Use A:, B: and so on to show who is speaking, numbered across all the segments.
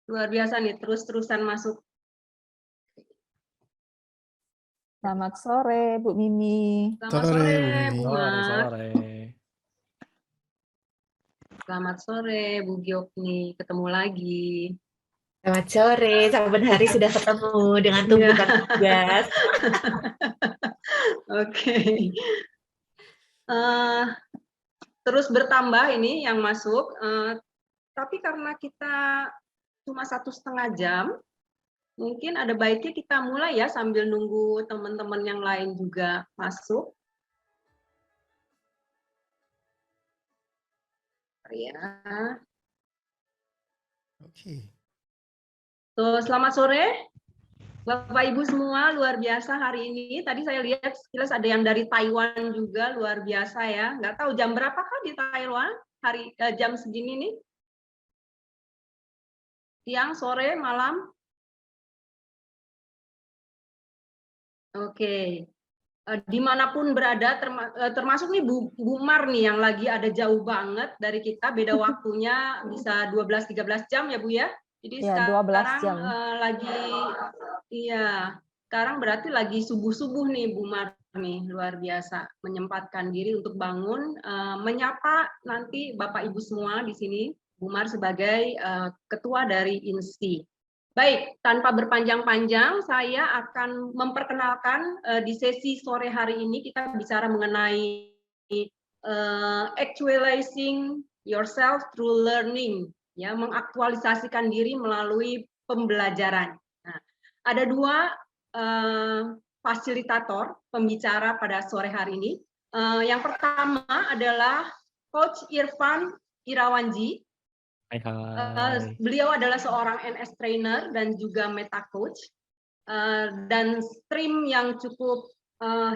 A: Luar biasa nih, terus-terusan masuk.
B: Selamat sore, Bu Mimi.
A: Selamat
C: Sore,
A: sore,
C: Bu Mimi.
A: Bu
D: Sore,
A: Mat.
D: sore.
A: Selamat sore, Bu Giokni. Ketemu lagi.
E: Selamat sore, saban hari sudah ketemu dengan
A: Iya.
E: tumpukan tugas.
A: Oke. Terus bertambah ini yang masuk, tapi karena kita cuma 1,5 jam, mungkin ada baiknya kita mulai ya sambil nunggu teman-teman yang lain juga masuk. Ya.
C: Oke.
A: So, selamat sore, Bapak Ibu semua, luar biasa hari ini. Tadi saya lihat sekilas ada yang dari Taiwan juga, luar biasa ya. Nggak tahu jam berapa kan di Taiwan jam segini nih? Siang, sore, malam? Oke. Dimanapun berada, termasuk nih Bu Mar nih yang lagi ada jauh banget dari kita, beda waktunya bisa 12-13 jam ya Bu ya. Jadi
B: Ya, 12
A: sekarang
B: jam.
A: sekarang berarti lagi subuh-subuh nih Bu Mar nih, luar biasa menyempatkan diri untuk bangun, menyapa nanti Bapak Ibu semua di sini, Bu Mar sebagai ketua dari INSI. Baik, tanpa berpanjang-panjang, saya akan memperkenalkan di sesi sore hari ini kita bicara mengenai actualizing yourself through learning, ya, mengaktualisasikan diri melalui pembelajaran. Nah, ada dua fasilitator pembicara pada sore hari ini. Yang pertama adalah Coach Irfan Irawanji.
D: Hai.
A: Beliau adalah seorang NS trainer dan juga meta coach, dan stream yang cukup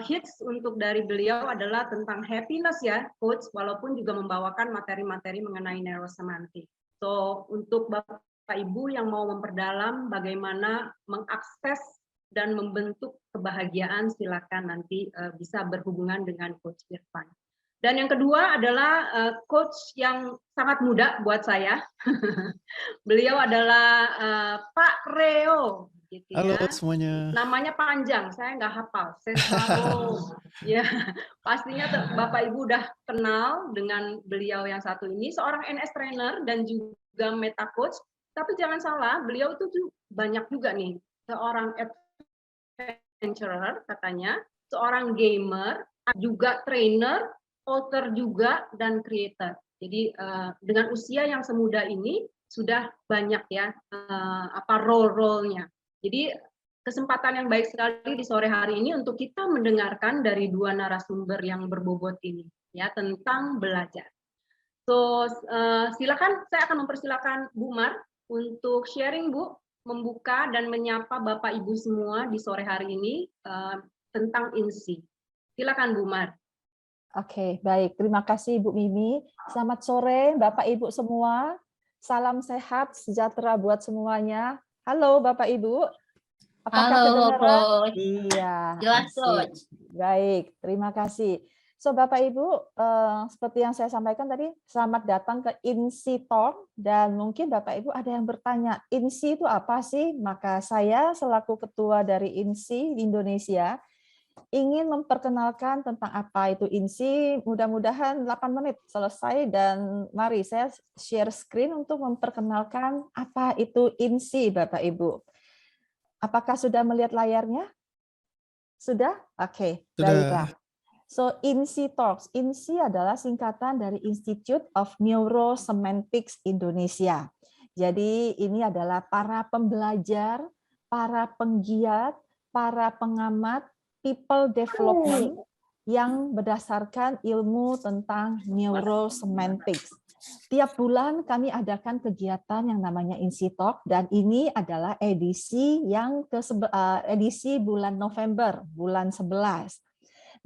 A: hits untuk dari beliau adalah tentang happiness ya coach, walaupun juga membawakan materi-materi mengenai neurosemantik. So untuk Bapak Ibu yang mau memperdalam bagaimana mengakses dan membentuk kebahagiaan, silakan nanti bisa berhubungan dengan Coach Irfan. Dan yang kedua adalah coach yang sangat muda buat saya. Beliau adalah Pak Reo. Gitu
C: Halo
A: ya.
C: semuanya.
A: Namanya panjang, saya nggak hafal. Ya, pastinya Bapak Ibu udah kenal dengan beliau yang satu ini, seorang NS trainer dan juga meta coach. Tapi jangan salah, beliau itu banyak juga nih, seorang adventurer katanya, seorang gamer, juga trainer, author juga, dan creator. Jadi dengan usia yang semuda ini sudah banyak ya role-nya. Jadi kesempatan yang baik sekali di sore hari ini untuk kita mendengarkan dari dua narasumber yang berbobot ini ya tentang belajar. So silakan, saya akan mempersilakan Bu Mar untuk sharing Bu, membuka dan menyapa Bapak Ibu semua di sore hari ini tentang INSI. Silakan Bu Mar.
B: Oke, baik. Terima kasih Bu Mimi. Selamat sore Bapak Ibu semua. Salam sehat, sejahtera buat semuanya. Halo Bapak Ibu. Apakah
F: Halo,
B: kedengaran?
F: Coach.
B: Iya.
F: Jelas,
B: Sip.
F: Coach.
B: Baik, terima kasih. So Bapak Ibu, seperti yang saya sampaikan tadi, selamat datang ke INSI Talk, dan mungkin Bapak Ibu ada yang bertanya, INSI itu apa sih? Maka saya selaku ketua dari INSI di Indonesia ingin memperkenalkan tentang apa itu INSI. Mudah-mudahan 8 menit selesai, dan mari saya share screen untuk memperkenalkan apa itu INSI Bapak Ibu. Apakah sudah melihat layarnya? Sudah? Oke, baiklah. So, INSI Talks. INSI adalah singkatan dari Institute of Neurosemantics Indonesia. Jadi ini adalah para pembelajar, para penggiat, para pengamat, people development yang berdasarkan ilmu tentang neurosemantics. Tiap bulan kami adakan kegiatan yang namanya INSI Talk, dan ini adalah edisi yang edisi bulan November, bulan 11.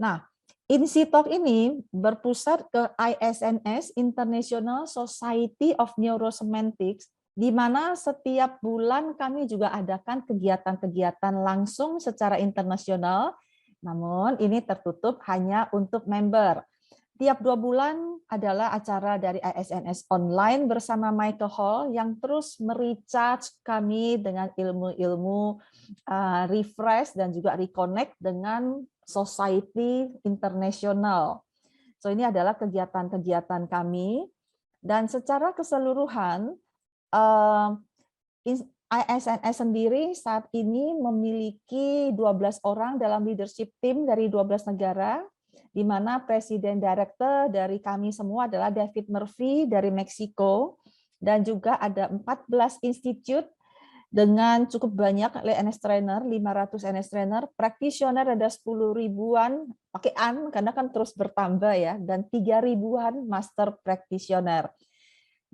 B: Nah, INSI Talk ini berpusat ke ISNS, International Society of Neurosemantics, di mana setiap bulan kami juga adakan kegiatan-kegiatan langsung secara internasional, namun ini tertutup hanya untuk member. Tiap 2 bulan adalah acara dari ISNS Online bersama Michael Hall yang terus merecharge kami dengan ilmu-ilmu refresh dan juga reconnect dengan society internasional. So ini adalah kegiatan-kegiatan kami dan secara keseluruhan ISNS sendiri saat ini memiliki 12 orang dalam leadership team dari 12 negara, di mana presiden director dari kami semua adalah David Murphy dari Meksiko, dan juga ada 14 institute dengan cukup banyak NS trainer, 500 NS trainer, practitioner ada 10 ribuan, pakai karena kan terus bertambah ya, dan 3 ribuan master practitioner.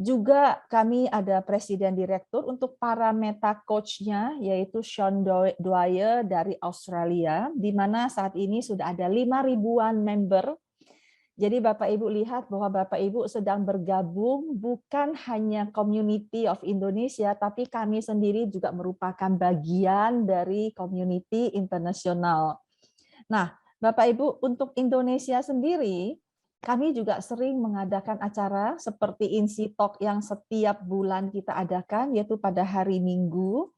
B: Juga kami ada presiden direktur untuk para meta coach-nya, yaitu Sean Dwyer dari Australia, di mana saat ini sudah ada 5 ribuan member. Jadi Bapak Ibu lihat bahwa Bapak Ibu sedang bergabung bukan hanya community of Indonesia, tapi kami sendiri juga merupakan bagian dari community internasional. Nah, Bapak Ibu, untuk Indonesia sendiri, kami juga sering mengadakan acara seperti Insi Talk yang setiap bulan kita adakan, yaitu pada hari Minggu,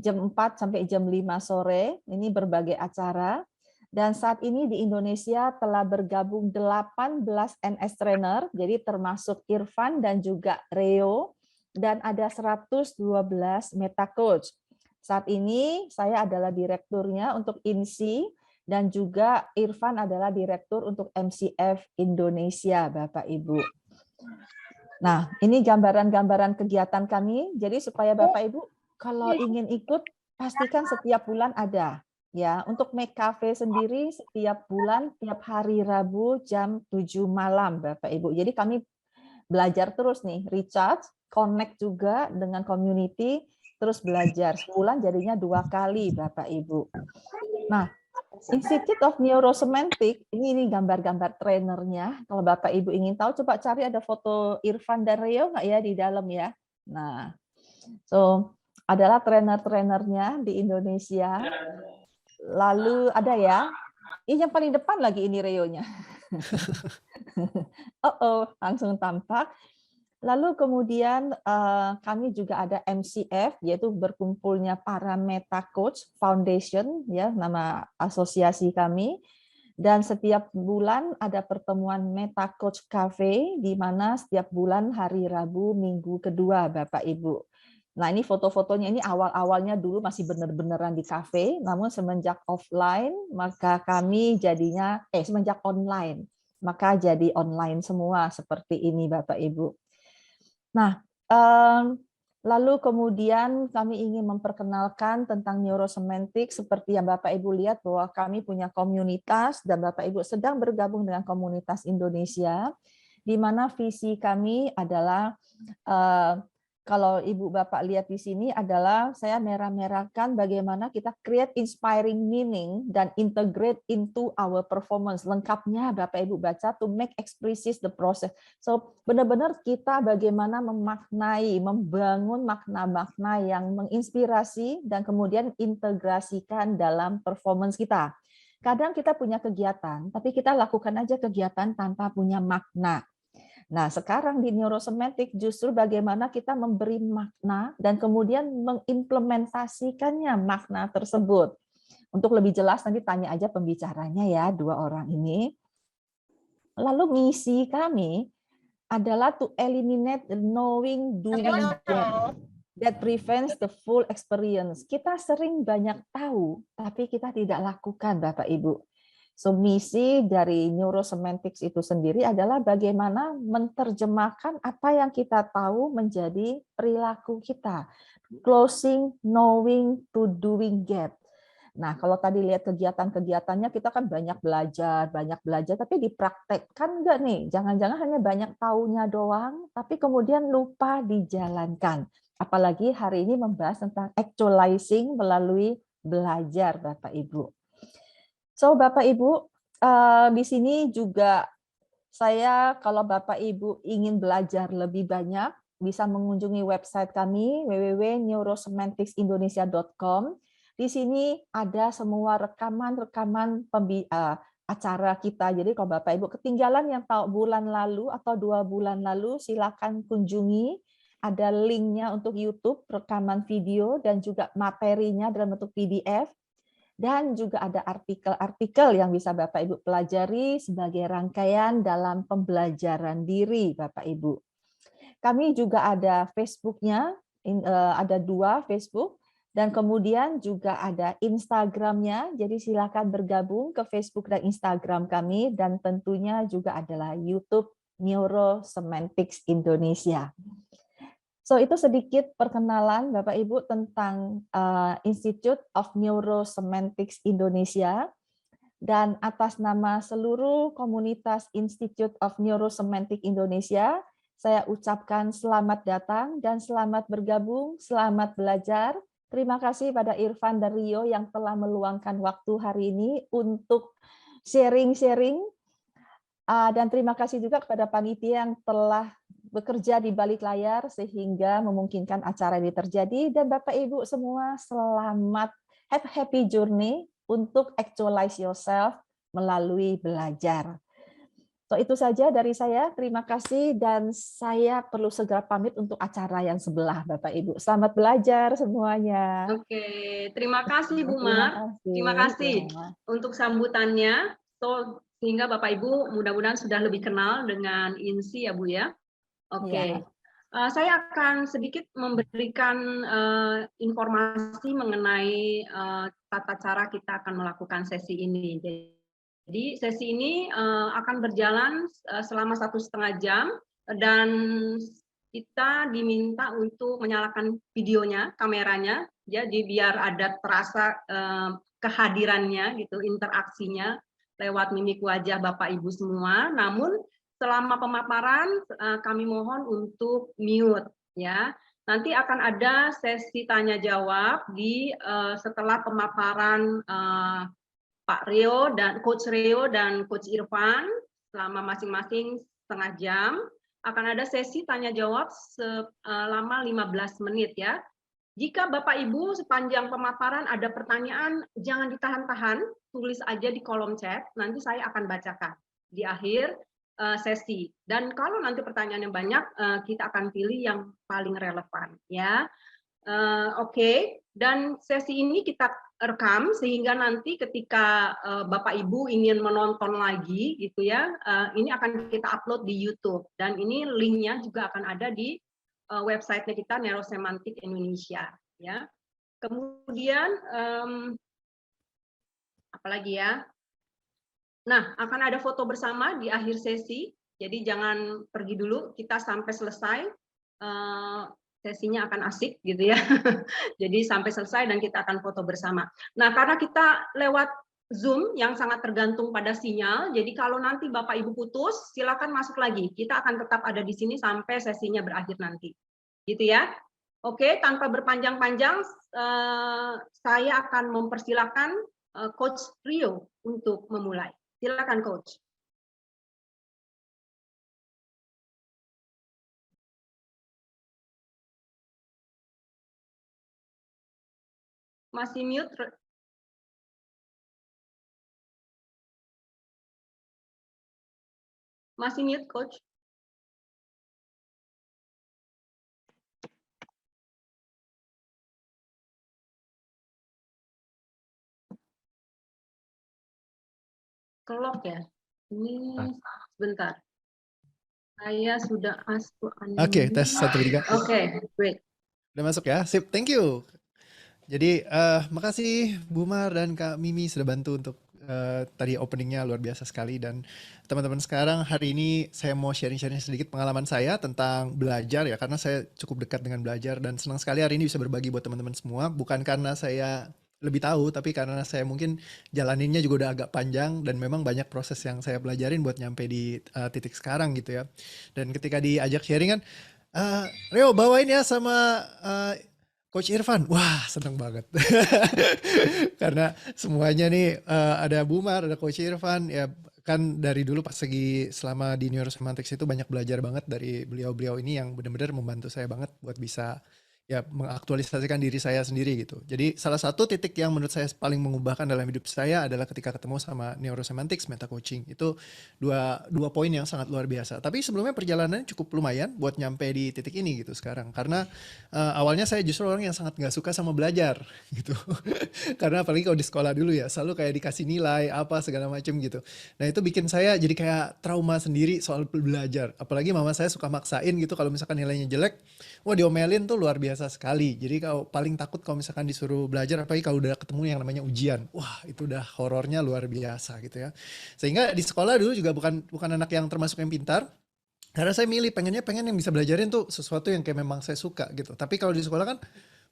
B: jam 4 sampai jam 5 sore, ini berbagai acara. Dan saat ini di Indonesia telah bergabung 18 NS Trainer, jadi termasuk Irfan dan juga Reo, dan ada 112 Meta Coach. Saat ini saya adalah direkturnya untuk INSI, dan juga Irfan adalah direktur untuk MCF Indonesia, Bapak Ibu. Nah, ini gambaran-gambaran kegiatan kami. Jadi supaya Bapak Ibu kalau ingin ikut pastikan setiap bulan ada. Ya, untuk Make Cafe sendiri setiap bulan tiap hari Rabu jam 7 malam, Bapak Ibu. Jadi kami belajar terus nih, recharge, connect juga dengan community, terus belajar. Sebulan jadinya 2 kali, Bapak Ibu. Nah, Institute of Neurosemantic, ini gambar-gambar trainernya. Kalau Bapak Ibu ingin tahu, coba cari ada foto Irfan dan Rio nggak ya di dalam ya. Nah, so adalah trainer-trainernya di Indonesia. Lalu ada ya, ini yang paling depan lagi ini Rio-nya. Langsung tampak. Lalu kemudian kami juga ada MCF, yaitu berkumpulnya para Meta Coach Foundation, ya nama asosiasi kami. Dan setiap bulan ada pertemuan Meta Coach Cafe, di mana setiap bulan hari Rabu minggu kedua, Bapak Ibu. Nah ini foto-fotonya ini awal-awalnya dulu masih benar-beneran di cafe, namun semenjak offline maka kami jadinya semenjak online maka jadi online semua seperti ini, Bapak Ibu. Nah, lalu kemudian kami ingin memperkenalkan tentang neurosemantik seperti yang Bapak Ibu lihat bahwa kami punya komunitas dan Bapak Ibu sedang bergabung dengan komunitas Indonesia, di mana visi kami adalah kalau Ibu Bapak lihat di sini adalah saya merah-merahkan bagaimana kita create inspiring meaning dan integrate into our performance. Lengkapnya Bapak Ibu baca to make explicit the process. So benar-benar kita bagaimana memaknai, membangun makna-makna yang menginspirasi dan kemudian integrasikan dalam performance kita. Kadang kita punya kegiatan, tapi kita lakukan aja kegiatan tanpa punya makna. Nah, sekarang di neurosemantik justru bagaimana kita memberi makna dan kemudian mengimplementasikannya makna tersebut. Untuk lebih jelas nanti tanya aja pembicaranya ya, 2 orang ini. Lalu misi kami adalah to eliminate the knowing doing gap that prevents the full experience. Kita sering banyak tahu, tapi kita tidak lakukan, Bapak Ibu. So, misi dari neurosemantics itu sendiri adalah bagaimana menerjemahkan apa yang kita tahu menjadi perilaku kita. Closing, knowing, to doing gap. Nah, kalau tadi lihat kegiatan-kegiatannya, kita kan banyak belajar, tapi dipraktekkan enggak nih? Jangan-jangan hanya banyak taunya doang, tapi kemudian lupa dijalankan. Apalagi hari ini membahas tentang actualizing melalui belajar, Bapak Ibu. So, Bapak Ibu, di sini juga saya kalau Bapak Ibu ingin belajar lebih banyak, bisa mengunjungi website kami www.neurosemanticsindonesia.com. Di sini ada semua rekaman-rekaman acara kita. Jadi kalau Bapak Ibu ketinggalan yang tahu bulan lalu atau 2 bulan lalu, silakan kunjungi. Ada linknya untuk YouTube, rekaman video, dan juga materinya dalam bentuk PDF. Dan juga ada artikel-artikel yang bisa Bapak Ibu pelajari sebagai rangkaian dalam pembelajaran diri, Bapak Ibu. Kami juga ada Facebook-nya, ada 2 Facebook, dan kemudian juga ada Instagram-nya, jadi silakan bergabung ke Facebook dan Instagram kami, dan tentunya juga adalah YouTube Neurosemantics Indonesia. So itu sedikit perkenalan Bapak Ibu tentang Institute of Neurosemantics Indonesia, dan atas nama seluruh komunitas Institute of Neurosemantics Indonesia, saya ucapkan selamat datang dan selamat bergabung, selamat belajar. Terima kasih pada Irfan dan Rio yang telah meluangkan waktu hari ini untuk sharing-sharing. Dan terima kasih juga kepada panitia yang telah bekerja di balik layar sehingga memungkinkan acara ini terjadi. Dan Bapak Ibu semua selamat, have happy journey untuk actualize yourself melalui belajar. So itu saja dari saya. Terima kasih dan saya perlu segera pamit untuk acara yang sebelah Bapak Ibu. Selamat belajar semuanya.
A: Oke, terima kasih Bu Mar. Terima kasih untuk sambutannya. So, sehingga Bapak Ibu mudah-mudahan sudah lebih kenal dengan INSI ya Bu ya. Oke. Saya akan sedikit memberikan informasi mengenai tata cara kita akan melakukan sesi ini. Jadi sesi ini akan berjalan selama 1,5 jam dan kita diminta untuk menyalakan videonya, kameranya, jadi biar ada terasa kehadirannya gitu, interaksinya lewat mimik wajah Bapak Ibu semua. Namun selama pemaparan kami mohon untuk mute ya. Nanti akan ada sesi tanya jawab di setelah pemaparan Pak Rio dan Coach Rio dan Coach Irfan selama masing-masing setengah jam. Akan ada sesi tanya jawab selama 15 menit ya. Jika Bapak Ibu sepanjang pemaparan ada pertanyaan, jangan ditahan-tahan, tulis aja di kolom chat, nanti saya akan bacakan di akhir sesi. Dan kalau nanti pertanyaannya banyak, kita akan pilih yang paling relevan ya. Oke. Dan sesi ini kita rekam sehingga nanti ketika Bapak Ibu ingin menonton lagi gitu ya, ini akan kita upload di YouTube dan ini linknya juga akan ada di websitenya kita Neurosemantics Indonesia ya. Kemudian apalagi ya. Nah, akan ada foto bersama di akhir sesi. Jadi jangan pergi dulu, kita sampai selesai. Sesinya akan asik gitu ya. Jadi sampai selesai dan kita akan foto bersama. Nah, karena kita lewat Zoom yang sangat tergantung pada sinyal, jadi kalau nanti Bapak Ibu putus, silakan masuk lagi. Kita akan tetap ada di sini sampai sesinya berakhir nanti. Gitu ya. Oke, tanpa berpanjang-panjang, saya akan mempersilakan Coach Rio untuk memulai. Silakan Coach. Masih mute? Masih mute, Coach? Kelok ya? Ini sebentar. Saya sudah
C: Oke, tes 1, 2, 3.
A: Oke, great.
C: Udah masuk ya? Sip, thank you. Jadi makasih Bu Mar dan Kak Mimi sudah bantu untuk tadi openingnya luar biasa sekali. Dan teman-teman sekarang hari ini saya mau sharing-sharing sedikit pengalaman saya tentang belajar ya, karena saya cukup dekat dengan belajar dan senang sekali hari ini bisa berbagi buat teman-teman semua. Bukan karena saya lebih tahu, tapi karena saya mungkin jalaninnya juga udah agak panjang dan memang banyak proses yang saya pelajarin buat nyampe di titik sekarang gitu ya. Dan ketika diajak sharing kan, Rio bawain ya sama Coach Irfan, wah seneng banget. Karena semuanya nih ada Bu Mar, ada Coach Irfan, ya kan dari dulu pas selama di Neurosemantics itu banyak belajar banget dari beliau-beliau ini yang benar-benar membantu saya banget buat bisa ya mengaktualisasikan diri saya sendiri gitu. Jadi salah satu titik yang menurut saya paling mengubahkan dalam hidup saya adalah ketika ketemu sama Neurosemantics Meta Coaching. Itu dua poin yang sangat luar biasa. Tapi sebelumnya perjalanannya cukup lumayan buat nyampe di titik ini gitu sekarang. Karena awalnya saya justru orang yang sangat nggak suka sama belajar gitu. Karena apalagi kalau di sekolah dulu ya selalu kayak dikasih nilai apa segala macam gitu. Nah itu bikin saya jadi kayak trauma sendiri soal belajar. Apalagi mama saya suka maksain gitu kalau misalkan nilainya jelek. Wah diomelin tuh luar biasa sekali. Jadi kalau paling takut kalau misalkan disuruh belajar, apalagi kalau udah ketemu yang namanya ujian. Wah itu udah horornya luar biasa gitu ya. Sehingga di sekolah dulu juga bukan anak yang termasuk yang pintar. Karena saya pengen yang bisa belajarin tuh sesuatu yang kayak memang saya suka gitu. Tapi kalau di sekolah kan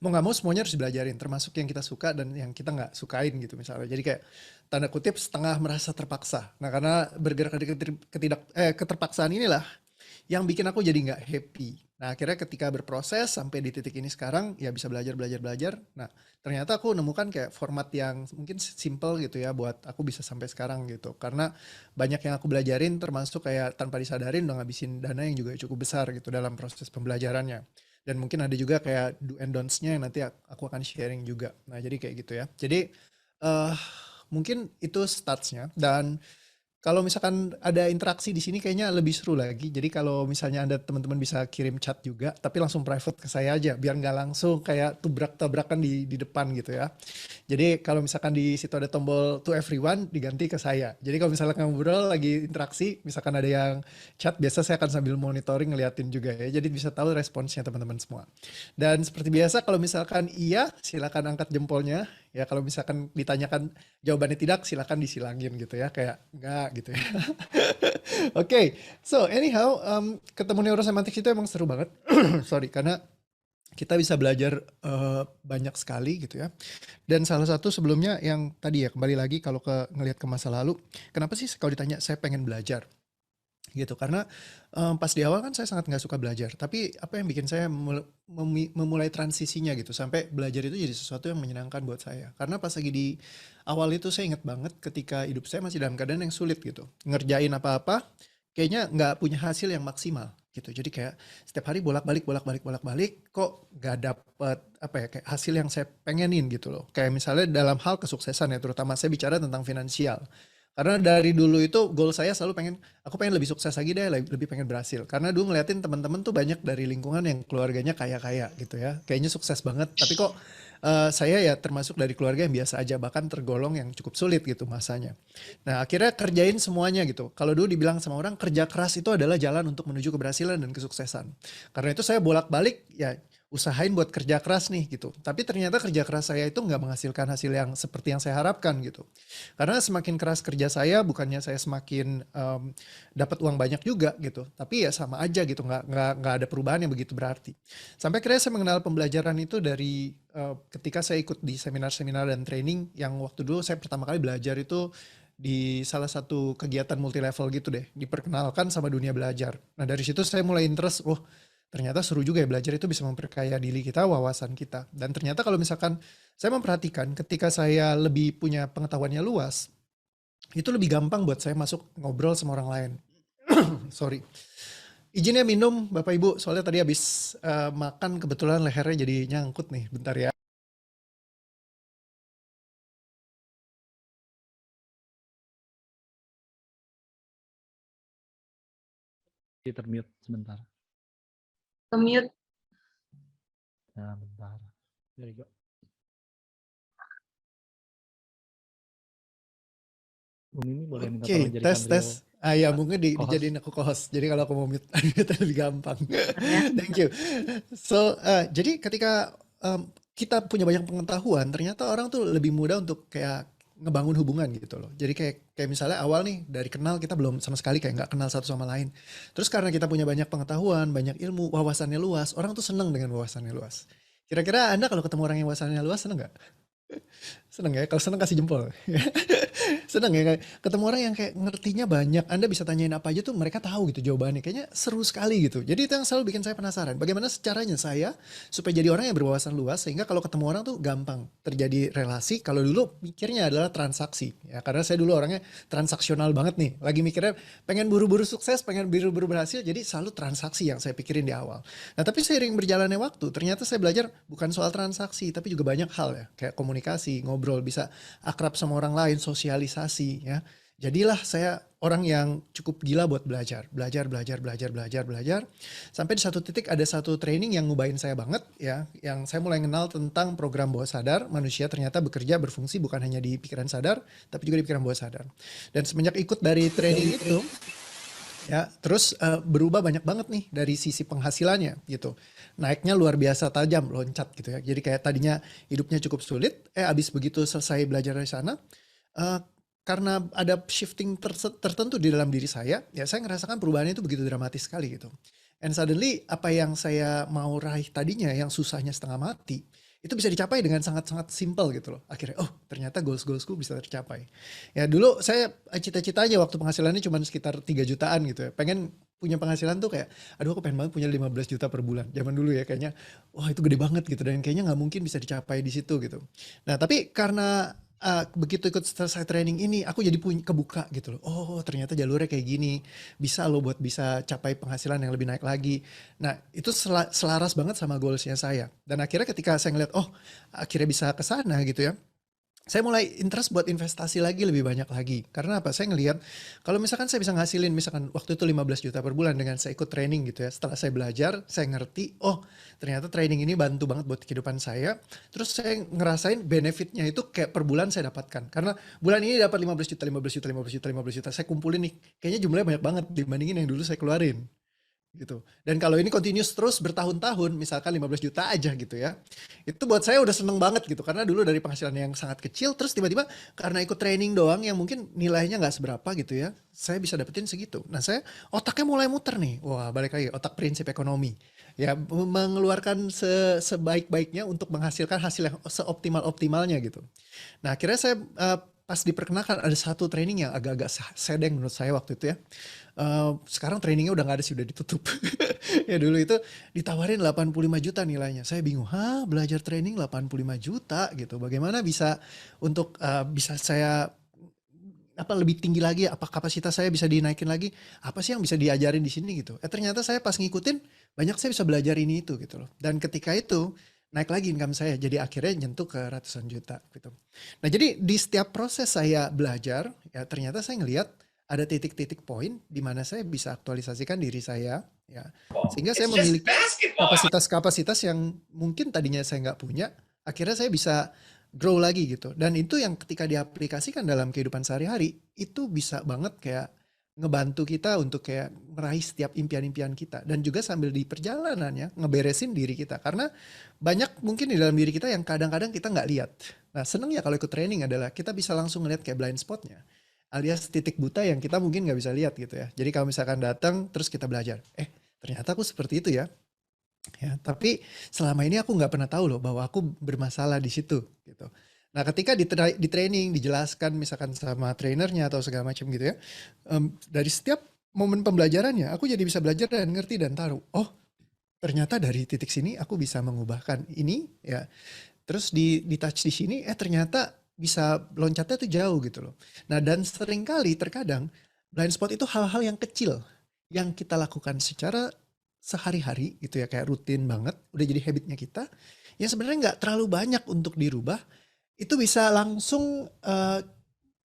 C: mau nggak mau semuanya harus dibelajarin, termasuk yang kita suka dan yang kita nggak sukain gitu misalnya. Jadi kayak tanda kutip setengah merasa terpaksa. Nah karena bergerak dari keterpaksaan inilah yang bikin aku jadi nggak happy. Nah akhirnya ketika berproses sampai di titik ini sekarang ya bisa belajar. Nah ternyata aku nemukan kayak format yang mungkin simple gitu ya buat aku bisa sampai sekarang gitu. Karena banyak yang aku belajarin termasuk kayak tanpa disadarin udah ngabisin dana yang juga cukup besar gitu dalam proses pembelajarannya. Dan mungkin ada juga kayak do and don'ts-nya yang nanti aku akan sharing juga. Nah jadi kayak gitu ya. Jadi mungkin itu starts-nya. Dan kalau misalkan ada interaksi di sini kayaknya lebih seru lagi. Jadi kalau misalnya ada teman-teman bisa kirim chat juga, tapi langsung private ke saya aja, biar nggak langsung kayak tubrak-tabrakan di depan gitu ya. Jadi kalau misalkan di situ ada tombol to everyone, diganti ke saya. Jadi kalau misalnya ngobrol lagi interaksi, misalkan ada yang chat, biasa saya akan sambil monitoring ngeliatin juga ya. Jadi bisa tahu responsnya teman-teman semua. Dan seperti biasa kalau misalkan iya, silakan angkat jempolnya. Ya kalau misalkan ditanyakan jawabannya tidak, silakan disilangin gitu ya, kayak enggak gitu ya. Oke, so anyhow, ketemu neurosemantics itu emang seru banget. Sorry, karena kita bisa belajar banyak sekali gitu ya. Dan salah satu sebelumnya yang tadi ya kembali lagi kalau ngelihat ke masa lalu, kenapa sih kalau ditanya saya pengen belajar? Gitu karena pas di awal kan saya sangat nggak suka belajar, tapi apa yang bikin saya memulai transisinya gitu sampai belajar itu jadi sesuatu yang menyenangkan buat saya. Karena pas lagi di awal itu saya ingat banget ketika hidup saya masih dalam keadaan yang sulit gitu, ngerjain apa-apa kayaknya nggak punya hasil yang maksimal gitu. Jadi kayak setiap hari bolak-balik kok nggak dapet apa ya kayak hasil yang saya pengenin gitu loh. Kayak misalnya dalam hal kesuksesan ya, terutama saya bicara tentang finansial. Karena dari dulu itu goal saya selalu aku pengen lebih sukses lagi deh, lebih pengen berhasil. Karena dulu ngeliatin teman-teman tuh banyak dari lingkungan yang keluarganya kaya-kaya gitu ya. Kayaknya sukses banget, tapi kok saya ya termasuk dari keluarga yang biasa aja, bahkan tergolong yang cukup sulit gitu masanya. Nah akhirnya kerjain semuanya gitu. Kalau dulu dibilang sama orang kerja keras itu adalah jalan untuk menuju keberhasilan dan kesuksesan. Karena itu saya bolak-balik ya usahain buat kerja keras nih gitu. Tapi ternyata kerja keras saya itu nggak menghasilkan hasil yang seperti yang saya harapkan gitu. Karena semakin keras kerja saya, bukannya saya semakin dapat uang banyak juga gitu. Tapi ya sama aja gitu, nggak ada perubahan yang begitu berarti. Sampai akhirnya saya mengenal pembelajaran itu dari ketika saya ikut di seminar-seminar dan training yang waktu dulu saya pertama kali belajar itu di salah satu kegiatan multi level gitu deh, diperkenalkan sama dunia belajar. Nah dari situ saya mulai interest, ternyata seru juga ya belajar itu bisa memperkaya diri kita, wawasan kita. Dan ternyata kalau misalkan saya memperhatikan ketika saya lebih punya pengetahuannya luas, itu lebih gampang buat saya masuk ngobrol sama orang lain. Sorry. Izinnya minum Bapak Ibu, soalnya tadi habis makan kebetulan lehernya jadi nyangkut nih, bentar ya.
D: Termute sebentar.
A: Mute.
D: Nah, bentar. There you go. Bu Mimi boleh minta tolong
C: Oke,
D: jadikan
C: tes. Ya mungkin dijadiin aku co-host. Jadi kalau aku mau mute lebih gampang. Thank you. So, jadi ketika kita punya banyak pengetahuan, ternyata orang tuh lebih mudah untuk kayak ngebangun hubungan gitu loh. Jadi kayak misalnya awal nih dari kenal kita belum sama sekali kayak nggak kenal satu sama lain. Terus karena kita punya banyak pengetahuan, banyak ilmu, wawasannya luas, orang tuh seneng dengan wawasannya luas. Kira-kira Anda kalau ketemu orang yang wawasannya luas seneng nggak? Seneng ya, kalau seneng kasih jempol. Seneng ya, kayak ketemu orang yang kayak ngertinya banyak. Anda bisa tanyain apa aja tuh mereka tahu gitu jawabannya. Kayaknya seru sekali gitu. Jadi itu yang selalu bikin saya penasaran. Bagaimana caranya saya supaya jadi orang yang berwawasan luas sehingga kalau ketemu orang tuh gampang terjadi relasi. Kalau dulu mikirnya adalah transaksi. Ya, karena saya dulu orangnya transaksional banget nih. Lagi mikirnya pengen buru-buru sukses, pengen buru-buru berhasil. Jadi selalu transaksi yang saya pikirin di awal. Nah tapi seiring berjalannya waktu, ternyata saya belajar bukan soal transaksi, tapi juga banyak hal ya. Kayak komunikasi, ngobrol, bisa akrab sama orang lain, sosialisasi ya. Jadilah saya orang yang cukup gila buat belajar. Sampai di satu titik ada satu training yang ngubahin saya banget ya. Yang saya mulai kenal tentang program bawah sadar. Manusia ternyata bekerja berfungsi bukan hanya di pikiran sadar, tapi juga di pikiran bawah sadar. Dan semenjak ikut dari training itu, ya terus berubah banyak banget nih dari sisi penghasilannya gitu, naiknya luar biasa tajam, loncat gitu ya. Jadi kayak tadinya hidupnya cukup sulit, abis begitu selesai belajar dari sana, karena ada shifting tertentu di dalam diri saya, ya saya ngerasakan perubahannya itu begitu dramatis sekali gitu. And suddenly apa yang saya mau raih tadinya yang susahnya setengah mati, itu bisa dicapai dengan sangat-sangat simple gitu loh. Akhirnya, oh ternyata goals-goalsku bisa tercapai. Ya dulu saya cita-citanya waktu penghasilannya cuma sekitar 3 jutaan gitu ya. Pengen punya penghasilan tuh kayak, aduh aku pengen banget punya 15 juta per bulan. Zaman dulu ya kayaknya, wah itu gede banget gitu. Dan kayaknya nggak mungkin bisa dicapai di situ gitu. Nah tapi karena begitu ikut selesai training ini, aku jadi kebuka gitu loh. Oh ternyata jalurnya kayak gini. Bisa loh buat bisa capai penghasilan yang lebih naik lagi. Nah itu selaras banget sama goalsnya saya. Dan akhirnya ketika saya ngeliat, oh akhirnya bisa ke sana gitu ya. Saya mulai interest buat investasi lagi lebih banyak lagi. Karena apa? Saya ngelihat kalau misalkan saya bisa ngasilin misalkan waktu itu 15 juta per bulan dengan saya ikut training gitu ya. Setelah saya belajar, saya ngerti, oh ternyata training ini bantu banget buat kehidupan saya. Terus saya ngerasain benefitnya itu kayak per bulan saya dapatkan. Karena bulan ini dapat 15 juta, 15 juta, 15 juta, 15 juta. Saya kumpulin nih. Kayaknya jumlahnya banyak banget dibandingin yang dulu saya keluarin. Gitu. Dan kalau ini continuous terus bertahun-tahun, misalkan 15 juta aja gitu ya. Itu buat saya udah seneng banget gitu. Karena dulu dari penghasilan yang sangat kecil, terus tiba-tiba karena ikut training doang yang mungkin nilainya nggak seberapa gitu ya, saya bisa dapetin segitu. Nah saya otaknya mulai muter nih. Wah balik lagi, otak prinsip ekonomi. Ya mengeluarkan sebaik-baiknya untuk menghasilkan hasil yang seoptimal-optimalnya gitu. Nah akhirnya saya pas diperkenalkan ada satu training yang agak-agak sedeng menurut saya waktu itu ya. Sekarang trainingnya udah gak ada sih, udah ditutup. Ya dulu itu ditawarin 85 juta nilainya. Saya bingung, belajar training 85 juta gitu. Bagaimana bisa untuk bisa saya lebih tinggi lagi, apa kapasitas saya bisa dinaikin lagi, apa sih yang bisa diajarin di sini gitu. Ternyata saya pas ngikutin banyak saya bisa belajar ini itu gitu loh. Dan ketika itu naik lagi income saya, jadi akhirnya nyentuh ke ratusan juta gitu. Nah jadi di setiap proses saya belajar, ya ternyata saya ngelihat ada titik-titik poin di mana saya bisa aktualisasikan diri saya, ya sehingga saya memiliki kapasitas-kapasitas yang mungkin tadinya saya nggak punya, akhirnya saya bisa grow lagi gitu. Dan itu yang ketika diaplikasikan dalam kehidupan sehari-hari, itu bisa banget kayak ngebantu kita untuk kayak meraih setiap impian-impian kita. Dan juga sambil di perjalanannya ngeberesin diri kita. Karena banyak mungkin di dalam diri kita yang kadang-kadang kita nggak lihat. Nah senengnya kalau ikut training adalah kita bisa langsung ngeliat kayak blind spotnya. Alias titik buta yang kita mungkin nggak bisa lihat gitu ya. Jadi kalau misalkan datang terus kita belajar. Ternyata aku seperti itu ya. Ya, tapi selama ini aku nggak pernah tahu loh bahwa aku bermasalah di situ gitu. Nah ketika di training dijelaskan misalkan sama trainernya atau segala macam gitu ya, dari setiap momen pembelajarannya aku jadi bisa belajar dan ngerti dan tahu, oh ternyata dari titik sini aku bisa mengubahkan ini ya, terus di touch di sini ternyata bisa loncatnya tuh jauh gitu loh. Nah dan seringkali terkadang blind spot itu hal-hal yang kecil yang kita lakukan secara sehari-hari gitu ya, kayak rutin banget, udah jadi habitnya kita, yang sebenarnya nggak terlalu banyak untuk dirubah, itu bisa langsung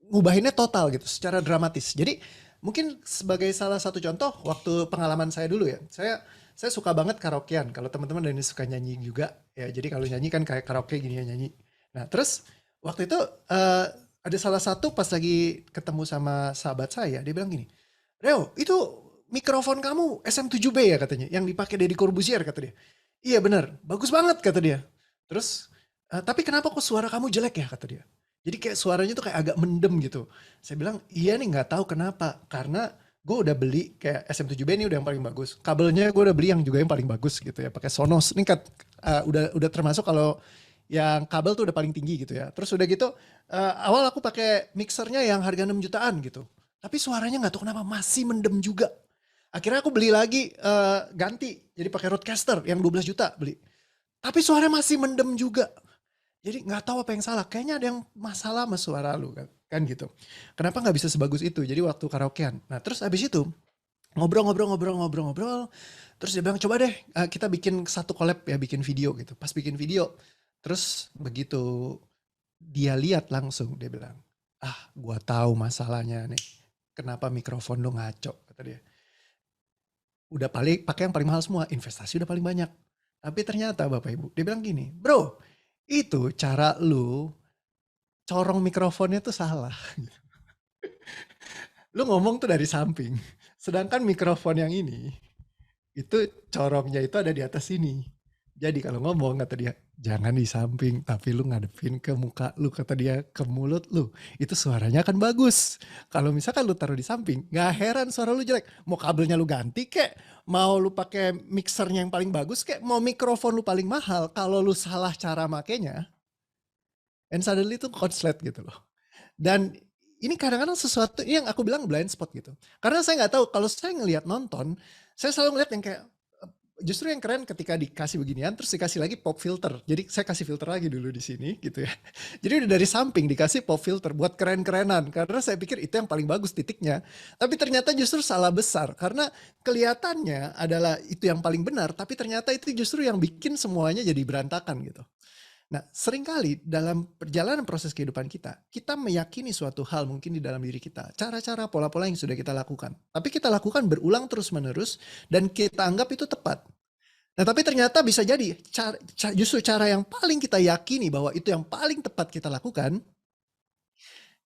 C: ngubahinnya total gitu, secara dramatis. Jadi mungkin sebagai salah satu contoh, waktu pengalaman saya dulu ya, saya suka banget karaokean. Kalau teman-teman dari suka nyanyi juga, ya jadi kalau nyanyi kan kayak karaoke gini ya nyanyi. Nah terus waktu itu ada salah satu pas lagi ketemu sama sahabat saya, dia bilang gini, Reo itu mikrofon kamu SM7B ya katanya, yang dipakai Deddy Corbuzier kata dia. Iya benar, bagus banget kata dia. Terus, tapi kenapa kok suara kamu jelek ya kata dia. Jadi kayak suaranya tuh kayak agak mendem gitu. Saya bilang, iya nih gak tahu kenapa. Karena gue udah beli kayak SM7B ini udah yang paling bagus. Kabelnya gue udah beli yang juga yang paling bagus gitu ya, pakai Sonos. Ini udah termasuk kalau yang kabel tuh udah paling tinggi gitu ya. Terus udah gitu awal aku pakai mixernya yang harga 6 jutaan gitu. Tapi suaranya nggak tahu kenapa masih mendem juga. Akhirnya aku beli lagi ganti jadi pakai Rodecaster yang 12 juta beli. Tapi suaranya masih mendem juga. Jadi nggak tahu apa yang salah. Kayaknya ada yang masalah sama suara lu kan gitu. Kenapa nggak bisa sebagus itu? Jadi waktu karaokean. Nah terus abis itu ngobrol. Terus dia bilang coba deh kita bikin satu collab ya, bikin video gitu. Pas bikin video, terus begitu dia lihat langsung dia bilang, gua tahu masalahnya nih. Kenapa mikrofon lu ngaco, kata dia. Udah pakai yang paling mahal semua, investasi udah paling banyak. Tapi ternyata Bapak Ibu, dia bilang gini, bro, itu cara lu corong mikrofonnya tuh salah. Lu ngomong tuh dari samping, sedangkan mikrofon yang ini, itu corongnya itu ada di atas sini. Jadi kalau ngomong, kata dia, jangan di samping, tapi lu ngadepin ke muka lu, kata dia, ke mulut lu. Itu suaranya akan bagus. Kalau misalkan lu taruh di samping, gak heran suara lu jelek. Mau kabelnya lu ganti kek, mau lu pakai mixernya yang paling bagus kek, mau mikrofon lu paling mahal, kalau lu salah cara makainya, and suddenly itu konslet gitu loh. Dan ini kadang-kadang sesuatu yang aku bilang blind spot gitu. Karena saya nggak tahu, kalau saya ngelihat nonton, saya selalu ngeliat yang kayak, justru yang keren ketika dikasih beginian, terus dikasih lagi pop filter. Jadi saya kasih filter lagi dulu di sini gitu ya. Jadi udah dari samping dikasih pop filter buat keren-kerenan. Karena saya pikir itu yang paling bagus titiknya. Tapi ternyata justru salah besar. Karena kelihatannya adalah itu yang paling benar, tapi ternyata itu justru yang bikin semuanya jadi berantakan gitu. Nah, seringkali dalam perjalanan proses kehidupan kita meyakini suatu hal mungkin di dalam diri kita. Cara-cara, pola-pola yang sudah kita lakukan. Tapi kita lakukan berulang terus-menerus dan kita anggap itu tepat. Nah, tapi ternyata bisa jadi justru cara yang paling kita yakini bahwa itu yang paling tepat kita lakukan,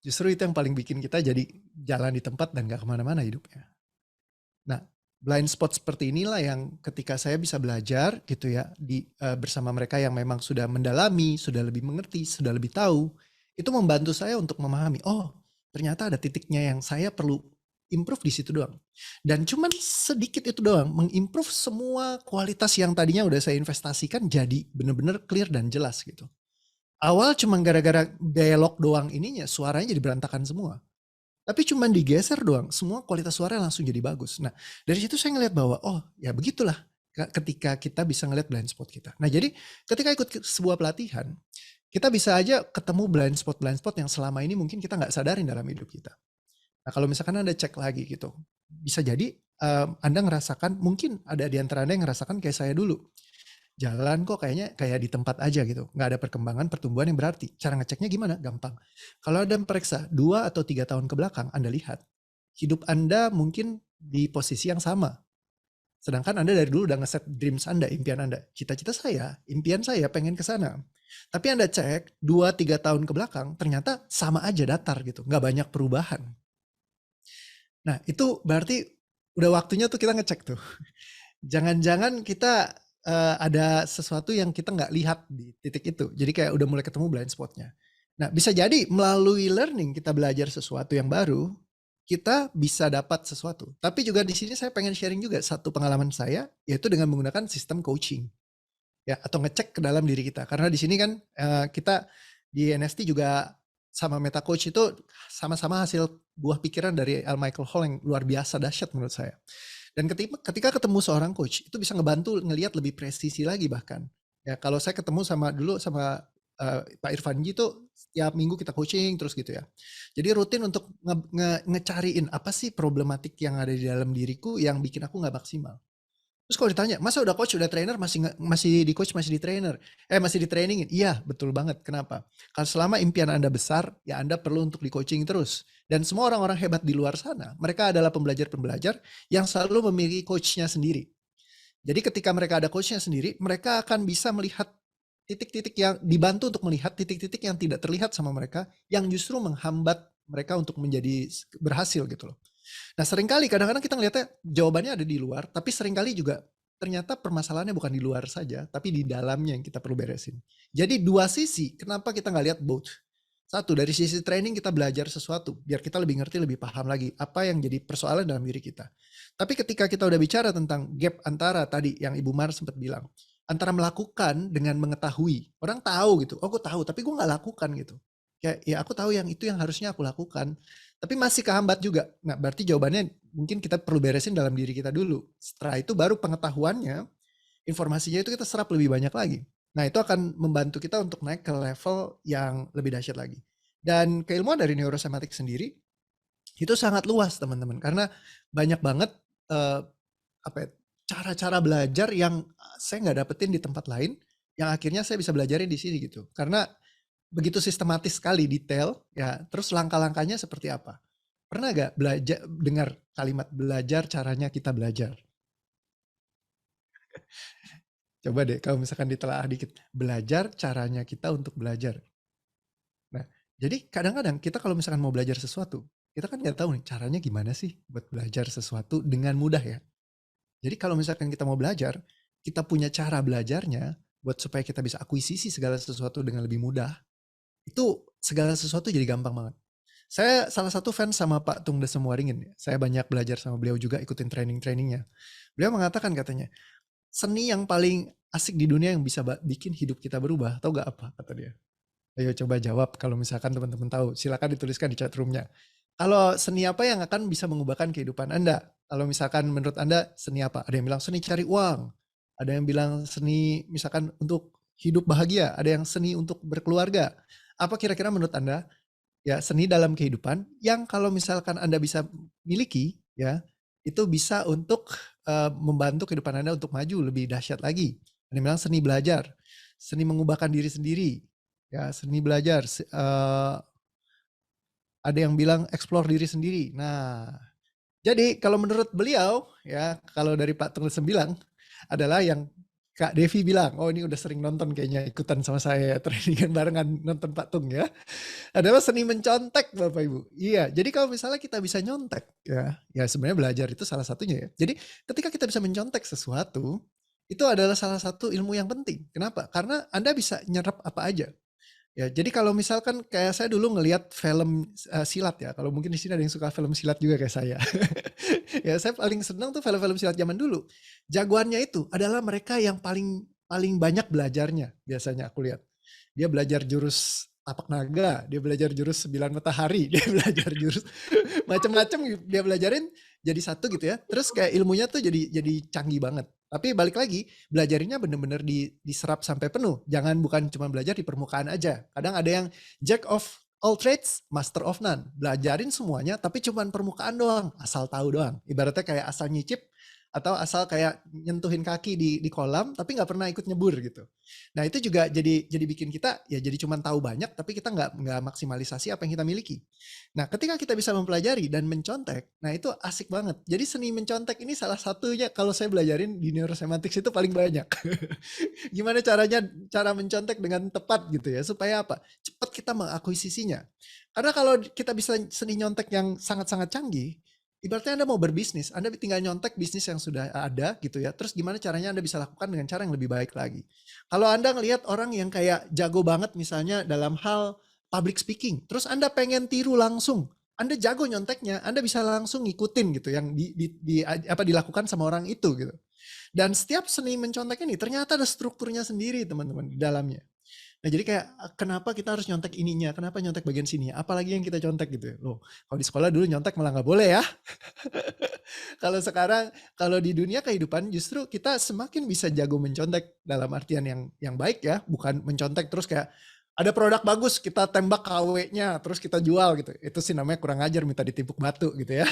C: justru itu yang paling bikin kita jadi jalan di tempat dan gak kemana-mana hidupnya. Nah, blind spot seperti inilah yang ketika saya bisa belajar gitu ya bersama mereka yang memang sudah mendalami, sudah lebih mengerti, sudah lebih tahu, itu membantu saya untuk memahami, oh ternyata ada titiknya yang saya perlu improve di situ doang. Dan cuman sedikit itu doang, mengimprove semua kualitas yang tadinya udah saya investasikan jadi bener-bener clear dan jelas gitu. Awal cuma gara-gara dialog doang ininya, suaranya jadi berantakan semua. Tapi cuma digeser doang, semua kualitas suara langsung jadi bagus. Nah, dari situ saya ngeliat bahwa, oh ya begitulah ketika kita bisa ngeliat blind spot kita. Nah, jadi ketika ikut sebuah pelatihan, kita bisa aja ketemu blind spot yang selama ini mungkin kita nggak sadarin dalam hidup kita. Nah, kalau misalkan Anda cek lagi gitu, bisa jadi Anda ngerasakan, mungkin ada di antara Anda yang ngerasakan kayak saya dulu. Jalan kok kayaknya kayak di tempat aja gitu. Nggak ada perkembangan, pertumbuhan yang berarti. Cara ngeceknya gimana? Gampang. Kalau Anda periksa 2 atau 3 tahun ke belakang, Anda lihat. Hidup Anda mungkin di posisi yang sama. Sedangkan Anda dari dulu udah ngeset dreams Anda, impian Anda. Cita-cita saya, impian saya pengen ke sana. Tapi Anda cek 2-3 tahun ke belakang, ternyata sama aja datar gitu. Nggak banyak perubahan. Nah itu berarti udah waktunya tuh kita ngecek tuh. Jangan-jangan kita ada sesuatu yang kita nggak lihat di titik itu. Jadi kayak udah mulai ketemu blind spotnya. Nah bisa jadi melalui learning kita belajar sesuatu yang baru, kita bisa dapat sesuatu. Tapi juga di sini saya pengen sharing juga satu pengalaman saya, yaitu dengan menggunakan sistem coaching. Ya, atau ngecek ke dalam diri kita. Karena di sini kan kita di NST juga sama Meta Coach itu sama-sama hasil buah pikiran dari L. Michael Hall yang luar biasa dahsyat menurut saya. Dan ketika ketemu seorang coach, itu bisa ngebantu ngelihat lebih presisi lagi bahkan. Ya, kalau saya ketemu dulu sama Pak Irfanji itu setiap minggu kita coaching terus gitu ya. Jadi rutin untuk ngecariin apa sih problematik yang ada di dalam diriku yang bikin aku nggak maksimal. Terus kalau ditanya, masa udah coach, udah trainer, masih di coach, masih di trainer, masih di trainingin? Iya, betul banget. Kenapa? Kalau selama impian Anda besar, ya Anda perlu untuk di coaching terus. Dan semua orang-orang hebat di luar sana, mereka adalah pembelajar-pembelajar yang selalu memiliki coachnya sendiri. Jadi ketika mereka ada coachnya sendiri, mereka akan bisa melihat titik-titik yang dibantu untuk melihat titik-titik yang tidak terlihat sama mereka, yang justru menghambat mereka untuk menjadi berhasil gitu loh. Nah seringkali kadang-kadang kita ngeliatnya jawabannya ada di luar, tapi seringkali juga ternyata permasalahannya bukan di luar saja, tapi di dalamnya yang kita perlu beresin. Jadi dua sisi, kenapa kita nggak lihat both? Satu, dari sisi training kita belajar sesuatu, biar kita lebih ngerti, lebih paham lagi apa yang jadi persoalan dalam diri kita. Tapi ketika kita udah bicara tentang gap antara tadi yang Ibu Mar sempat bilang, antara melakukan dengan mengetahui. Orang tahu gitu, oh gue tahu, tapi gue nggak lakukan gitu. Ya aku tahu yang itu yang harusnya aku lakukan, tapi masih kehambat juga. Nah berarti jawabannya mungkin kita perlu beresin dalam diri kita dulu. Setelah itu baru pengetahuannya, informasinya itu kita serap lebih banyak lagi. Nah itu akan membantu kita untuk naik ke level yang lebih dahsyat lagi. Dan keilmuan dari neurosemantik sendiri itu sangat luas teman-teman, karena banyak banget cara-cara belajar yang saya nggak dapetin di tempat lain, yang akhirnya saya bisa belajarin di sini gitu. Karena begitu sistematis sekali, detail, ya. Terus langkah-langkahnya seperti apa? Pernah gak belajar dengar kalimat belajar caranya kita belajar? Coba deh kalau misalkan ditelaah dikit, belajar caranya kita untuk belajar. Nah, jadi kadang-kadang kita kalau misalkan mau belajar sesuatu, kita kan nggak tahu nih caranya gimana sih buat belajar sesuatu dengan mudah ya. Jadi kalau misalkan kita mau belajar, kita punya cara belajarnya buat supaya kita bisa akuisisi segala sesuatu dengan lebih mudah. Itu segala sesuatu jadi gampang banget. Saya salah satu fans sama Pak Tung Desem Waringin. Saya banyak belajar sama beliau juga, ikutin training-trainingnya. Beliau mengatakan katanya, seni yang paling asik di dunia yang bisa bikin hidup kita berubah, tahu gak apa kata dia? Ayo coba jawab kalau misalkan teman-teman tahu, silakan dituliskan di chat roomnya. Kalau seni apa yang akan bisa mengubahkan kehidupan Anda? Kalau misalkan menurut Anda seni apa? Ada yang bilang seni cari uang, ada yang bilang seni misalkan untuk hidup bahagia, ada yang seni untuk berkeluarga. Apa kira-kira menurut Anda ya seni dalam kehidupan yang kalau misalkan Anda bisa miliki ya, itu bisa untuk membantu kehidupan Anda untuk maju lebih dahsyat lagi. Ada yang bilang seni belajar, seni mengubahkan diri sendiri, ya seni belajar. Ada yang bilang explore diri sendiri. Nah, jadi kalau menurut beliau ya, kalau dari Pak Tung Desem bilang adalah yang Kak Devi bilang, oh ini udah sering nonton kayaknya ikutan sama saya trainingan barengan nonton Pak Tung ya, adalah seni mencontek Bapak Ibu. Iya, jadi kalau misalnya kita bisa nyontek ya sebenarnya belajar itu salah satunya ya. Jadi ketika kita bisa mencontek sesuatu, itu adalah salah satu ilmu yang penting. Kenapa? Karena Anda bisa nyerap apa aja. Ya, jadi kalau misalkan kayak saya dulu ngelihat film silat ya, kalau mungkin di sini ada yang suka film silat juga kayak saya. Ya, saya paling senang tuh film-film silat zaman dulu. Jagoannya itu adalah mereka yang paling banyak belajarnya biasanya aku lihat. Dia belajar jurus tapak naga, dia belajar jurus 9 matahari, dia belajar jurus macam-macam dia belajarin jadi satu gitu ya. Terus kayak ilmunya tuh jadi canggih banget. Tapi balik lagi, belajarinnya bener-bener diserap sampai penuh. Jangan bukan cuma belajar di permukaan aja. Kadang ada yang jack of all trades, master of none. Belajarin semuanya, tapi cuma permukaan doang. Asal tahu doang. Ibaratnya kayak asal nyicip, atau asal kayak nyentuhin kaki di kolam, tapi nggak pernah ikut nyebur gitu. Nah itu juga jadi bikin kita ya jadi cuma tahu banyak, tapi kita nggak maksimalisasi apa yang kita miliki. Nah ketika kita bisa mempelajari dan mencontek, nah itu asik banget. Jadi seni mencontek ini salah satunya kalau saya belajarin di neurosemantics itu paling banyak. Gimana cara mencontek dengan tepat gitu ya, supaya apa? Cepat kita mengakuisisinya. Karena kalau kita bisa seni nyontek yang sangat-sangat canggih, ibaratnya Anda mau berbisnis, Anda tinggal nyontek bisnis yang sudah ada gitu ya. Terus gimana caranya Anda bisa lakukan dengan cara yang lebih baik lagi. Kalau Anda ngelihat orang yang kayak jago banget misalnya dalam hal public speaking, terus Anda pengen tiru langsung, Anda jago nyonteknya, Anda bisa langsung ngikutin gitu yang dilakukan sama orang itu gitu. Dan setiap seni mencontek ini ternyata ada strukturnya sendiri teman-teman di dalamnya. Nah jadi kayak kenapa kita harus nyontek ininya, kenapa nyontek bagian sini, apalagi yang kita contek gitu ya. Loh kalau di sekolah dulu nyontek malah nggak boleh ya. Kalau sekarang, kalau di dunia kehidupan justru kita semakin bisa jago mencontek dalam artian yang baik ya. Bukan mencontek terus kayak ada produk bagus kita tembak KW-nya terus kita jual gitu. Itu sih namanya kurang ajar minta ditimpuk batu gitu ya.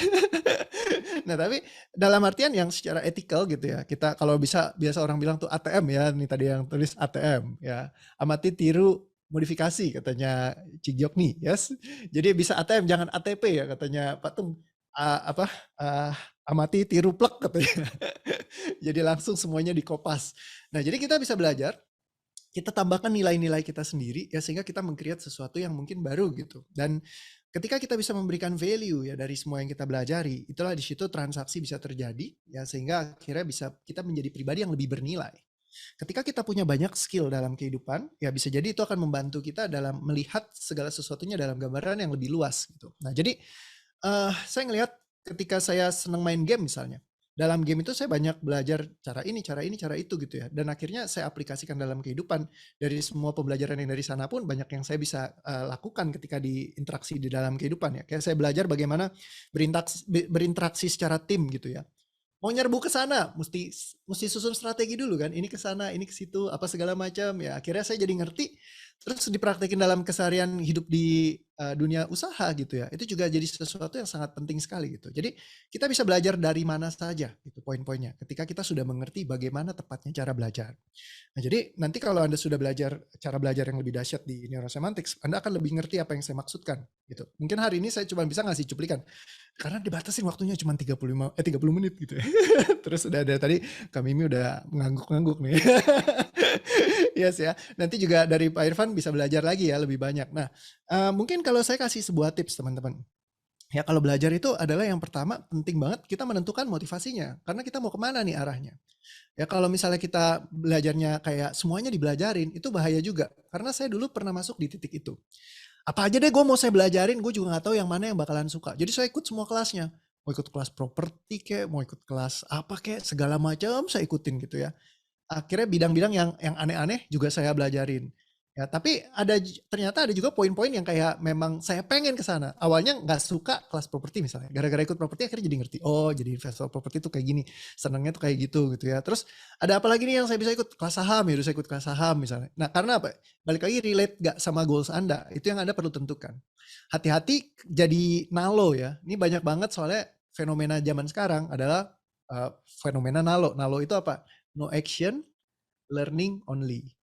C: Nah tapi dalam artian yang secara etikal gitu ya, kita kalau biasa orang bilang tuh ATM ya, nih tadi yang tulis ATM ya, amati tiru modifikasi katanya Cigyok nih, yes. Jadi bisa ATM jangan ATP ya katanya Pak Tung, amati tiru plek katanya. Jadi langsung semuanya dikopas. Nah jadi kita bisa belajar, kita tambahkan nilai-nilai kita sendiri ya sehingga kita meng-create sesuatu yang mungkin baru gitu. Dan ketika kita bisa memberikan value ya dari semua yang kita belajari, itulah di situ transaksi bisa terjadi ya sehingga akhirnya bisa kita menjadi pribadi yang lebih bernilai. Ketika kita punya banyak skill dalam kehidupan, ya bisa jadi itu akan membantu kita dalam melihat segala sesuatunya dalam gambaran yang lebih luas gitu. Nah, jadi saya ngelihat ketika saya senang main game misalnya, dalam game itu saya banyak belajar cara ini, cara itu gitu ya. Dan akhirnya saya aplikasikan dalam kehidupan. Dari semua pembelajaran yang dari sana pun banyak yang saya bisa lakukan ketika diinteraksi di dalam kehidupan ya. Kayak saya belajar bagaimana berinteraksi secara tim gitu ya. Mau nyerbu ke sana, mesti susun strategi dulu kan. Ini ke sana, ini ke situ, apa segala macam ya. Akhirnya saya jadi ngerti, terus dipraktekin dalam keseharian hidup di dunia usaha gitu ya. Itu juga jadi sesuatu yang sangat penting sekali gitu. Jadi kita bisa belajar dari mana saja gitu poin-poinnya. Ketika kita sudah mengerti bagaimana tepatnya cara belajar. Nah, jadi nanti kalau Anda sudah belajar cara belajar yang lebih dahsyat di neurosemantics, Anda akan lebih ngerti apa yang saya maksudkan gitu. Mungkin hari ini saya cuma bisa ngasih cuplikan karena dibatasin waktunya cuma 30 menit gitu ya. Terus udah ada tadi Kak Mimi udah ngangguk-ngangguk nih. Yes ya. Nanti juga dari Pak Irfan bisa belajar lagi ya lebih banyak. Nah, mungkin kalau saya kasih sebuah tips teman-teman. Ya kalau belajar itu adalah yang pertama penting banget kita menentukan motivasinya. Karena kita mau kemana nih arahnya. Ya kalau misalnya kita belajarnya kayak semuanya dibelajarin, itu bahaya juga. Karena saya dulu pernah masuk di titik itu. Apa aja deh gue mau saya belajarin, gue juga gak tahu yang mana yang bakalan suka. Jadi saya ikut semua kelasnya. Mau ikut kelas properti kek, mau ikut kelas apa kek, segala macam saya ikutin gitu ya. Akhirnya bidang-bidang yang aneh-aneh juga saya belajarin. Ya, tapi ternyata ada juga poin-poin yang kayak memang saya pengen ke sana. Awalnya nggak suka kelas properti misalnya. Gara-gara ikut properti akhirnya jadi ngerti. Oh, jadi investor properti itu kayak gini. Senangnya tuh kayak gitu ya. Terus ada apa lagi nih yang saya bisa ikut? Kelas saham ya, saya ikut kelas saham misalnya. Nah, karena apa? Balik lagi relate gak sama goals Anda. Itu yang Anda perlu tentukan. Hati-hati jadi nalo ya. Ini banyak banget soalnya fenomena zaman sekarang adalah fenomena nalo. Nalo itu apa? No action, learning only.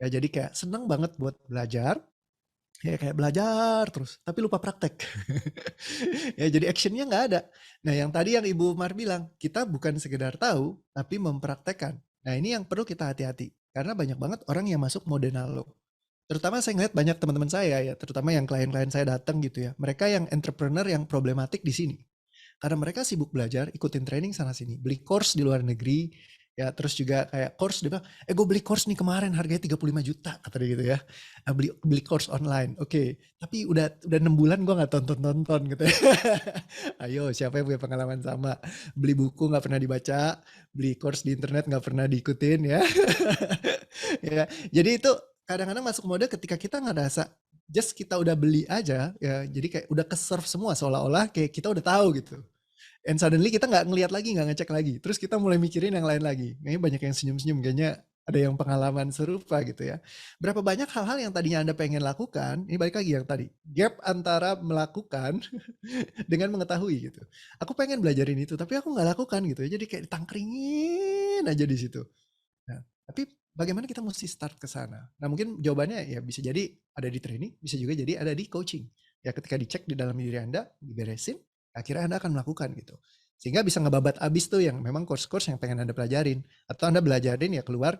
C: Ya jadi kayak seneng banget buat belajar, ya kayak belajar terus, tapi lupa praktek. Ya jadi actionnya nggak ada. Nah yang tadi yang Ibu Mar bilang, kita bukan sekedar tahu, tapi mempraktekkan. Nah ini yang perlu kita hati-hati, karena banyak banget orang yang masuk mode nalo. Terutama saya ngeliat banyak teman-teman saya ya, terutama yang klien-klien saya datang gitu ya, mereka yang entrepreneur yang problematik di sini. Karena mereka sibuk belajar, ikutin training sana sini, beli course di luar negeri, ya terus juga kayak course dia bilang, gue beli course nih kemarin harganya 35 juta kata dia gitu ya, beli course online, oke. Tapi udah 6 bulan gue nggak tonton gitu ya. Ayo siapa yang punya pengalaman sama, beli buku nggak pernah dibaca, beli course di internet nggak pernah diikutin ya. Ya jadi itu kadang-kadang masuk mode ketika kita ngerasa just kita udah beli aja ya, jadi kayak udah ke-serve semua seolah-olah kayak kita udah tahu gitu. And suddenly kita nggak ngelihat lagi, nggak ngecek lagi. Terus kita mulai mikirin yang lain lagi. Kayaknya banyak yang senyum-senyum, kayaknya ada yang pengalaman serupa gitu ya. Berapa banyak hal-hal yang tadinya Anda pengen lakukan, ini balik lagi yang tadi, gap antara melakukan dengan mengetahui gitu. Aku pengen belajarin itu, tapi aku nggak lakukan gitu ya. Jadi kayak ditangkringin aja di situ. Nah, tapi bagaimana kita mesti start ke sana? Nah mungkin jawabannya ya bisa jadi ada di training, bisa juga jadi ada di coaching. Ya ketika dicek di dalam diri Anda, diberesin, akhirnya Anda akan melakukan gitu. Sehingga bisa ngebabat abis tuh yang memang course-course yang pengen Anda pelajarin. Atau Anda belajarin ya keluar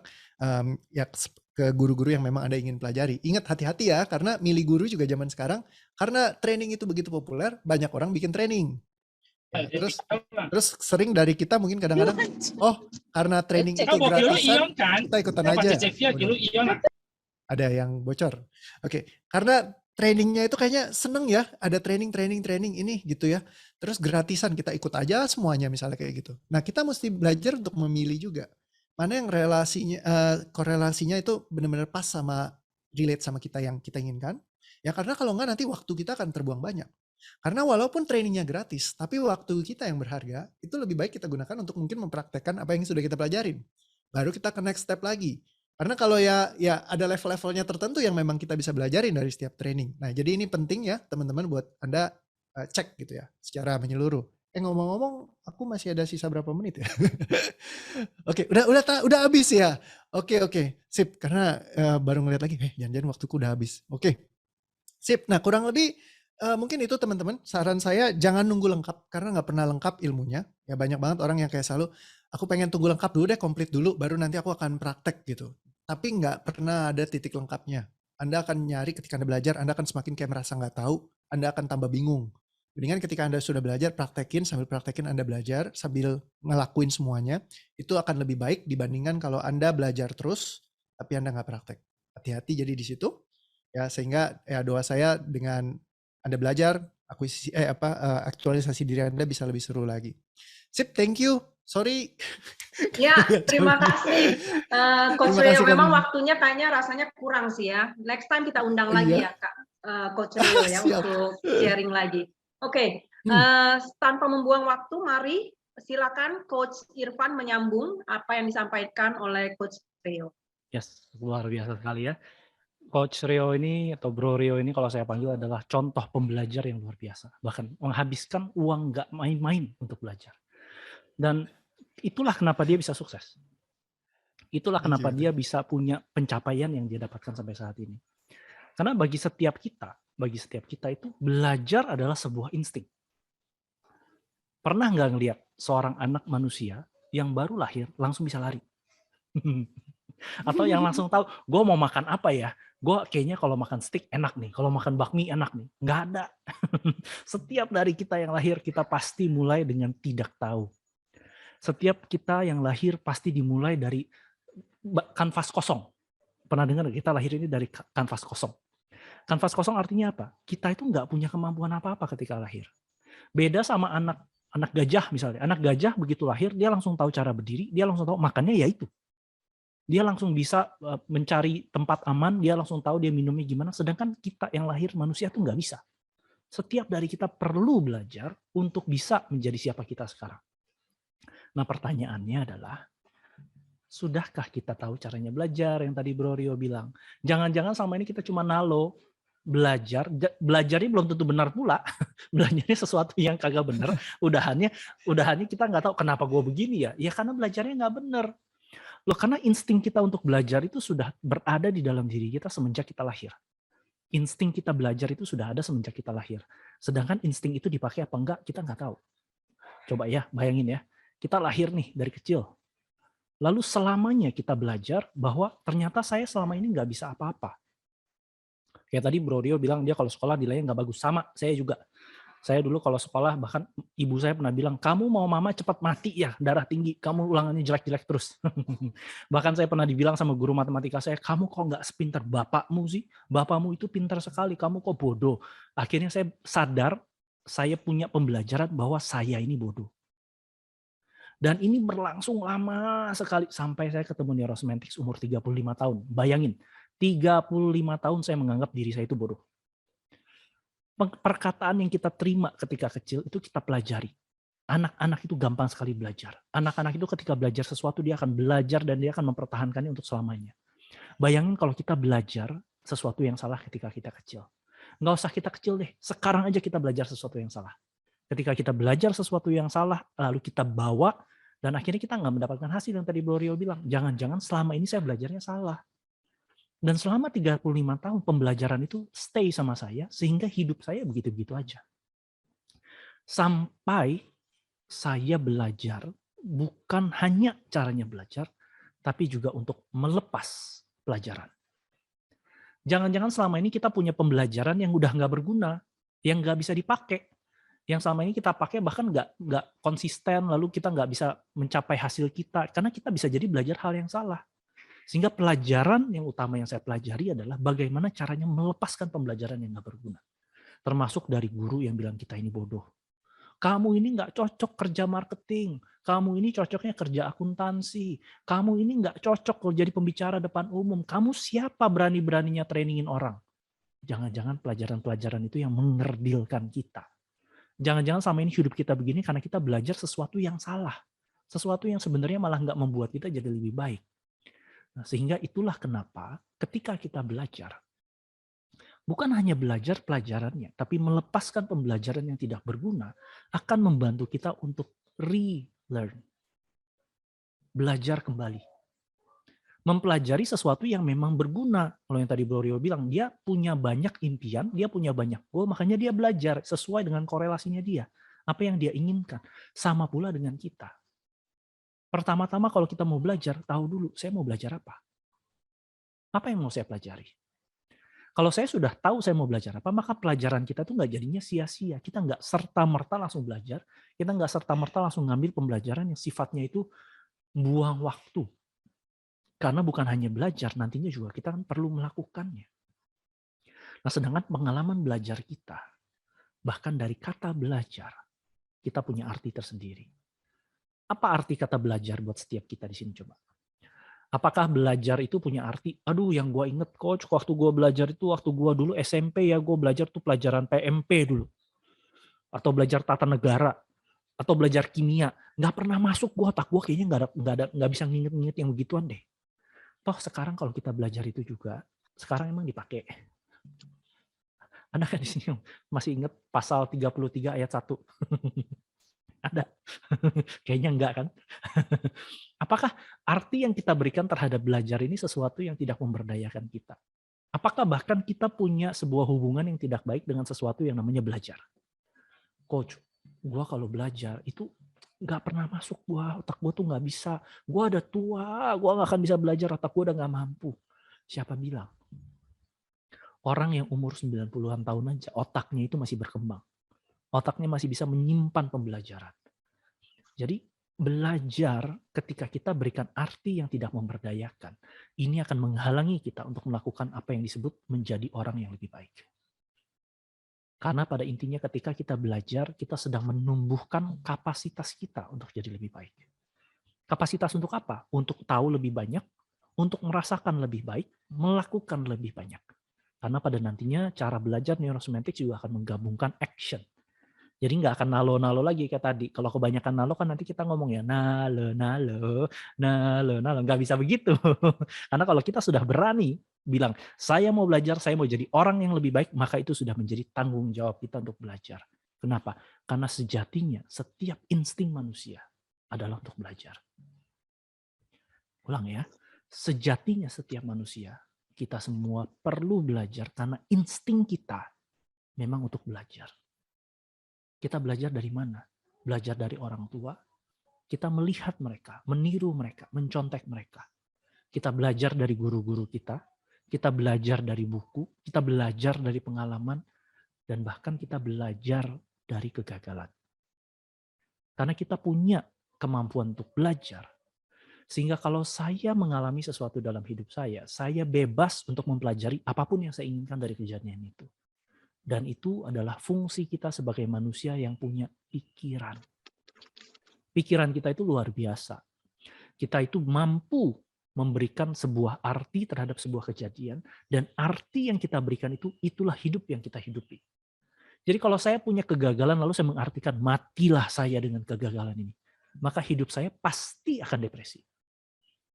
C: ya ke guru-guru yang memang Anda ingin pelajari. Ingat hati-hati ya, karena milih guru juga zaman sekarang, karena training itu begitu populer, banyak orang bikin training. Ya, terus sering dari kita mungkin kadang-kadang, oh karena training itu gratisan, kita ikutan aja. Ada yang bocor. Oke, karena trainingnya itu kayaknya seneng ya, ada training ini gitu ya. Terus gratisan kita ikut aja semuanya misalnya kayak gitu. Nah kita mesti belajar untuk memilih juga. Mana yang korelasinya itu benar-benar pas sama, relate sama kita yang kita inginkan. Ya karena kalau enggak nanti waktu kita akan terbuang banyak. Karena walaupun trainingnya gratis, tapi waktu kita yang berharga, itu lebih baik kita gunakan untuk mungkin mempraktekkan apa yang sudah kita pelajarin. Baru kita ke next step lagi. Karena kalau ya ada level-levelnya tertentu yang memang kita bisa belajarin dari setiap training. Nah jadi ini penting ya teman-teman buat Anda cek gitu ya secara menyeluruh. Ngomong-ngomong aku masih ada sisa berapa menit ya? Oke, udah habis ya. Oke, sip. Karena baru ngeliat lagi, jangan-jangan waktuku udah habis. Oke, sip. Nah kurang lebih mungkin itu teman-teman, saran saya jangan nunggu lengkap karena nggak pernah lengkap ilmunya. Ya banyak banget orang yang kayak selalu, aku pengen tunggu lengkap dulu deh, komplit dulu, baru nanti aku akan praktek gitu. Tapi nggak pernah ada titik lengkapnya. Anda akan nyari ketika Anda belajar, Anda akan semakin kayak merasa nggak tahu, Anda akan tambah bingung. Mendingan ketika Anda sudah belajar, praktekin, sambil praktekin Anda belajar, sambil ngelakuin semuanya, itu akan lebih baik dibandingkan kalau Anda belajar terus, tapi Anda nggak praktek. Hati-hati jadi di situ. Ya sehingga ya doa saya dengan Anda belajar, aktualisasi diri Anda bisa lebih seru lagi. Sip, thank you. Sorry.
A: Ya,
C: Nggak
A: terima
C: jawab.
A: kasih Coach
C: Terima
A: Rio.
C: kasih, Kak
A: Memang
C: Mimi.
A: waktunya kayaknya rasanya kurang sih ya. Next time kita undang lagi
C: Iya,
A: ya Kak Coach Rio ya
C: siap.
A: untuk sharing lagi. Oke, tanpa membuang waktu, mari silakan Coach Irfan menyambung apa yang disampaikan oleh Coach Rio.
D: Yes, luar biasa sekali ya. Coach Rio ini atau Bro Rio ini kalau saya panggil adalah contoh pembelajar yang luar biasa. Bahkan menghabiskan uang nggak main-main untuk belajar. Dan itulah kenapa dia bisa sukses. Itulah
C: Thank
D: kenapa
C: you.
D: dia bisa punya pencapaian yang dia dapatkan sampai saat ini. Karena bagi setiap kita itu belajar adalah sebuah insting. Pernah nggak ngelihat seorang anak manusia yang baru lahir langsung bisa lari? Atau yang langsung tahu, gue mau makan apa ya? Gue kayaknya kalau makan steak enak nih, kalau makan bakmi enak nih. Nggak ada. Setiap dari kita yang lahir, kita pasti mulai dengan tidak tahu. Setiap kita yang lahir pasti dimulai dari kanvas kosong. Pernah dengar kita lahir ini dari kanvas kosong. Kanvas kosong artinya apa? Kita itu nggak punya kemampuan apa-apa ketika lahir. Beda sama anak gajah misalnya. Anak gajah begitu lahir, dia langsung tahu cara berdiri, dia langsung tahu makannya ya itu. Dia langsung bisa mencari tempat aman, dia langsung tahu dia minumnya gimana. Sedangkan kita yang lahir manusia tuh nggak bisa. Setiap dari kita perlu belajar untuk bisa menjadi siapa kita sekarang. Nah pertanyaannya adalah, sudahkah kita tahu caranya belajar yang tadi Bro Rio bilang? Jangan-jangan selama ini kita cuma nalo, belajarnya belum tentu benar pula. Belajarnya sesuatu yang kagak benar. Udahannya kita nggak tahu kenapa gue begini ya. Ya karena belajarnya nggak benar. Loh, karena insting kita untuk belajar itu sudah berada di dalam diri kita semenjak kita lahir. Insting kita belajar itu sudah ada semenjak kita lahir. Sedangkan insting itu dipakai apa enggak, kita nggak tahu. Coba ya, bayangin ya. Kita lahir nih dari kecil. Lalu selamanya kita belajar bahwa ternyata saya selama ini nggak bisa apa-apa. Kayak tadi Bro Rio bilang dia kalau sekolah nilainya nggak bagus. Sama, saya juga. Saya dulu kalau sekolah, bahkan ibu saya pernah bilang, kamu mau mama cepat mati ya, darah tinggi, kamu ulangannya jelek-jelek terus. Bahkan saya pernah dibilang sama guru matematika saya, kamu kok nggak sepintar bapakmu sih? Bapakmu itu pintar sekali, kamu kok bodoh? Akhirnya saya sadar, saya punya pembelajaran bahwa saya ini bodoh. Dan ini berlangsung lama sekali, sampai saya ketemu Neurosemantics umur 35 tahun. Bayangin, 35 tahun saya menganggap diri saya itu bodoh. Perkataan yang kita terima ketika kecil itu kita pelajari. Anak-anak itu gampang sekali belajar. Anak-anak itu ketika belajar sesuatu dia akan belajar dan dia akan mempertahankannya untuk selamanya. Bayangin kalau kita belajar sesuatu yang salah ketika kita kecil. Nggak usah kita kecil deh, sekarang aja kita belajar sesuatu yang salah. Ketika kita belajar sesuatu yang salah, lalu kita bawa, dan akhirnya kita nggak mendapatkan hasil yang tadi Bro Rio bilang. Jangan-jangan selama ini saya belajarnya salah. Dan selama 35 tahun pembelajaran itu stay sama saya sehingga hidup saya begitu-begitu aja. Sampai saya belajar bukan hanya caranya belajar, tapi juga untuk melepas pelajaran. Jangan-jangan selama ini kita punya pembelajaran yang udah nggak berguna, yang nggak bisa dipakai, yang selama ini kita pakai bahkan nggak konsisten, lalu kita nggak bisa mencapai hasil kita, karena kita bisa jadi belajar hal yang salah. Sehingga pelajaran yang utama yang saya pelajari adalah bagaimana caranya melepaskan pembelajaran yang nggak berguna. Termasuk dari guru yang bilang kita ini bodoh. Kamu ini nggak cocok kerja marketing. Kamu ini cocoknya kerja akuntansi. Kamu ini nggak cocok kalau jadi pembicara depan umum. Kamu siapa berani-beraninya trainingin orang? Jangan-jangan pelajaran-pelajaran itu yang mengerdilkan kita. Jangan-jangan selama ini hidup kita begini karena kita belajar sesuatu yang salah. Sesuatu yang sebenarnya malah nggak membuat kita jadi lebih baik. Nah, sehingga itulah kenapa ketika kita belajar, bukan hanya belajar pelajarannya, tapi melepaskan pembelajaran yang tidak berguna akan membantu kita untuk relearn. Belajar kembali. Mempelajari sesuatu yang memang berguna. Kalau yang tadi Bro Rio bilang, dia punya banyak impian, dia punya banyak goal, makanya dia belajar sesuai dengan korelasinya dia. Apa yang dia inginkan. Sama pula dengan kita. Pertama-tama kalau kita mau belajar, tahu dulu saya mau belajar apa. Apa yang mau saya pelajari? Kalau saya sudah tahu saya mau belajar apa, maka pelajaran kita tuh nggak jadinya sia-sia. Kita nggak serta-merta langsung belajar, kita nggak serta-merta langsung ngambil pembelajaran yang sifatnya itu buang waktu. Karena bukan hanya belajar, nantinya juga kita kan perlu melakukannya. Nah, sedangkan pengalaman belajar kita, Bahkan dari kata belajar, kita punya arti tersendiri. Apa arti kata belajar buat setiap kita di sini coba? Apakah belajar itu punya arti, aduh yang gue inget coach, waktu gue belajar itu, waktu gue dulu SMP ya, gue belajar tuh pelajaran PMP dulu. Atau belajar tata negara, atau belajar kimia. Nggak pernah masuk gue, otak gue kayaknya nggak bisa nginget-nginget yang begituan deh. Toh sekarang kalau kita belajar itu juga, sekarang emang dipakai. Ada kan di sini masih inget pasal 33 ayat 1? Ada. Kayaknya enggak kan? Apakah arti yang kita berikan terhadap belajar ini sesuatu yang tidak memberdayakan kita? Apakah bahkan kita punya sebuah hubungan yang tidak baik dengan sesuatu yang namanya belajar? Coach, gua kalau belajar itu nggak pernah masuk gua, otak gua tuh nggak bisa. Gua udah tua, gua nggak akan bisa belajar, otak gua udah nggak mampu. Siapa bilang? Orang yang umur 90-an tahun aja, otaknya itu masih berkembang. Otaknya masih bisa menyimpan pembelajaran. Jadi belajar ketika kita berikan arti yang tidak memberdayakan, ini akan menghalangi kita untuk melakukan apa yang disebut menjadi orang yang lebih baik. Karena pada intinya ketika kita belajar, kita sedang menumbuhkan kapasitas kita untuk jadi lebih baik. Kapasitas untuk apa? Untuk tahu lebih banyak, untuk merasakan lebih baik, melakukan lebih banyak. Karena pada nantinya cara belajar neurosemantik juga akan menggabungkan action. Jadi nggak akan nalo-nalo lagi kayak tadi. Kalau kebanyakan nalo kan nanti kita ngomong ya nalo, nggak bisa begitu. Karena kalau kita sudah berani bilang saya mau belajar, saya mau jadi orang yang lebih baik, maka itu sudah menjadi tanggung jawab kita untuk belajar. Kenapa? Karena sejatinya setiap insting manusia adalah untuk belajar. Ulang ya, sejatinya setiap manusia, kita semua perlu belajar karena insting kita memang untuk belajar. Kita belajar dari mana? Belajar dari orang tua. Kita melihat mereka, meniru mereka, mencontek mereka. Kita belajar dari guru-guru kita. Kita belajar dari buku. Kita belajar dari pengalaman. Dan bahkan kita belajar dari kegagalan. Karena kita punya kemampuan untuk belajar. Sehingga kalau saya mengalami sesuatu dalam hidup saya bebas untuk mempelajari apapun yang saya inginkan dari kejadian itu. Dan itu adalah fungsi kita sebagai manusia yang punya pikiran. Pikiran kita itu luar biasa. Kita itu mampu memberikan sebuah arti terhadap sebuah kejadian. Dan arti yang kita berikan itu, itulah hidup yang kita hidupi. Jadi kalau saya punya kegagalan, lalu saya mengartikan, matilah saya dengan kegagalan ini. Maka hidup saya pasti akan depresi.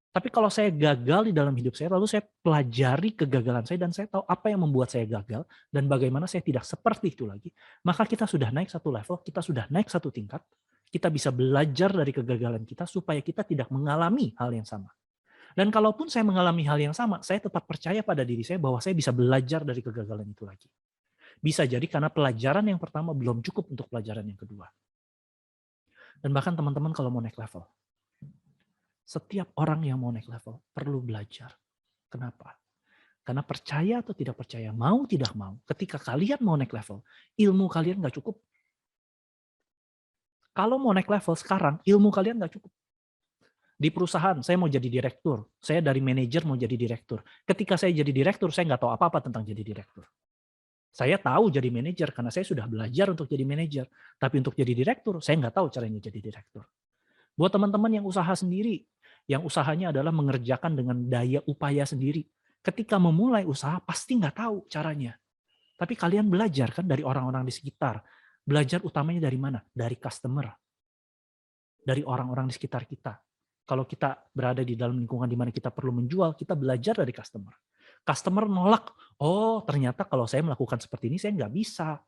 D: Tapi kalau saya gagal di dalam hidup saya, lalu saya pelajari kegagalan saya dan saya tahu apa yang membuat saya gagal dan bagaimana saya tidak seperti itu lagi, maka kita sudah naik satu level, kita sudah naik satu tingkat, kita bisa belajar dari kegagalan kita supaya kita tidak mengalami hal yang sama. Dan kalaupun saya mengalami hal yang sama, saya tetap percaya pada diri saya bahwa saya bisa belajar dari kegagalan itu lagi. Bisa jadi karena pelajaran yang pertama belum cukup untuk pelajaran yang kedua. Dan bahkan teman-teman kalau mau naik level, setiap orang yang mau naik level perlu belajar. Kenapa? Karena percaya atau tidak percaya, mau tidak mau, ketika kalian mau naik level, ilmu kalian nggak cukup. Kalau mau naik level sekarang, ilmu kalian nggak cukup. Di perusahaan, saya mau jadi direktur. Saya dari manajer mau jadi direktur. Ketika saya jadi direktur, saya nggak tahu apa-apa tentang jadi direktur. Saya tahu jadi manajer karena saya sudah belajar untuk jadi manajer. Tapi untuk jadi direktur, saya nggak tahu caranya jadi direktur. Buat teman-teman yang usaha sendiri, yang usahanya adalah mengerjakan dengan daya upaya sendiri. Ketika memulai usaha, pasti nggak tahu caranya. Tapi kalian belajar kan dari orang-orang di sekitar. Belajar utamanya dari mana? Dari customer. Dari orang-orang di sekitar kita. Kalau kita berada di dalam lingkungan di mana kita perlu menjual, kita belajar dari customer. Customer nolak, oh ternyata kalau saya melakukan seperti ini, saya nggak bisa.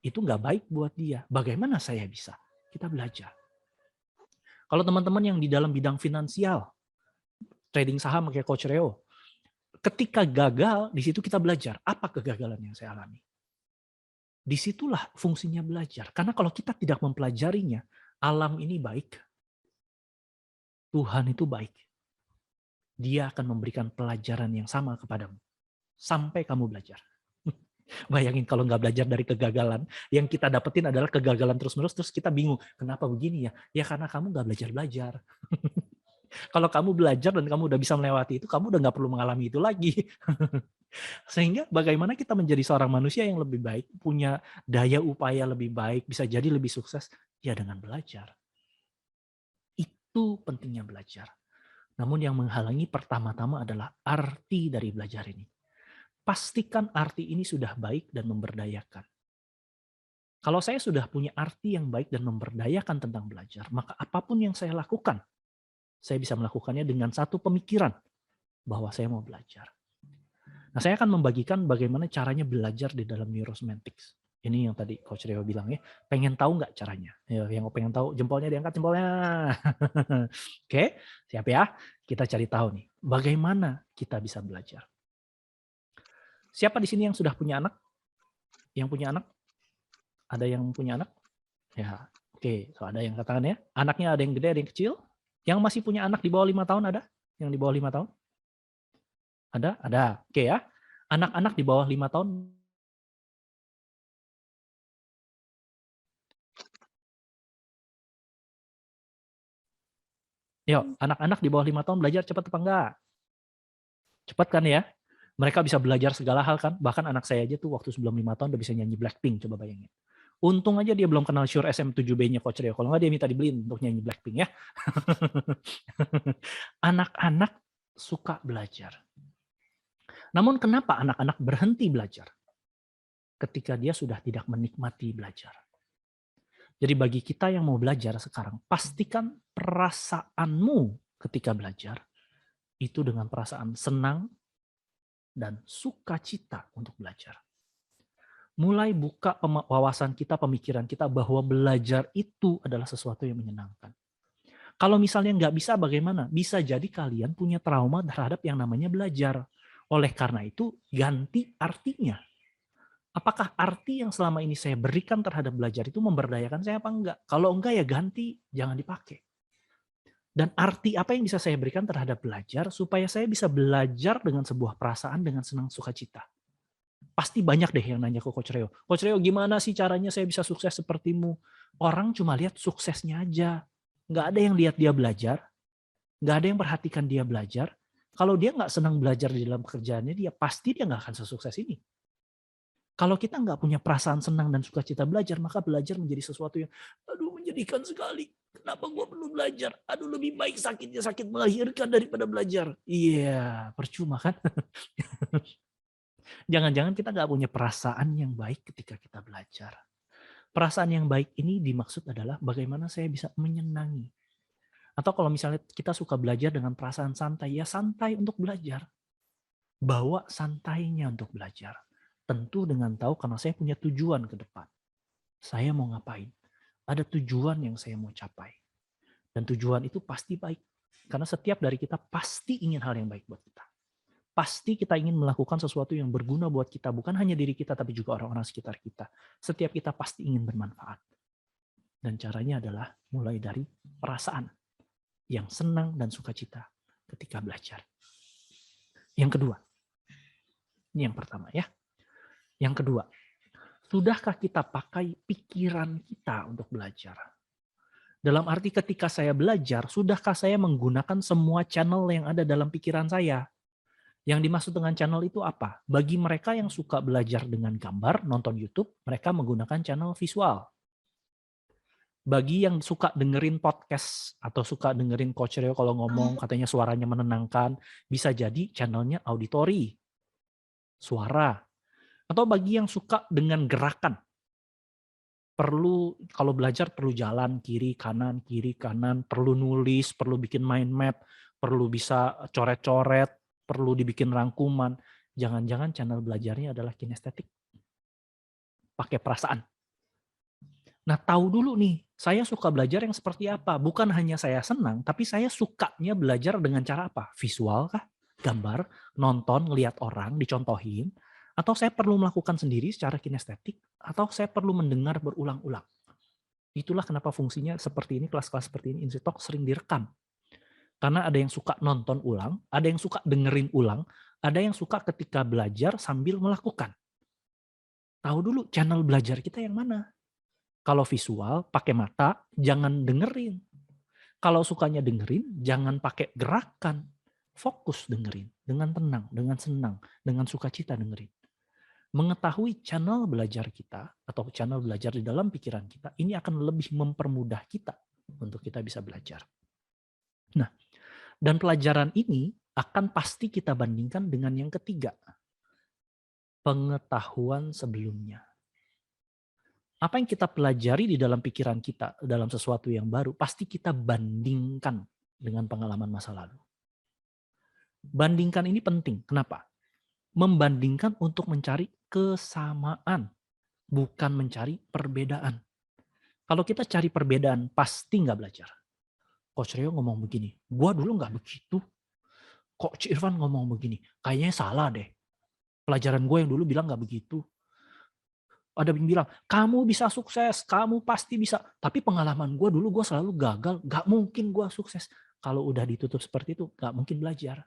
D: Itu nggak baik buat dia. Bagaimana saya bisa? Kita belajar. Kalau teman-teman yang di dalam bidang finansial, trading saham kayak Coach Reo, ketika gagal, di situ kita belajar. Apa kegagalan yang saya alami? Disitulah fungsinya belajar. Karena kalau kita tidak mempelajarinya, alam ini baik. Tuhan itu baik. Dia akan memberikan pelajaran yang sama kepadamu. Sampai kamu belajar. Bayangin kalau nggak belajar dari kegagalan, yang kita dapetin adalah kegagalan terus-menerus, terus kita bingung, kenapa begini ya? Ya karena kamu nggak belajar-belajar. Kalau kamu belajar dan kamu udah bisa melewati itu, kamu udah nggak perlu mengalami itu lagi. Sehingga bagaimana kita menjadi seorang manusia yang lebih baik, punya daya upaya lebih baik, bisa jadi lebih sukses, ya dengan belajar. Itu pentingnya belajar. Namun yang menghalangi pertama-tama adalah arti dari belajar ini. Pastikan arti ini sudah baik dan memberdayakan. Kalau saya sudah punya arti yang baik dan memberdayakan tentang belajar, maka apapun yang saya lakukan, saya bisa melakukannya dengan satu pemikiran bahwa saya mau belajar. Nah, saya akan membagikan bagaimana caranya belajar di dalam neurosemantics. Ini yang tadi Coach Rio bilang ya, pengen tahu nggak caranya? Ya, yang pengen tahu, jempolnya diangkat jempolnya. Oke, siap ya? Kita cari tahu nih, bagaimana kita bisa belajar. Siapa di sini yang sudah punya anak? Yang punya anak? Ada yang punya anak? Ya, oke. So, ada yang katakan ya. Anaknya ada yang gede, ada yang kecil. Yang masih punya anak di bawah 5 tahun ada? Yang di bawah 5 tahun? Ada? Ada. Oke ya. Anak-anak di bawah 5 tahun. Yuk, anak-anak di bawah 5 tahun belajar cepat apa enggak? Cepat kan ya? Mereka bisa belajar segala hal kan? Bahkan anak saya aja tuh waktu sebelum 5 tahun udah bisa nyanyi Blackpink, coba bayangin. Untung aja dia belum kenal Shure SM7B-nya Coach Rio. Kalau nggak dia minta dibeliin untuk nyanyi Blackpink ya. Anak-anak suka belajar. Namun kenapa anak-anak berhenti belajar? Ketika dia sudah tidak menikmati belajar. Jadi bagi kita yang mau belajar sekarang, pastikan perasaanmu ketika belajar itu dengan perasaan senang dan sukacita untuk belajar. Mulai buka wawasan kita, pemikiran kita bahwa belajar itu adalah sesuatu yang menyenangkan. Kalau misalnya nggak bisa bagaimana? Bisa jadi kalian punya trauma terhadap yang namanya belajar. Oleh karena itu, ganti artinya. Apakah arti yang selama ini saya berikan terhadap belajar itu memberdayakan saya apa enggak? Kalau enggak ya ganti, jangan dipakai. Dan arti apa yang bisa saya berikan terhadap belajar supaya saya bisa belajar dengan sebuah perasaan dengan senang sukacita. Pasti banyak deh yang nanya ke Coach Rio. Coach Rio, gimana sih caranya saya bisa sukses sepertimu? Orang cuma lihat suksesnya aja. Nggak ada yang lihat dia belajar. Nggak ada yang perhatikan dia belajar. Kalau dia nggak senang belajar di dalam pekerjaannya, dia pasti dia nggak akan sesukses ini. Kalau kita nggak punya perasaan senang dan sukacita belajar, maka belajar menjadi sesuatu yang, aduh menjadikan sekali. Kenapa gue perlu belajar? Aduh lebih baik sakitnya sakit melahirkan daripada belajar. Iya, percuma kan? Jangan-jangan kita nggak punya perasaan yang baik ketika kita belajar. Perasaan yang baik ini dimaksud adalah bagaimana saya bisa menyenangi. Atau kalau misalnya kita suka belajar dengan perasaan santai, ya santai untuk belajar. Bawa santainya untuk belajar. Tentu dengan tahu karena saya punya tujuan ke depan. Saya mau ngapain? Ada tujuan yang saya mau capai. Dan tujuan itu pasti baik. Karena setiap dari kita pasti ingin hal yang baik buat kita. Pasti kita ingin melakukan sesuatu yang berguna buat kita. Bukan hanya diri kita, tapi juga orang-orang sekitar kita. Setiap kita pasti ingin bermanfaat. Dan caranya adalah mulai dari perasaan yang senang dan sukacita ketika belajar. Yang kedua. Ini yang pertama ya. Yang kedua. Sudahkah kita pakai pikiran kita untuk belajar? Dalam arti ketika saya belajar, sudahkah saya menggunakan semua channel yang ada dalam pikiran saya? Yang dimaksud dengan channel itu apa? Bagi mereka yang suka belajar dengan gambar, nonton YouTube, mereka menggunakan channel visual. Bagi yang suka dengerin podcast atau suka dengerin Coach Rio kalau ngomong katanya suaranya menenangkan, bisa jadi channelnya auditory, suara. Atau bagi yang suka dengan gerakan, perlu kalau belajar perlu jalan kiri kanan, perlu nulis, perlu bikin mind map, perlu bisa coret-coret, perlu dibikin rangkuman. Jangan-jangan channel belajarnya adalah kinestetik. Pakai perasaan. Nah, tahu dulu nih, saya suka belajar yang seperti apa. Bukan hanya saya senang, tapi saya sukanya belajar dengan cara apa? Visual kah? Gambar, nonton, ngelihat orang, dicontohin. Atau saya perlu melakukan sendiri secara kinestetik. Atau saya perlu mendengar berulang-ulang. Itulah kenapa fungsinya seperti ini, kelas-kelas seperti ini, InsiTalk sering direkam. Karena ada yang suka nonton ulang, ada yang suka dengerin ulang, ada yang suka ketika belajar sambil melakukan. Tahu dulu channel belajar kita yang mana. Kalau visual, pakai mata, jangan dengerin. Kalau sukanya dengerin, jangan pakai gerakan. Fokus dengerin, dengan tenang, dengan senang, dengan sukacita dengerin. Mengetahui channel belajar kita, atau channel belajar di dalam pikiran kita, ini akan lebih mempermudah kita untuk kita bisa belajar. Nah, dan pelajaran ini akan pasti kita bandingkan dengan yang ketiga, pengetahuan sebelumnya. Apa yang kita pelajari di dalam pikiran kita, dalam sesuatu yang baru, pasti kita bandingkan dengan pengalaman masa lalu. Bandingkan ini penting. Kenapa? Membandingkan untuk mencari kesamaan, bukan mencari perbedaan. Kalau kita cari perbedaan, pasti nggak belajar. Coach Rio ngomong begini, gua dulu nggak begitu. Coach Irfan ngomong begini, kayaknya salah deh. Pelajaran gue yang dulu bilang nggak begitu. Ada yang bilang, kamu bisa sukses, kamu pasti bisa. Tapi pengalaman gue dulu, gue selalu gagal, nggak mungkin gue sukses. Kalau udah ditutup seperti itu, nggak mungkin belajar.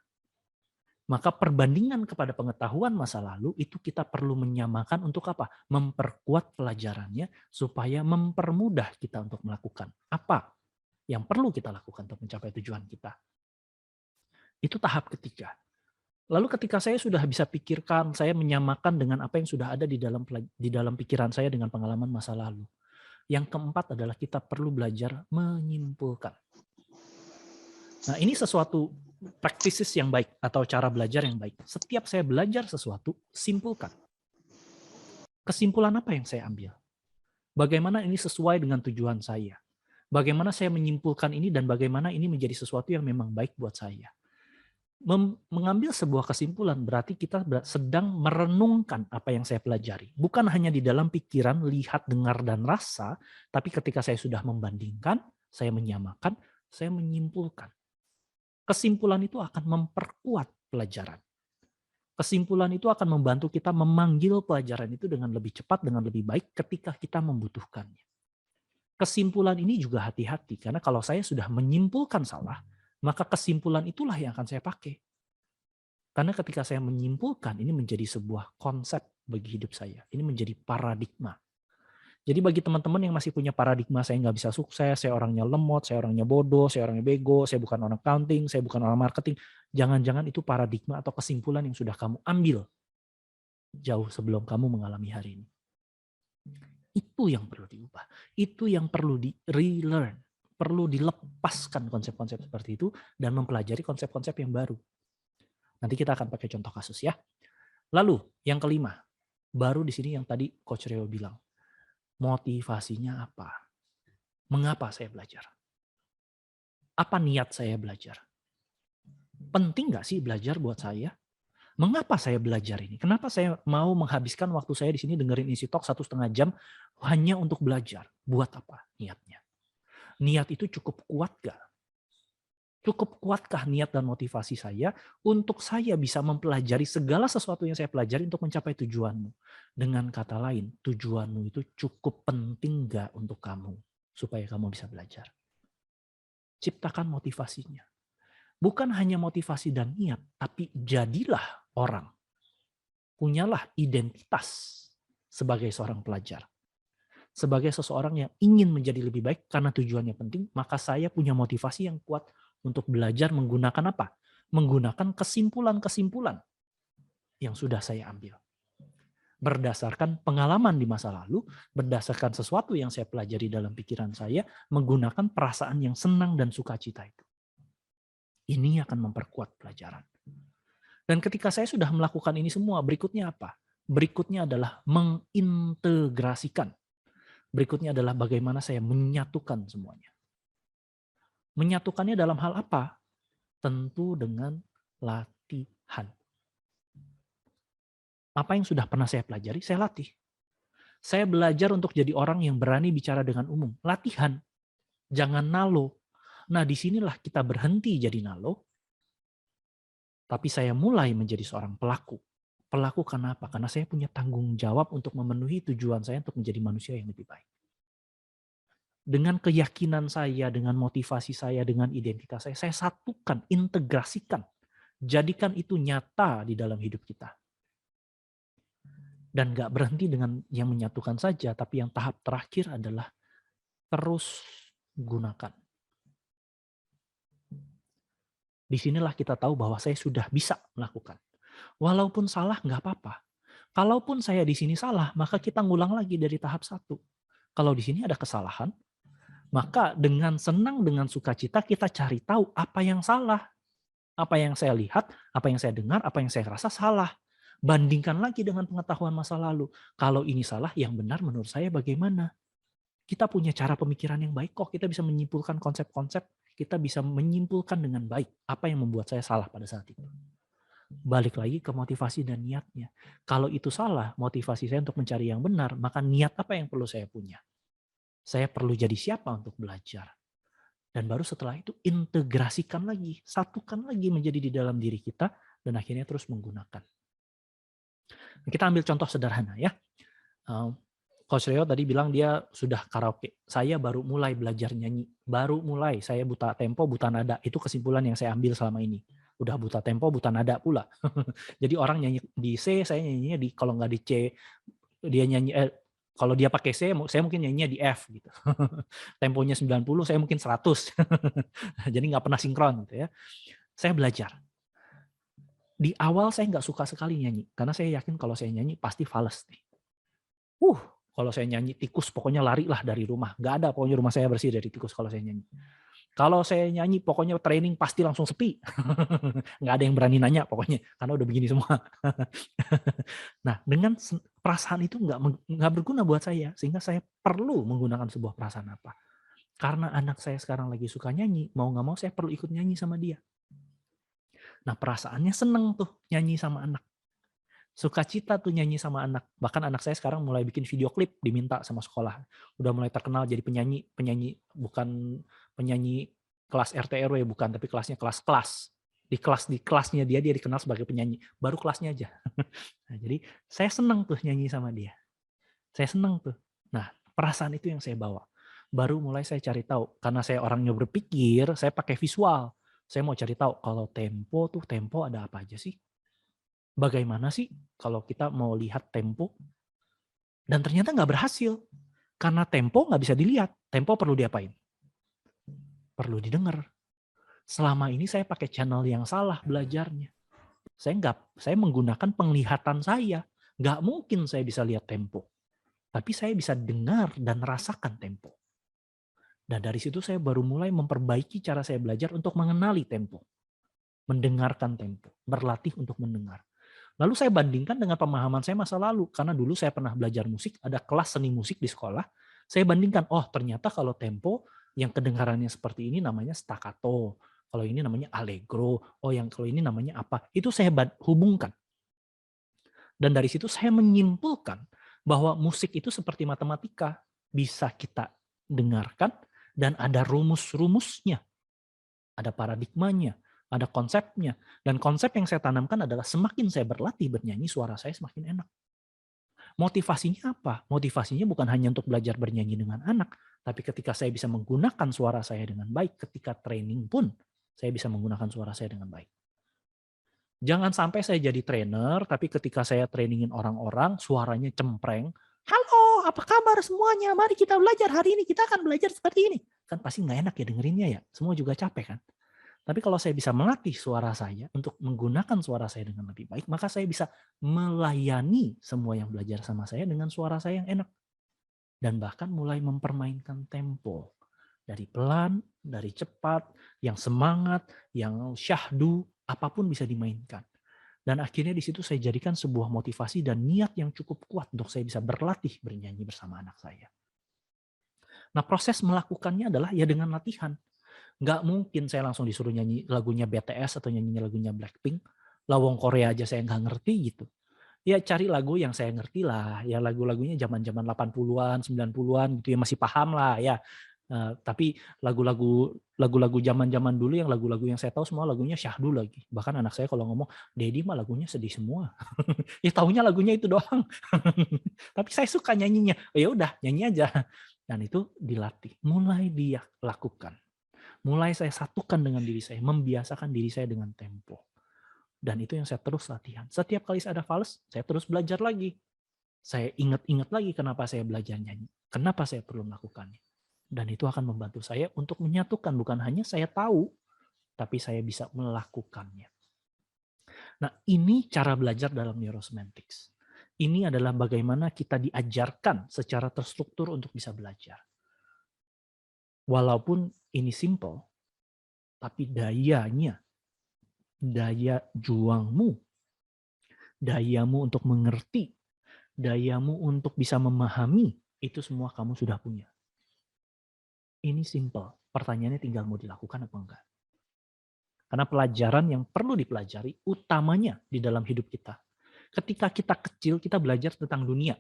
D: Maka perbandingan kepada pengetahuan masa lalu itu kita perlu menyamakan untuk apa? Memperkuat pelajarannya supaya mempermudah kita untuk melakukan. Apa yang perlu kita lakukan untuk mencapai tujuan kita? Itu tahap ketiga. Lalu ketika saya sudah bisa pikirkan, saya menyamakan dengan apa yang sudah ada di dalam pikiran saya dengan pengalaman masa lalu. Yang keempat adalah kita perlu belajar menyimpulkan. Nah, ini sesuatu practices yang baik atau cara belajar yang baik. Setiap saya belajar sesuatu, simpulkan. Kesimpulan apa yang saya ambil? Bagaimana ini sesuai dengan tujuan saya? Bagaimana saya menyimpulkan ini dan bagaimana ini menjadi sesuatu yang memang baik buat saya? Mengambil sebuah kesimpulan berarti kita sedang merenungkan apa yang saya pelajari. Bukan hanya di dalam pikiran, lihat, dengar, dan rasa, tapi ketika saya sudah membandingkan, saya menyamakan, saya menyimpulkan. Kesimpulan itu akan memperkuat pelajaran. Kesimpulan itu akan membantu kita memanggil pelajaran itu dengan lebih cepat, dengan lebih baik ketika kita membutuhkannya. Kesimpulan ini juga hati-hati, karena kalau saya sudah menyimpulkan salah, maka kesimpulan itulah yang akan saya pakai. Karena ketika saya menyimpulkan, ini menjadi sebuah konsep bagi hidup saya. Ini menjadi paradigma. Jadi bagi teman-teman yang masih punya paradigma, saya nggak bisa sukses, saya orangnya lemot, saya orangnya bodoh, saya orangnya bego, saya bukan orang accounting, saya bukan orang marketing. Jangan-jangan itu paradigma atau kesimpulan yang sudah kamu ambil jauh sebelum kamu mengalami hari ini. Itu yang perlu diubah. Itu yang perlu di-relearn. Perlu dilepaskan konsep-konsep seperti itu dan mempelajari konsep-konsep yang baru. Nanti kita akan pakai contoh kasus ya. Lalu yang kelima, baru di sini yang tadi Coach Rio bilang, motivasinya apa? Mengapa saya belajar? Apa niat saya belajar? Penting nggak sih belajar buat saya? Mengapa saya belajar ini? Kenapa saya mau menghabiskan waktu saya di sini dengerin isi talk 1,5 jam hanya untuk belajar? Buat apa niatnya? Niat itu cukup kuat gak? Cukup kuatkah niat dan motivasi saya untuk saya bisa mempelajari segala sesuatu yang saya pelajari untuk mencapai tujuanmu? Dengan kata lain, tujuanmu itu cukup penting gak untuk kamu supaya kamu bisa belajar? Ciptakan motivasinya. Bukan hanya motivasi dan niat, tapi jadilah orang. Punyalah identitas sebagai seorang pelajar. Sebagai seseorang yang ingin menjadi lebih baik karena tujuannya penting, maka saya punya motivasi yang kuat untuk belajar menggunakan apa? Menggunakan kesimpulan-kesimpulan yang sudah saya ambil. Berdasarkan pengalaman di masa lalu, berdasarkan sesuatu yang saya pelajari dalam pikiran saya, menggunakan perasaan yang senang dan sukacita itu. Ini akan memperkuat pelajaran. Dan ketika saya sudah melakukan ini semua, berikutnya apa? Berikutnya adalah mengintegrasikan. Berikutnya adalah bagaimana saya menyatukan semuanya. Menyatukannya dalam hal apa? Tentu dengan latihan. Apa yang sudah pernah saya pelajari, saya latih. Saya belajar untuk jadi orang yang berani bicara dengan umum. Latihan. Jangan nalo. Nah, disinilah kita berhenti jadi nalo. Tapi saya mulai menjadi seorang pelaku. Pelaku kenapa? Karena saya punya tanggung jawab untuk memenuhi tujuan saya untuk menjadi manusia yang lebih baik. Dengan keyakinan saya, dengan motivasi saya, dengan identitas saya satukan, integrasikan. Jadikan itu nyata di dalam hidup kita. Dan gak berhenti dengan yang menyatukan saja, tapi yang tahap terakhir adalah terus gunakan. Disinilah kita tahu bahwa saya sudah bisa melakukan. Walaupun salah nggak apa-apa. Kalaupun saya di sini salah, maka kita ngulang lagi dari tahap 1. Kalau di sini ada kesalahan, maka dengan senang, dengan sukacita kita cari tahu apa yang salah. Apa yang saya lihat, apa yang saya dengar, apa yang saya rasa salah. Bandingkan lagi dengan pengetahuan masa lalu. Kalau ini salah, yang benar menurut saya bagaimana? Kita punya cara pemikiran yang baik kok. Kita bisa menyimpulkan konsep-konsep. Kita bisa menyimpulkan dengan baik apa yang membuat saya salah pada saat itu. Balik lagi ke motivasi dan niatnya. Kalau itu salah, motivasi saya untuk mencari yang benar, maka niat apa yang perlu saya punya? Saya perlu jadi siapa untuk belajar? Dan baru setelah itu integrasikan lagi, satukan lagi menjadi di dalam diri kita, dan akhirnya terus menggunakan. Kita ambil contoh sederhana ya. Coach Leo tadi bilang dia sudah karaoke. Saya baru mulai belajar nyanyi. Baru mulai, saya buta tempo, buta nada. Itu kesimpulan yang saya ambil selama ini. Udah buta tempo, buta nada pula. Jadi orang nyanyi di C, saya nyanyinya di, kalau nggak di C, dia nyanyi, kalau dia pakai C, saya mungkin nyanyinya di F gitu. Temponya 90, saya mungkin 100. Jadi nggak pernah sinkron gitu ya. Saya belajar. Di awal saya nggak suka sekali nyanyi, karena saya yakin kalau saya nyanyi pasti fales nih. Kalau saya nyanyi tikus pokoknya lari lah dari rumah. Nggak ada pokoknya rumah saya bersih dari tikus kalau saya nyanyi. Kalau saya nyanyi pokoknya training pasti langsung sepi. Nggak ada yang berani nanya pokoknya, karena udah begini semua. Nah, dengan perasaan itu nggak berguna buat saya, sehingga saya perlu menggunakan sebuah perasaan apa. Karena anak saya sekarang lagi suka nyanyi, mau nggak mau saya perlu ikut nyanyi sama dia. Nah, perasaannya seneng tuh nyanyi sama anak. Sukacita tuh nyanyi sama anak. Bahkan anak saya sekarang mulai bikin video klip, diminta sama sekolah. Udah mulai terkenal jadi penyanyi bukan penyanyi kelas RT RW, bukan, tapi kelasnya kelas-kelas. Di kelasnya dia dikenal sebagai penyanyi. Baru kelasnya aja. Nah, jadi saya seneng tuh nyanyi sama dia. Saya seneng tuh. Nah, perasaan itu yang saya bawa. Baru mulai saya cari tahu. Karena saya orangnya berpikir, saya pakai visual. Saya mau cari tahu kalau tempo ada apa aja sih? Bagaimana sih kalau kita mau lihat tempo? Dan ternyata nggak berhasil. Karena tempo nggak bisa dilihat. Tempo perlu diapain? Perlu didengar. Selama ini saya pakai channel yang salah belajarnya. Saya menggunakan penglihatan saya. Nggak mungkin saya bisa lihat tempo. Tapi saya bisa dengar dan rasakan tempo. Dan dari situ saya baru mulai memperbaiki cara saya belajar untuk mengenali tempo. Mendengarkan tempo. Berlatih untuk mendengar. Lalu saya bandingkan dengan pemahaman saya masa lalu. Karena dulu saya pernah belajar musik, ada kelas seni musik di sekolah. Saya bandingkan, oh ternyata kalau tempo yang kedengarannya seperti ini namanya staccato. Kalau ini namanya allegro. Oh yang kalau ini namanya apa. Itu saya hubungkan. Dan dari situ saya menyimpulkan bahwa musik itu seperti matematika. Bisa kita dengarkan dan ada rumus-rumusnya. Ada paradigmanya. Ada konsepnya. Dan konsep yang saya tanamkan adalah semakin saya berlatih bernyanyi, suara saya semakin enak. Motivasinya apa? Motivasinya bukan hanya untuk belajar bernyanyi dengan anak, tapi ketika saya bisa menggunakan suara saya dengan baik, ketika training pun saya bisa menggunakan suara saya dengan baik. Jangan sampai saya jadi trainer, tapi ketika saya trainingin orang-orang, suaranya cempreng. Halo, apa kabar semuanya? Mari kita belajar hari ini. Kita akan belajar seperti ini. Kan pasti nggak enak ya dengerinnya ya. Semua juga capek kan. Tapi kalau saya bisa melatih suara saya untuk menggunakan suara saya dengan lebih baik, maka saya bisa melayani semua yang belajar sama saya dengan suara saya yang enak. Dan bahkan mulai mempermainkan tempo. Dari pelan, dari cepat, yang semangat, yang syahdu, apapun bisa dimainkan. Dan akhirnya di situ saya jadikan sebuah motivasi dan niat yang cukup kuat untuk saya bisa berlatih bernyanyi bersama anak saya. Nah, proses melakukannya adalah ya dengan latihan. Nggak mungkin saya langsung disuruh nyanyi lagunya BTS atau nyanyi lagunya Blackpink. Lawong Korea aja saya nggak ngerti gitu. Ya cari lagu yang saya ngerti lah. Ya lagu-lagunya zaman-zaman 80-an, 90-an gitu ya masih paham lah ya. Tapi lagu-lagu zaman-zaman dulu yang lagu-lagu yang saya tahu semua lagunya syahdu lagi. Bahkan anak saya kalau ngomong, Dedi mah lagunya sedih semua. Ya taunya lagunya itu doang. Tapi saya suka nyanyinya. Oh, ya udah nyanyi aja. Dan itu dilatih. Mulai dia lakukan. Mulai saya satukan dengan diri saya, membiasakan diri saya dengan tempo. Dan itu yang saya terus latihan. Setiap kali saya ada fals, saya terus belajar lagi. Saya ingat-ingat lagi kenapa saya belajar nyanyi. Kenapa saya perlu melakukannya. Dan itu akan membantu saya untuk menyatukan. Bukan hanya saya tahu, tapi saya bisa melakukannya. Nah, ini cara belajar dalam neurosemantics. Ini adalah bagaimana kita diajarkan secara terstruktur untuk bisa belajar. Walaupun ini simple, tapi dayanya, daya juangmu, dayamu untuk mengerti, dayamu untuk bisa memahami, itu semua kamu sudah punya. Ini simple. Pertanyaannya tinggal mau dilakukan apa enggak. Karena pelajaran yang perlu dipelajari utamanya di dalam hidup kita. Ketika kita kecil, kita belajar tentang dunia.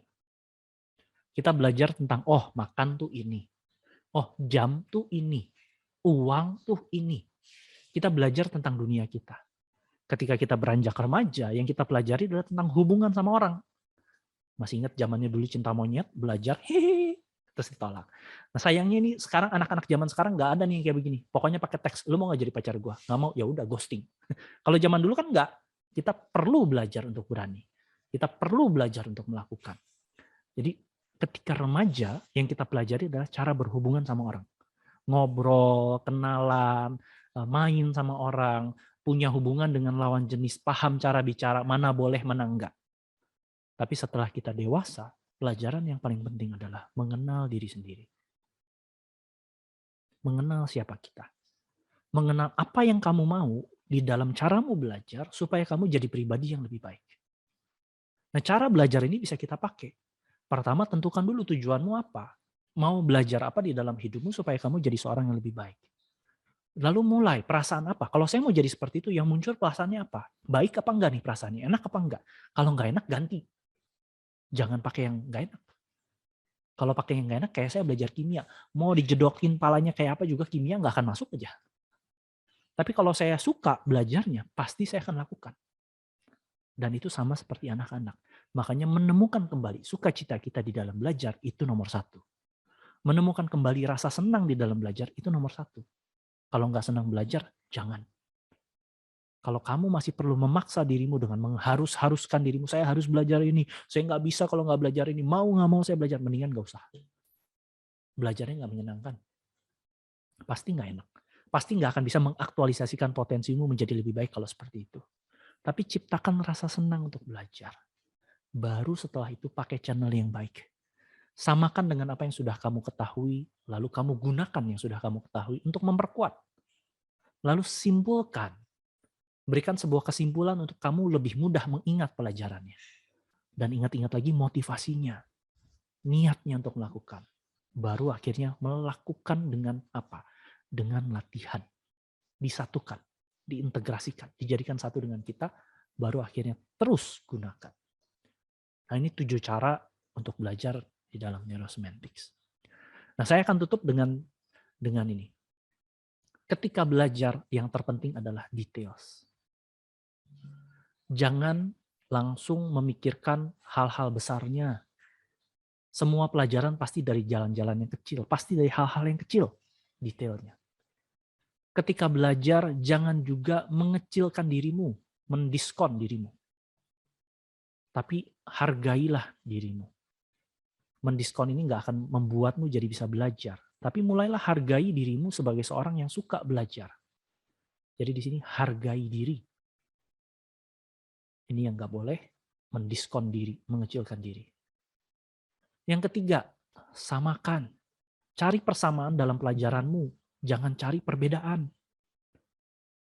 D: Kita belajar tentang, oh makan tuh ini. Oh jam tuh ini. Uang tuh ini. Kita belajar tentang dunia kita. Ketika kita beranjak remaja, yang kita pelajari adalah tentang hubungan sama orang. Masih ingat zamannya dulu cinta monyet, belajar, hehehe, terus ditolak. Nah sayangnya ini sekarang anak-anak zaman sekarang nggak ada nih yang kayak begini. Pokoknya pakai teks, lu mau nggak jadi pacar gua? Nggak mau, ya udah ghosting. Kalau zaman dulu kan nggak. Kita perlu belajar untuk berani. Kita perlu belajar untuk melakukan. Jadi ketika remaja, yang kita pelajari adalah cara berhubungan sama orang. Ngobrol, kenalan, main sama orang, punya hubungan dengan lawan jenis, paham cara bicara, mana boleh, mana enggak. Tapi setelah kita dewasa, pelajaran yang paling penting adalah mengenal diri sendiri. Mengenal siapa kita. Mengenal apa yang kamu mau di dalam caramu belajar supaya kamu jadi pribadi yang lebih baik. Nah, cara belajar ini bisa kita pakai. Pertama, tentukan dulu tujuanmu apa. Mau belajar apa di dalam hidupmu supaya kamu jadi seorang yang lebih baik. Lalu mulai, perasaan apa? Kalau saya mau jadi seperti itu, yang muncul perasaannya apa? Baik apa enggak nih perasaannya? Enak apa enggak? Kalau enggak enak, ganti. Jangan pakai yang enggak enak. Kalau pakai yang enggak enak, kayak saya belajar kimia. Mau dijedokin palanya kayak apa juga, kimia enggak akan masuk aja. Tapi kalau saya suka belajarnya, pasti saya akan lakukan. Dan itu sama seperti anak-anak. Makanya menemukan kembali sukacita kita di dalam belajar, itu nomor 1. Menemukan kembali rasa senang di dalam belajar, itu nomor 1. Kalau nggak senang belajar, jangan. Kalau kamu masih perlu memaksa dirimu dengan mengharuskan dirimu, saya harus belajar ini, saya nggak bisa kalau nggak belajar ini, mau nggak mau saya belajar, mendingan nggak usah. Belajarnya nggak menyenangkan. Pasti nggak enak. Pasti nggak akan bisa mengaktualisasikan potensimu menjadi lebih baik kalau seperti itu. Tapi ciptakan rasa senang untuk belajar. Baru setelah itu pakai channel yang baik. Samakan dengan apa yang sudah kamu ketahui, lalu kamu gunakan yang sudah kamu ketahui untuk memperkuat. Lalu simpulkan. Berikan sebuah kesimpulan untuk kamu lebih mudah mengingat pelajarannya. Dan ingat-ingat lagi motivasinya. Niatnya untuk melakukan. Baru akhirnya melakukan dengan apa? Dengan latihan. Disatukan. Diintegrasikan. Dijadikan satu dengan kita. Baru akhirnya terus gunakan. Nah ini 7 cara untuk belajar di dalam neurosemantics. Nah saya akan tutup dengan ini. Ketika belajar yang terpenting adalah details. Jangan langsung memikirkan hal-hal besarnya. Semua pelajaran pasti dari jalan-jalan yang kecil. Pasti dari hal-hal yang kecil detailnya. Ketika belajar jangan juga mengecilkan dirimu. Mendiskon dirimu. Tapi hargailah dirimu. Mendiskon ini nggak akan membuatmu jadi bisa belajar. Tapi mulailah hargai dirimu sebagai seorang yang suka belajar. Jadi di sini hargai diri. Ini yang nggak boleh, mendiskon diri, mengecilkan diri. Yang ketiga, samakan. Cari persamaan dalam pelajaranmu. Jangan cari perbedaan.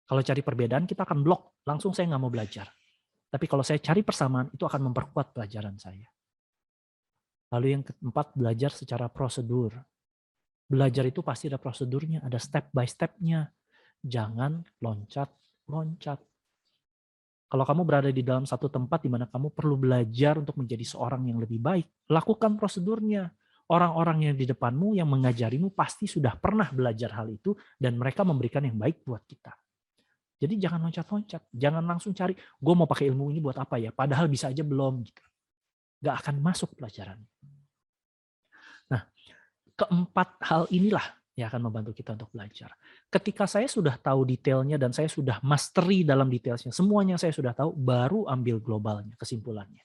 D: Kalau cari perbedaan kita akan blok. Langsung saya nggak mau belajar. Tapi kalau saya cari persamaan, itu akan memperkuat pelajaran saya. Lalu yang keempat, belajar secara prosedur. Belajar itu pasti ada prosedurnya, ada step by step-nya. Jangan loncat-loncat. Kalau kamu berada di dalam satu tempat di mana kamu perlu belajar untuk menjadi seorang yang lebih baik, lakukan prosedurnya. Orang-orang yang di depanmu yang mengajarimu pasti sudah pernah belajar hal itu dan mereka memberikan yang baik buat kita. Jadi jangan loncat-loncat, jangan langsung cari, gue mau pakai ilmu ini buat apa ya, padahal bisa aja belum. Gitu. Gak akan masuk pelajaran. Nah, keempat hal inilah yang akan membantu kita untuk belajar. Ketika saya sudah tahu detailnya dan saya sudah mastery dalam detailnya, semuanya saya sudah tahu, baru ambil globalnya, kesimpulannya.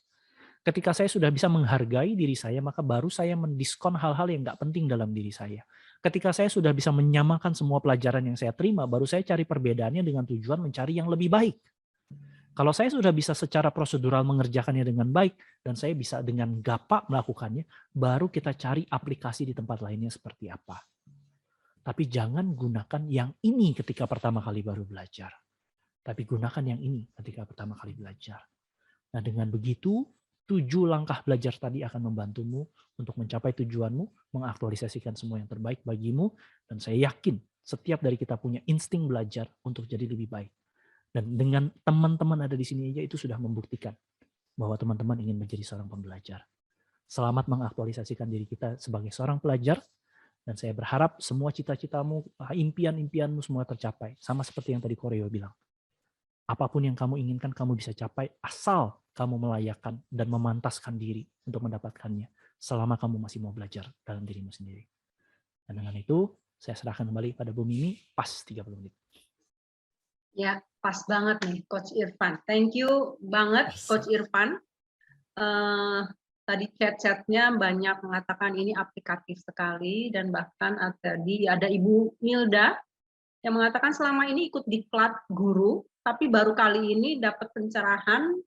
D: Ketika saya sudah bisa menghargai diri saya, maka baru saya mendiskon hal-hal yang nggak penting dalam diri saya. Ketika saya sudah bisa menyamakan semua pelajaran yang saya terima, baru saya cari perbedaannya dengan tujuan mencari yang lebih baik. Kalau saya sudah bisa secara prosedural mengerjakannya dengan baik, dan saya bisa dengan gapak melakukannya, baru kita cari aplikasi di tempat lainnya seperti apa. Tapi jangan gunakan yang ini ketika pertama kali baru belajar. Tapi gunakan yang ini ketika pertama kali belajar. Nah, dengan begitu, 7 langkah belajar tadi akan membantumu untuk mencapai tujuanmu, mengaktualisasikan semua yang terbaik bagimu, dan saya yakin setiap dari kita punya insting belajar untuk jadi lebih baik. Dan dengan teman-teman ada di sini aja itu sudah membuktikan bahwa teman-teman ingin menjadi seorang pembelajar. Selamat mengaktualisasikan diri kita sebagai seorang pelajar, dan saya berharap semua cita-citamu, impian-impianmu semua tercapai. Sama seperti yang tadi Koreo bilang. Apapun yang kamu inginkan, kamu bisa capai asal kamu melayakkan dan memantaskan diri untuk mendapatkannya selama kamu masih mau belajar dalam dirimu sendiri. Dan dengan itu, saya serahkan kembali pada Bu Mimi, pas 30 menit.
A: Ya, pas banget nih Coach Irfan. Thank you banget Coach Irfan. Tadi chat-chatnya banyak mengatakan ini aplikatif sekali, dan bahkan ada Ibu Milda yang mengatakan selama ini ikut diklat guru, tapi baru kali ini dapat pencerahan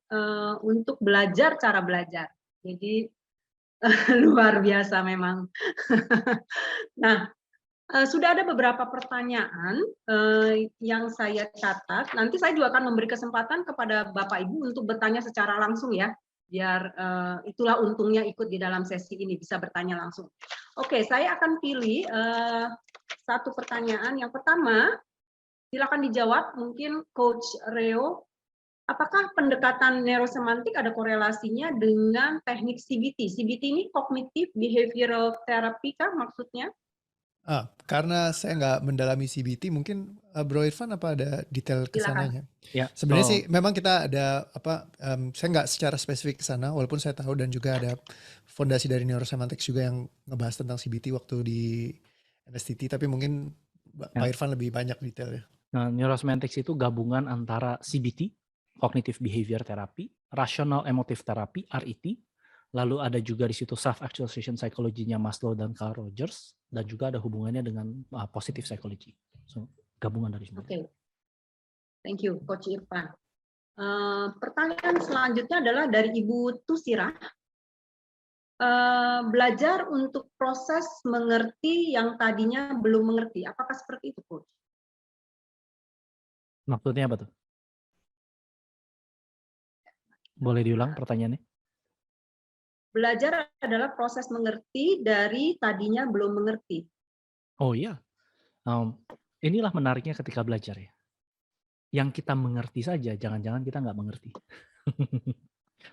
A: untuk belajar cara belajar. Jadi luar biasa memang. Nah, sudah ada beberapa pertanyaan yang saya catat. Nanti saya juga akan memberi kesempatan kepada Bapak Ibu untuk bertanya secara langsung ya, biar itulah untungnya ikut di dalam sesi ini, bisa bertanya langsung. Oke, saya akan pilih satu pertanyaan. Yang pertama, silakan dijawab, mungkin Coach Reo. Apakah pendekatan neurosemantik ada korelasinya dengan teknik CBT? CBT ini Cognitive Behavioral Therapy kah maksudnya?
C: Karena saya nggak mendalami CBT, mungkin Bro Irfan apa ada detail kesananya?
D: Ya.
C: Sebenarnya sih memang kita ada saya nggak secara spesifik ke sana, walaupun saya tahu dan juga ada fondasi dari neurosemantics juga yang ngebahas tentang CBT waktu di NSTT, tapi mungkin Pak Irfan lebih banyak detailnya.
D: Nah, neurosemantics itu gabungan antara CBT, Cognitive Behavior Therapy, Rational Emotive Therapy, RET, lalu ada juga di situ Self-Actualization Psychology-nya Maslow dan Carl Rogers, dan juga ada hubungannya dengan Positive Psychology. So, gabungan dari semua.
A: Oke. Thank you, Coach Irfan. Pertanyaan selanjutnya adalah dari Ibu Tusirah. Belajar untuk proses mengerti yang tadinya belum mengerti. Apakah seperti itu, Coach?
D: Maksudnya apa tuh? Boleh diulang pertanyaannya?
A: Belajar adalah proses mengerti dari tadinya belum mengerti.
D: Oh iya, inilah menariknya ketika belajar ya. Yang kita mengerti saja, jangan-jangan kita nggak mengerti.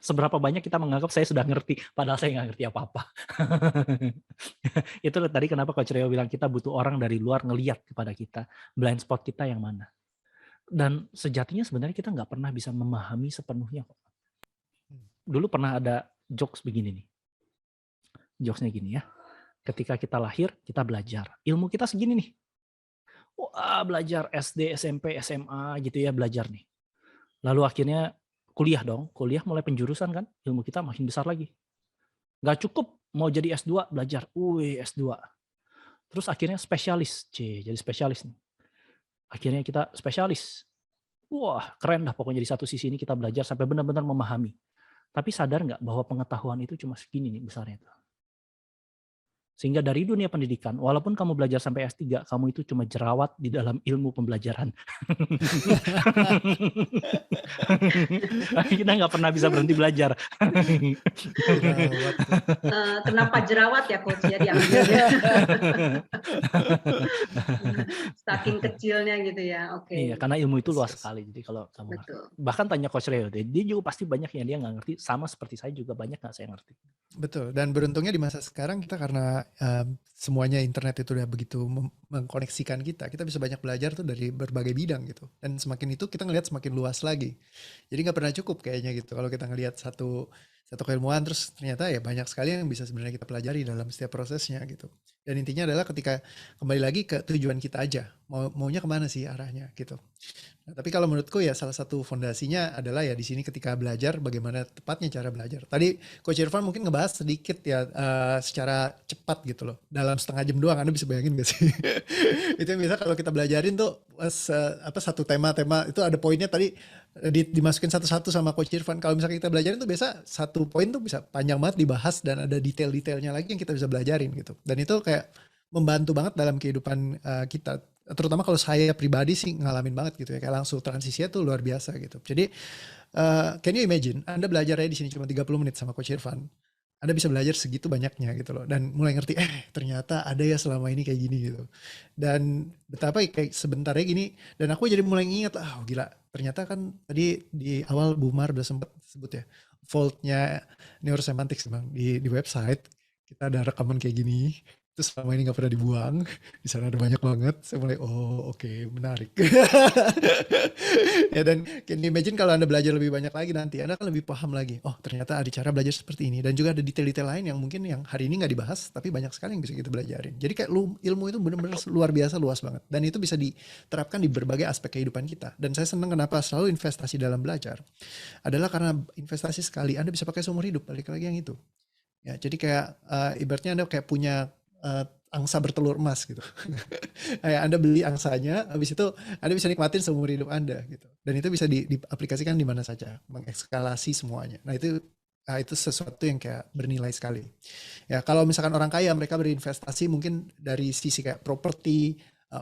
D: Seberapa banyak kita menganggap saya sudah ngerti, padahal saya nggak ngerti apa-apa. Itu tadi kenapa Coach Reo bilang kita butuh orang dari luar ngeliat kepada kita, blind spot kita yang mana. Dan sejatinya sebenarnya kita nggak pernah bisa memahami sepenuhnya kok. Dulu pernah ada jokes begini nih. Jokesnya gini ya. Ketika kita lahir, kita belajar. Ilmu kita segini nih. Wah, belajar SD, SMP, SMA gitu ya, belajar nih. Lalu akhirnya kuliah dong. Kuliah mulai penjurusan kan, ilmu kita makin besar lagi. Nggak cukup mau jadi S2, belajar. S2. Terus akhirnya spesialis. Jadi spesialis nih. Akhirnya kita spesialis. Wah, keren dah pokoknya di satu sisi ini kita belajar sampai benar-benar memahami. Tapi sadar nggak bahwa pengetahuan itu cuma segini nih besarnya itu. Sehingga dari dunia pendidikan, walaupun kamu belajar sampai S3, kamu itu cuma jerawat di dalam ilmu pembelajaran. Kita nggak pernah bisa berhenti belajar.
A: Kenapa jerawat ya Coach ya diambilnya? Saking kecilnya gitu ya. Oke.
D: Iya, karena ilmu itu luas sekali. Jadi kalau kamu bahkan tanya Coach Reo, dia juga pasti banyak yang dia nggak ngerti. Sama seperti saya juga banyak nggak saya ngerti.
C: Betul. Dan beruntungnya di masa sekarang kita karena semuanya internet itu udah begitu mengkoneksikan kita bisa banyak belajar tuh dari berbagai bidang gitu. Dan semakin itu kita ngelihat semakin luas lagi. Jadi nggak pernah cukup kayaknya gitu. Kalau kita ngelihat satu satu keilmuan, terus ternyata ya banyak sekali yang bisa sebenarnya kita pelajari dalam setiap prosesnya gitu. Dan intinya adalah ketika kembali lagi ke tujuan kita aja, maunya kemana sih arahnya gitu. Nah, tapi kalau menurutku ya salah satu fondasinya adalah ya di sini ketika belajar bagaimana tepatnya cara belajar. Tadi Coach Irfan mungkin ngebahas sedikit ya secara cepat gitu loh. Dalam setengah jam doang, Anda bisa bayangin gak sih? Itu yang biasa kalau kita belajarin tuh satu tema itu ada poinnya tadi dimasukin satu-satu sama Coach Irfan. Kalau misalnya kita belajarin tuh biasa satu poin tuh bisa panjang banget dibahas dan ada detail-detailnya lagi yang kita bisa belajarin gitu. Dan itu kayak membantu banget dalam kehidupan kita. Terutama kalau saya pribadi sih ngalamin banget gitu ya, kayak langsung transisinya tuh luar biasa gitu. Jadi can you imagine Anda belajarnya di sini cuma 30 menit sama Coach Irfan, Anda bisa belajar segitu banyaknya gitu loh, dan mulai ngerti ternyata ada ya selama ini kayak gini gitu, dan betapa kayak sebentarnya gini, dan aku jadi mulai nginget gila, ternyata kan tadi di awal Bumar udah sempat sebut ya faultnya neurosemantics bang di website kita ada rekaman kayak gini. Terus selama ini nggak pernah dibuang, di sana ada banyak banget. Saya mulai, oke, menarik. Ya dan can you imagine kalau Anda belajar lebih banyak lagi nanti, Anda akan lebih paham lagi. Oh ternyata ada cara belajar seperti ini. Dan juga ada detail-detail lain yang mungkin yang hari ini nggak dibahas, tapi banyak sekali yang bisa kita belajarin. Jadi kayak ilmu itu benar-benar luar biasa, luas banget. Dan itu bisa diterapkan di berbagai aspek kehidupan kita. Dan saya senang kenapa selalu investasi dalam belajar. Adalah karena investasi sekali, Anda bisa pakai seumur hidup, balik lagi yang itu. Ya, jadi kayak ibaratnya Anda kayak punya angsa bertelur emas gitu. Anda beli angsanya, habis itu Anda bisa nikmatin seumur hidup Anda gitu. Dan itu bisa diaplikasikan di mana saja, mengekskalasi semuanya. Nah itu sesuatu yang kayak bernilai sekali. Ya kalau misalkan orang kaya mereka berinvestasi mungkin dari sisi kayak properti,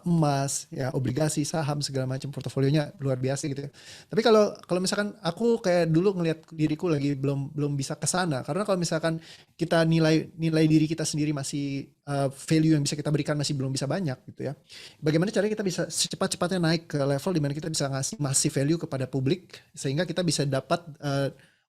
C: emas, ya obligasi, saham segala macam portofolionya luar biasa gitu ya. Tapi kalau misalkan aku kayak dulu ngelihat diriku lagi belum bisa ke sana, karena kalau misalkan kita nilai diri kita sendiri masih value yang bisa kita berikan masih belum bisa banyak gitu ya. Bagaimana caranya kita bisa secepat-cepatnya naik ke level di mana kita bisa ngasih masih value kepada publik sehingga kita bisa dapat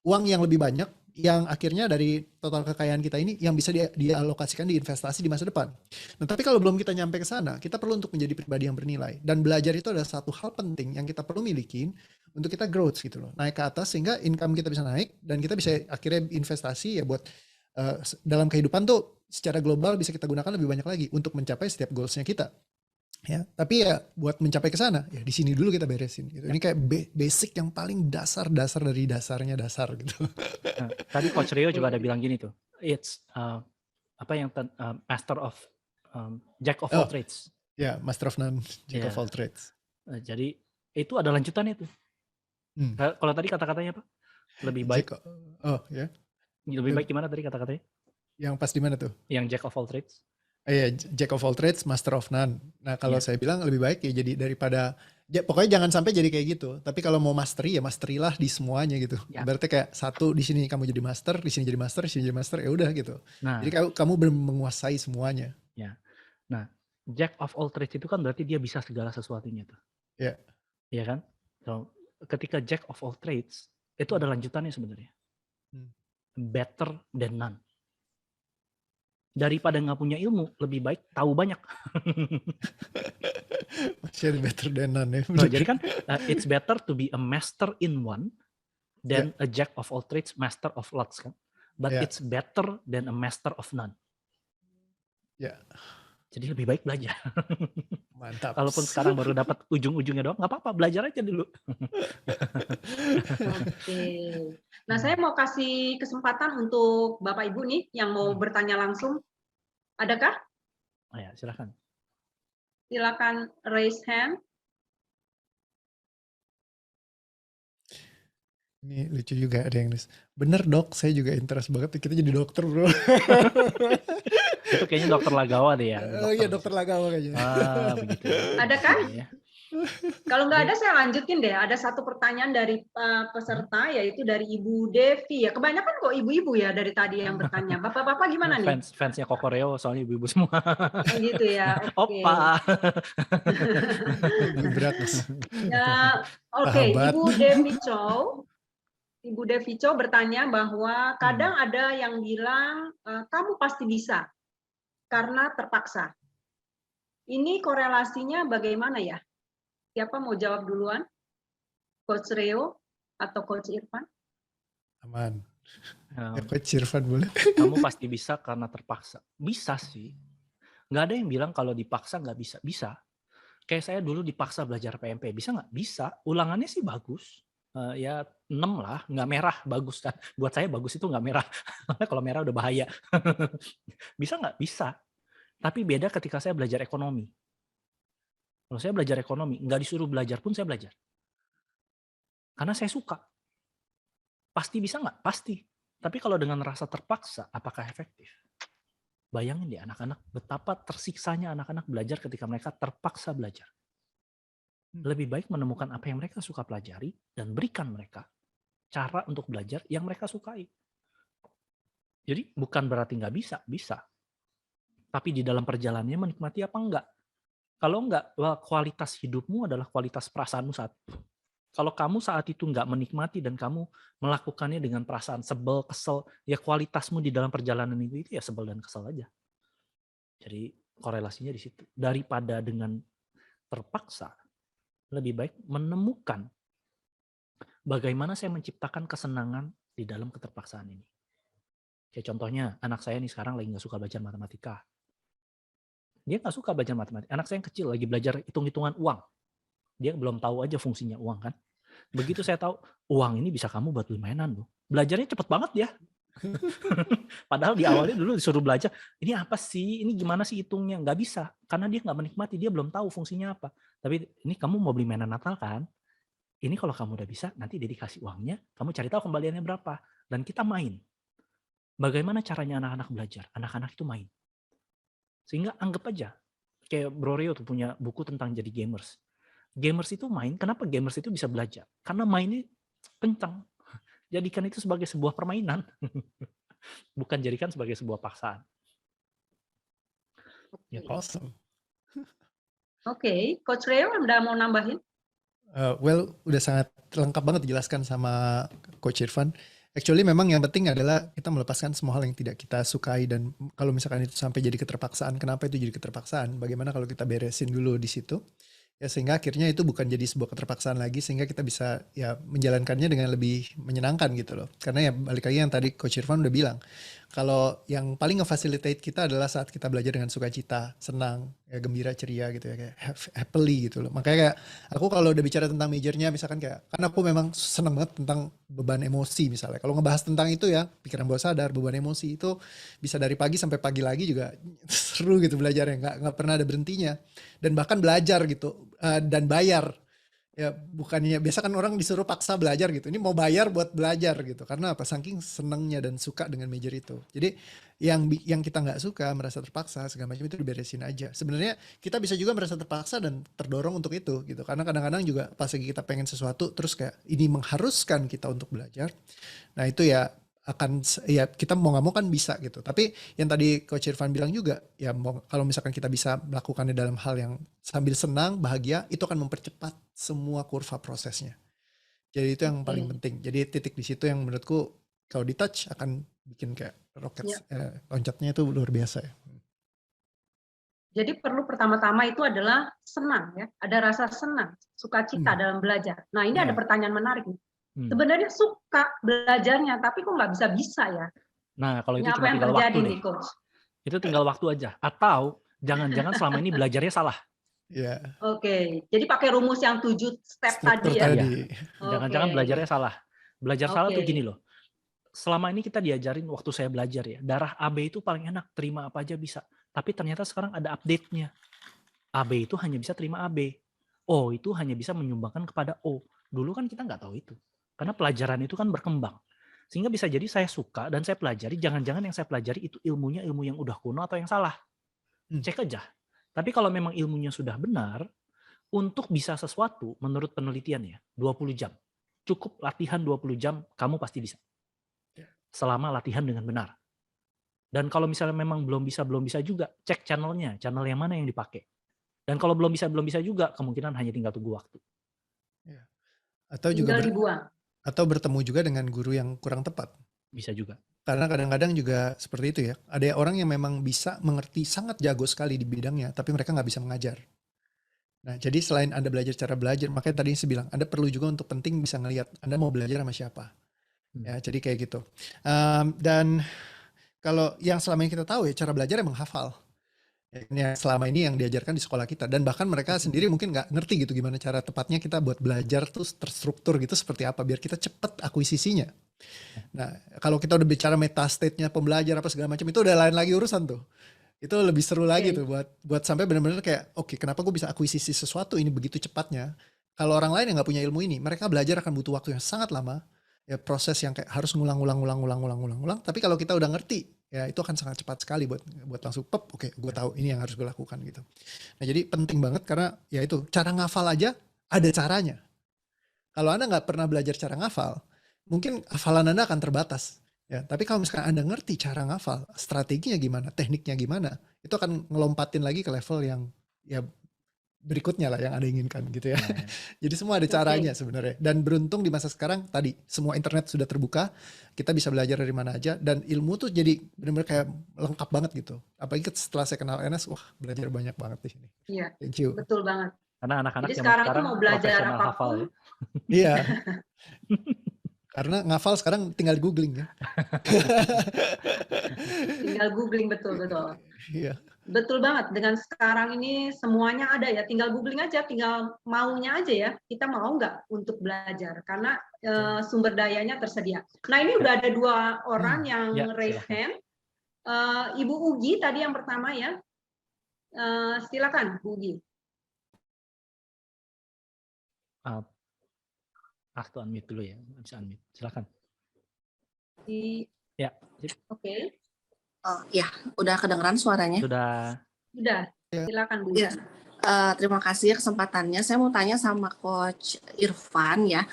C: uang yang lebih banyak yang akhirnya dari total kekayaan kita ini yang bisa dialokasikan di investasi di masa depan. Nah, tapi kalau belum kita nyampe ke sana, kita perlu untuk menjadi pribadi yang bernilai. Dan belajar itu adalah satu hal penting yang kita perlu milikin untuk kita growth gitu loh. Naik ke atas sehingga income kita bisa naik dan kita bisa akhirnya investasi ya buat dalam kehidupan tuh secara global bisa kita gunakan lebih banyak lagi untuk mencapai setiap goals-nya kita. Ya, tapi ya buat mencapai ke sana ya di sini dulu kita beresin gitu. Ini kayak basic yang paling dasar dari dasarnya dasar gitu.
D: Nah, tadi Coach Rio juga ada bilang gini tuh, it's master of jack of all trades.
C: Ya, master of none, jack of all trades.
D: Jadi itu ada lanjutannya tuh. Kalau tadi kata-katanya apa? Lebih baik. Lebih baik gimana tadi kata-katanya?
C: Yang pas di mana tuh?
D: Yang jack of all trades.
C: Iya, jack of all trades, master of none. Nah, kalau saya bilang lebih baik ya jadi daripada pokoknya jangan sampai jadi kayak gitu. Tapi kalau mau mastery ya masterilah di semuanya gitu. Ya. Berarti kayak satu di sini kamu jadi master, di sini jadi master, di sini jadi master, ya udah gitu. Nah, jadi kamu benar menguasai semuanya.
D: Ya. Nah, jack of all trades itu kan berarti dia bisa segala sesuatunya tuh.
C: Iya.
D: Iya kan? So, ketika jack of all trades itu ada lanjutannya sebenarnya. Better than none. Daripada nggak punya ilmu, lebih baik tahu banyak.
C: Masih better than none ya.
D: No, jadi kan it's better to be a master in one than a jack of all trades, master of lots kan. But it's better than a master of none.
C: Ya.
D: Jadi lebih baik belajar.
C: Mantap.
D: Kalaupun sekarang baru dapat ujung-ujungnya doang, nggak apa-apa, belajar aja dulu.
A: Oke. Nah, saya mau kasih kesempatan untuk Bapak Ibu nih yang mau bertanya langsung. Adakah?
D: Oh ya, silakan.
A: Silakan raise hand.
C: Ini lucu juga ada yang nulis. Bener dok, saya juga interest banget. Kita jadi dokter bro.
D: Itu kayaknya dokter Lagawa deh ya.
C: Oh iya dokter Lagawa kayaknya.
D: Begitu.
A: Adakah?
D: Ya.
A: Kalau nggak ada saya lanjutin deh. Ada satu pertanyaan dari peserta yaitu dari Ibu Devi ya. Kebanyakan kok ibu-ibu ya dari tadi yang bertanya. Bapak-bapak gimana nih?
D: Fansnya Kokoreo soalnya ibu-ibu semua.
A: Gitu ya. Oke.
D: Opa.
C: Berat
A: Ya, oke. Ibu Devi Chow bertanya bahwa kadang ada yang bilang kamu pasti bisa karena terpaksa. Ini korelasinya bagaimana ya? Siapa mau jawab duluan? Coach Rio atau Coach Irfan?
C: Aman. Ya,
D: Em,
C: Coach Irfan boleh.
D: Kamu pasti bisa karena terpaksa. Bisa sih. Nggak ada yang bilang kalau dipaksa nggak bisa. Bisa. Kayak saya dulu dipaksa belajar PMP. Bisa nggak? Bisa. Ulangannya sih bagus. Ya 6 lah. Nggak merah. Bagus kan. Buat saya bagus itu nggak merah. Karena kalau merah udah bahaya. Bisa nggak? Bisa. Tapi beda ketika saya belajar ekonomi. Kalau saya belajar ekonomi, nggak disuruh belajar pun saya belajar. Karena saya suka. Pasti bisa nggak? Pasti. Tapi kalau dengan rasa terpaksa, apakah efektif? Bayangin deh anak-anak betapa tersiksanya anak-anak belajar ketika mereka terpaksa belajar. Lebih baik menemukan apa yang mereka suka pelajari dan berikan mereka cara untuk belajar yang mereka sukai. Jadi bukan berarti nggak bisa, bisa. Tapi di dalam perjalanannya menikmati apa enggak? Kalau enggak, kualitas hidupmu adalah kualitas perasaanmu saat itu. Kalau kamu saat itu nggak menikmati dan kamu melakukannya dengan perasaan sebel, kesel, ya kualitasmu di dalam perjalanan itu ya sebel dan kesel aja. Jadi korelasinya di situ. Daripada dengan terpaksa, lebih baik menemukan bagaimana saya menciptakan kesenangan di dalam keterpaksaan ini. Kayak contohnya, anak saya nih sekarang lagi nggak suka belajar matematika. Dia nggak suka belajar matematika. Anak saya yang kecil lagi belajar hitung-hitungan uang. Dia belum tahu aja fungsinya uang kan. Begitu saya tahu, uang ini bisa kamu buat beli mainan loh. Belajarnya cepet banget dia. Padahal di awalnya dulu disuruh belajar, ini apa sih, ini gimana sih hitungnya? Nggak bisa, karena dia nggak menikmati, dia belum tahu fungsinya apa. Tapi ini kamu mau beli mainan Natal kan? Ini kalau kamu udah bisa, nanti dia dikasih uangnya, kamu cari tahu kembaliannya berapa. Dan kita main. Bagaimana caranya anak-anak belajar? Anak-anak itu main. Sehingga anggap aja, kayak Bro Rio tuh punya buku tentang jadi gamers. Gamers itu main, kenapa gamers itu bisa belajar? Karena mainnya kencang. Jadikan itu sebagai sebuah permainan. Bukan jadikan sebagai sebuah paksaan. Ya,
C: Awesome.
A: Oke, Coach Reo udah mau nambahin?
C: Well, udah sangat lengkap banget dijelaskan sama Coach Irfan. Actually memang yang penting adalah kita melepaskan semua hal yang tidak kita sukai, dan kalau misalkan itu sampai jadi keterpaksaan, kenapa itu jadi keterpaksaan? Bagaimana kalau kita beresin dulu di situ? Ya, sehingga akhirnya itu bukan jadi sebuah keterpaksaan lagi, sehingga kita bisa ya menjalankannya dengan lebih menyenangkan gitu loh. Karena ya balik lagi yang tadi Coach Irfan udah bilang, kalau yang paling nge-facilitate kita adalah saat kita belajar dengan sukacita, senang, ya gembira, ceria gitu ya, kayak happily gitu loh. Makanya kayak aku kalau udah bicara tentang majornya, misalkan kayak, kan aku memang seneng banget tentang beban emosi misalnya. Kalau ngebahas tentang itu ya, pikiran bawah sadar, beban emosi itu bisa dari pagi sampai pagi lagi juga seru gitu belajarnya, nggak pernah ada berhentinya. Dan bahkan belajar gitu, dan bayar. Ya bukannya, biasa kan orang disuruh paksa belajar gitu, ini mau bayar buat belajar gitu, karena apa, saking senengnya dan suka dengan major itu. Jadi yang kita nggak suka, merasa terpaksa segala macam, itu diberesin aja. Sebenarnya kita bisa juga merasa terpaksa dan terdorong untuk itu gitu, karena kadang-kadang juga pas lagi kita pengen sesuatu terus kayak ini mengharuskan kita untuk belajar, nah itu ya akan, ya kita mau nggak mau kan bisa gitu. Tapi yang tadi Coach Irfan bilang juga, ya kalau misalkan kita bisa melakukannya dalam hal yang sambil senang, bahagia, itu akan mempercepat semua kurva prosesnya. Jadi itu yang paling penting. Jadi titik di situ yang menurutku kalau di touch akan bikin kayak roket, loncatnya itu luar biasa ya.
A: Jadi perlu pertama-tama itu adalah senang ya, ada rasa senang, sukacita dalam belajar. Nah ini ada pertanyaan menarik nih. Sebenarnya suka belajarnya, tapi kok nggak bisa ya?
D: Nah, kalau itu
A: Ini apa
D: cuma
A: yang
D: tinggal
A: terjadi
D: waktu
A: nih,
D: deh.
A: Coach?
D: Itu tinggal waktu aja. Atau jangan-jangan selama ini belajarnya salah.
C: Iya.
A: Oke, jadi pakai rumus yang 7 step tadi ya?
C: Tadi.
D: Jangan-jangan belajarnya salah. Belajar salah tuh
A: Oke.
D: gini loh. Selama ini kita diajarin waktu saya belajar ya, darah AB itu paling enak, terima apa aja bisa. Tapi ternyata sekarang ada update-nya. AB itu hanya bisa terima AB. O itu hanya bisa menyumbangkan kepada O. Dulu kan kita nggak tahu itu. Karena pelajaran itu kan berkembang. Sehingga bisa jadi saya suka dan saya pelajari, jangan-jangan yang saya pelajari itu ilmunya ilmu yang udah kuno atau yang salah. Cek aja. Tapi kalau memang ilmunya sudah benar, untuk bisa sesuatu menurut penelitian ya, 20 jam. Cukup latihan 20 jam, kamu pasti bisa. Selama latihan dengan benar. Dan kalau misalnya memang belum bisa juga, cek channelnya, channel yang mana yang dipakai. Dan kalau belum bisa juga, kemungkinan hanya tinggal tunggu waktu.
C: Atau juga
A: tinggal dibuang.
C: Atau bertemu juga dengan guru yang kurang tepat.
D: Bisa juga.
C: Karena kadang-kadang juga seperti itu ya. Ada orang yang memang bisa mengerti, sangat jago sekali di bidangnya, tapi mereka nggak bisa mengajar. Nah, jadi selain Anda belajar cara belajar, makanya tadi saya bilang, Anda perlu juga untuk penting bisa ngelihat Anda mau belajar sama siapa. Ya, jadi kayak gitu. Dan kalau yang selama ini kita tahu ya, cara belajar emang hafal. Yang selama ini yang diajarkan di sekolah kita. Dan bahkan mereka sendiri mungkin nggak ngerti gitu gimana cara tepatnya kita buat belajar tuh terstruktur gitu seperti apa, biar kita cepet akuisisinya. Nah, kalau kita udah bicara meta state-nya pembelajar apa segala macam, itu udah lain lagi urusan tuh. Itu lebih seru lagi tuh buat sampai benar-benar kayak, oke, kenapa gue bisa akuisisi sesuatu ini begitu cepatnya. Kalau orang lain yang nggak punya ilmu ini, mereka belajar akan butuh waktu yang sangat lama. Ya proses yang kayak harus ngulang. Tapi kalau kita udah ngerti, ya itu akan sangat cepat sekali buat langsung oke, gue tahu ini yang harus gue lakukan gitu. Nah, jadi penting banget karena ya itu cara ngafal aja ada caranya. Kalau Anda nggak pernah belajar cara ngafal, mungkin hafalan Anda akan terbatas. Ya, tapi kalau misalkan Anda ngerti cara ngafal, strateginya gimana, tekniknya gimana, itu akan ngelompatin lagi ke level yang ya berikutnya lah yang Anda inginkan gitu ya. Jadi semua ada caranya sebenarnya. Dan beruntung di masa sekarang tadi semua internet sudah terbuka, kita bisa belajar dari mana aja dan ilmu tuh jadi benar-benar kayak lengkap banget gitu. Apalagi setelah saya kenal Enes, wah belajar banyak banget di sini.
A: Iya.
C: Thank you.
A: Betul banget.
D: Karena anak-anak
A: Jadi
D: zaman
A: sekarang itu mau belajar
D: profesional hafal
A: apapun.
D: ya.
C: Iya. Karena ngafal sekarang tinggal googling ya.
A: Tinggal googling, betul.
C: Iya.
A: Betul banget. Dengan sekarang ini semuanya ada ya. Tinggal googling aja, tinggal maunya aja ya. Kita mau nggak untuk belajar karena sumber dayanya tersedia. Nah, ini udah ada 2 orang yang raise hand. Ibu Ugi tadi yang pertama ya. Silakan Bu Ugi.
D: Aku unmute dulu ya, bisa unmute. Silakan.
A: Ya. Oke.
F: Oh ya, udah kedengeran suaranya?
A: Sudah. Silakan Bu.
F: Ya. Terima kasih kesempatannya. Saya mau tanya sama Coach Irfan ya.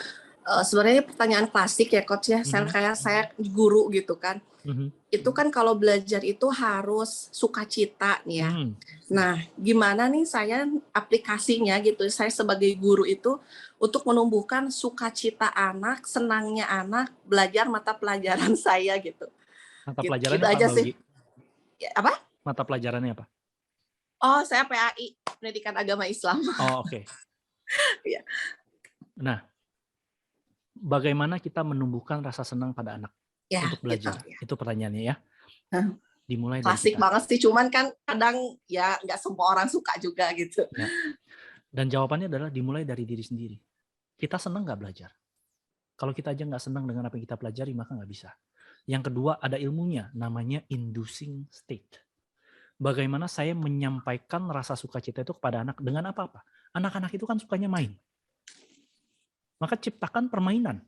F: Sebenarnya pertanyaan klasik ya Coach ya. Saya guru gitu kan. Itu kan kalau belajar itu harus sukacita nih ya. Nah, gimana nih saya aplikasinya gitu. Saya sebagai guru itu untuk menumbuhkan sukacita anak, senangnya anak belajar mata pelajaran saya gitu.
D: Mata pelajarannya
F: gitu
D: apa,
F: aja sih.
D: Ya,
F: apa?
D: Mata pelajarannya apa?
F: Oh, saya PAI, Pendidikan Agama Islam.
D: Oh, oke.
F: Ya.
D: Nah, bagaimana kita menumbuhkan rasa senang pada anak untuk belajar? Gitu, ya. Itu pertanyaannya ya. Dimulai
F: klasik
D: dari
F: banget sih, cuman kan kadang ya nggak semua orang suka juga gitu.
D: Ya. Dan jawabannya adalah dimulai dari diri sendiri. Kita senang nggak belajar? Kalau kita aja nggak senang dengan apa yang kita pelajari, maka nggak bisa. Yang kedua, ada ilmunya, namanya inducing state. Bagaimana saya menyampaikan rasa sukacita itu kepada anak dengan apa-apa? Anak-anak itu kan sukanya main. Maka ciptakan permainan.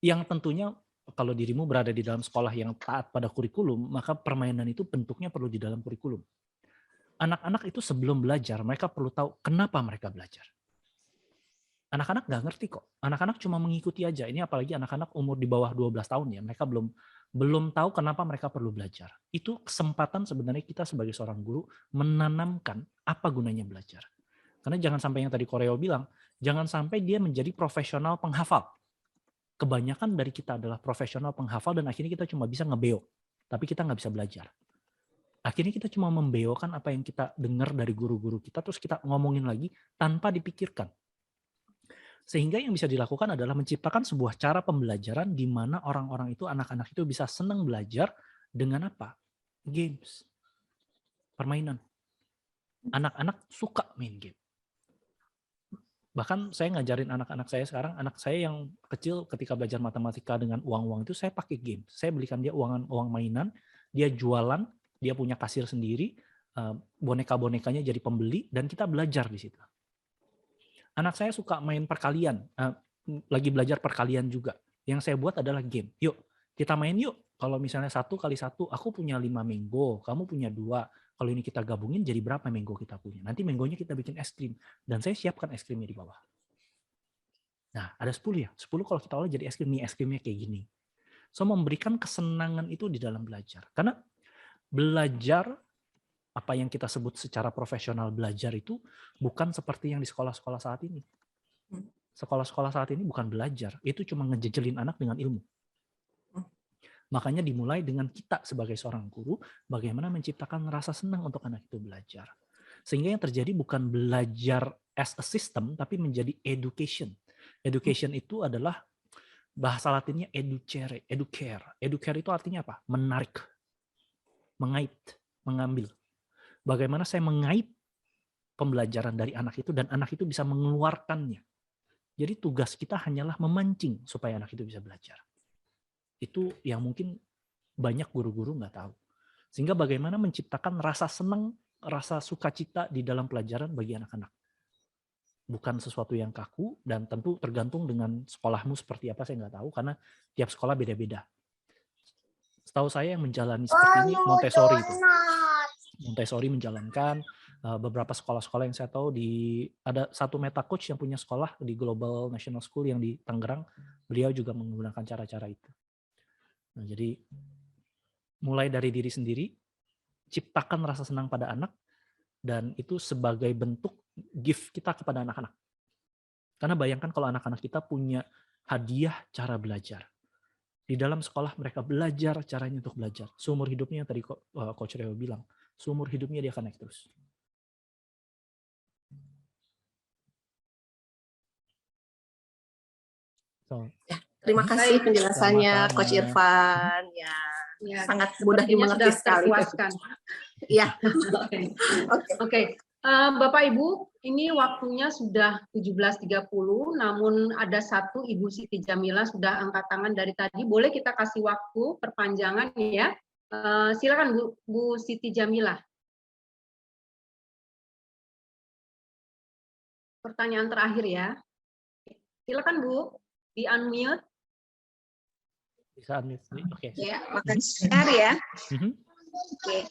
D: Yang tentunya kalau dirimu berada di dalam sekolah yang taat pada kurikulum, maka permainan itu bentuknya perlu di dalam kurikulum. Anak-anak itu sebelum belajar, mereka perlu tahu kenapa mereka belajar. Anak-anak nggak ngerti kok. Anak-anak cuma mengikuti aja. Ini apalagi anak-anak umur di bawah 12 tahun ya. Mereka belum tahu kenapa mereka perlu belajar. Itu kesempatan sebenarnya kita sebagai seorang guru menanamkan apa gunanya belajar. Karena jangan sampai yang tadi Koreo bilang, jangan sampai dia menjadi profesional penghafal. Kebanyakan dari kita adalah profesional penghafal dan akhirnya kita cuma bisa ngebeo. Tapi kita nggak bisa belajar. Akhirnya kita cuma membeokan apa yang kita dengar dari guru-guru kita, terus kita ngomongin lagi tanpa dipikirkan. Sehingga yang bisa dilakukan adalah menciptakan sebuah cara pembelajaran di mana orang-orang itu, anak-anak itu bisa senang belajar dengan apa? Games. Permainan. Anak-anak suka main game. Bahkan saya ngajarin anak-anak saya sekarang, anak saya yang kecil ketika belajar matematika dengan uang-uang itu, saya pakai game. Saya belikan dia uang mainan, dia jualan, dia punya kasir sendiri, boneka-bonekanya jadi pembeli, dan kita belajar di situ. Anak saya suka main perkalian, lagi belajar perkalian juga. Yang saya buat adalah game. Yuk, kita main yuk. Kalau misalnya 1 kali 1, aku punya 5 mango, kamu punya 2. Kalau ini kita gabungin, jadi berapa mango kita punya? Nanti mangonya kita bikin es krim. Dan saya siapkan es krimnya di bawah. Nah, ada 10 ya. 10 kalau kita olah jadi es krim, nih es krimnya kayak gini. So, memberikan kesenangan itu di dalam belajar. Karena belajar, apa yang kita sebut secara profesional belajar itu bukan seperti yang di sekolah-sekolah saat ini. Sekolah-sekolah saat ini bukan belajar, itu cuma ngejejelin anak dengan ilmu. Makanya dimulai dengan kita sebagai seorang guru, bagaimana menciptakan rasa senang untuk anak itu belajar. Sehingga yang terjadi bukan belajar as a system, tapi menjadi education. Education itu adalah Bahasa Latinnya educere, educare. Educare itu artinya apa? Menarik, mengait, mengambil. Bagaimana saya mengait pembelajaran dari anak itu dan anak itu bisa mengeluarkannya. Jadi tugas kita hanyalah memancing supaya anak itu bisa belajar. Itu yang mungkin banyak guru-guru nggak tahu. Sehingga bagaimana menciptakan rasa senang, rasa sukacita di dalam pelajaran bagi anak-anak. Bukan sesuatu yang kaku dan tentu tergantung dengan sekolahmu seperti apa saya nggak tahu karena tiap sekolah beda-beda. Setahu saya yang menjalani seperti ini Montessori itu. Montessori menjalankan beberapa sekolah-sekolah yang saya tahu ada satu meta coach yang punya sekolah di Global National School yang di Tangerang, beliau juga menggunakan cara-cara itu. Nah, jadi mulai dari diri sendiri, ciptakan rasa senang pada anak dan itu sebagai bentuk gift kita kepada anak-anak. Karena bayangkan kalau anak-anak kita punya hadiah cara belajar. Di dalam sekolah mereka belajar caranya untuk belajar. Seumur hidupnya tadi Coach Reo bilang, seumur hidupnya dia akan naik terus. So,
F: terima kasih penjelasannya
D: sama-sama.
F: Coach Irfan. Ya, sangat mudah dimengerti sekali. Ya.
A: Oke. Bapak Ibu, ini waktunya sudah 17.30, namun ada satu Ibu Siti Jamila sudah angkat tangan dari tadi. Boleh kita kasih waktu perpanjangan ya? Silakan Bu Siti Jamila. Pertanyaan terakhir ya. Silakan Bu, di unmute.
D: Bisa unmute. Oke.
G: Ya, makasih ya. Oke,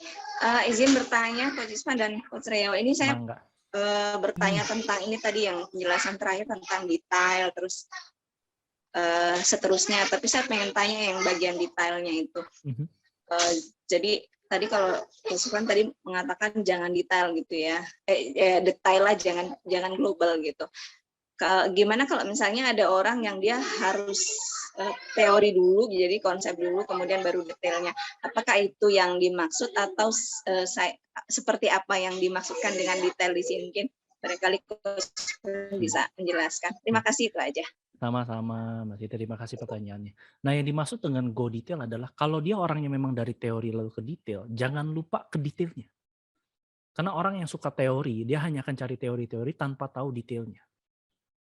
G: izin bertanya Coach Isma dan Coach Reo. Ini saya bertanya tentang ini tadi yang penjelasan terakhir tentang detail, terus seterusnya. Tapi saya pengen tanya yang bagian detailnya itu. Jadi tadi kalau Coach Isma tadi mengatakan jangan detail gitu ya, detail lah, jangan global gitu. Gimana kalau misalnya ada orang yang dia harus teori dulu, jadi konsep dulu, kemudian baru detailnya. Apakah itu yang dimaksud atau seperti apa yang dimaksudkan dengan detail di sini? Mungkin barangkali bisa menjelaskan. Terima kasih, itu aja.
D: Sama-sama, Mbak Siti. Terima kasih pertanyaannya. Nah, yang dimaksud dengan go detail adalah kalau dia orangnya memang dari teori lalu ke detail, jangan lupa ke detailnya. Karena orang yang suka teori, dia hanya akan cari teori-teori tanpa tahu detailnya.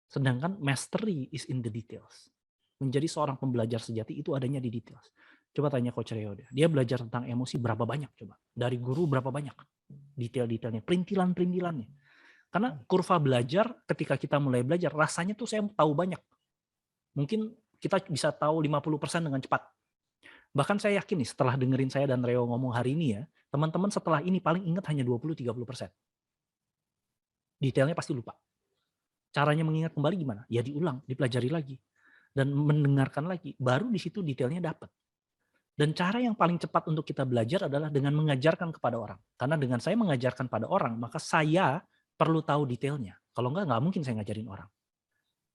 D: Sedangkan mastery is in the details. Menjadi seorang pembelajar sejati itu adanya di details. Coba tanya Coach Reo, dia belajar tentang emosi berapa banyak coba? Dari guru berapa banyak? Detail-detailnya, perintilan-perintilannya. Karena kurva belajar ketika kita mulai belajar, rasanya tuh saya tahu banyak. Mungkin kita bisa tahu 50% dengan cepat. Bahkan saya yakin nih setelah dengerin saya dan Reo ngomong hari ini ya, teman-teman setelah ini paling ingat hanya 20-30%. Detailnya pasti lupa. Caranya mengingat kembali gimana? Ya diulang, dipelajari lagi. Dan mendengarkan lagi, baru di situ detailnya dapat. Dan cara yang paling cepat untuk kita belajar adalah dengan mengajarkan kepada orang. Karena dengan saya mengajarkan pada orang, maka saya perlu tahu detailnya. Kalau nggak mungkin saya ngajarin orang.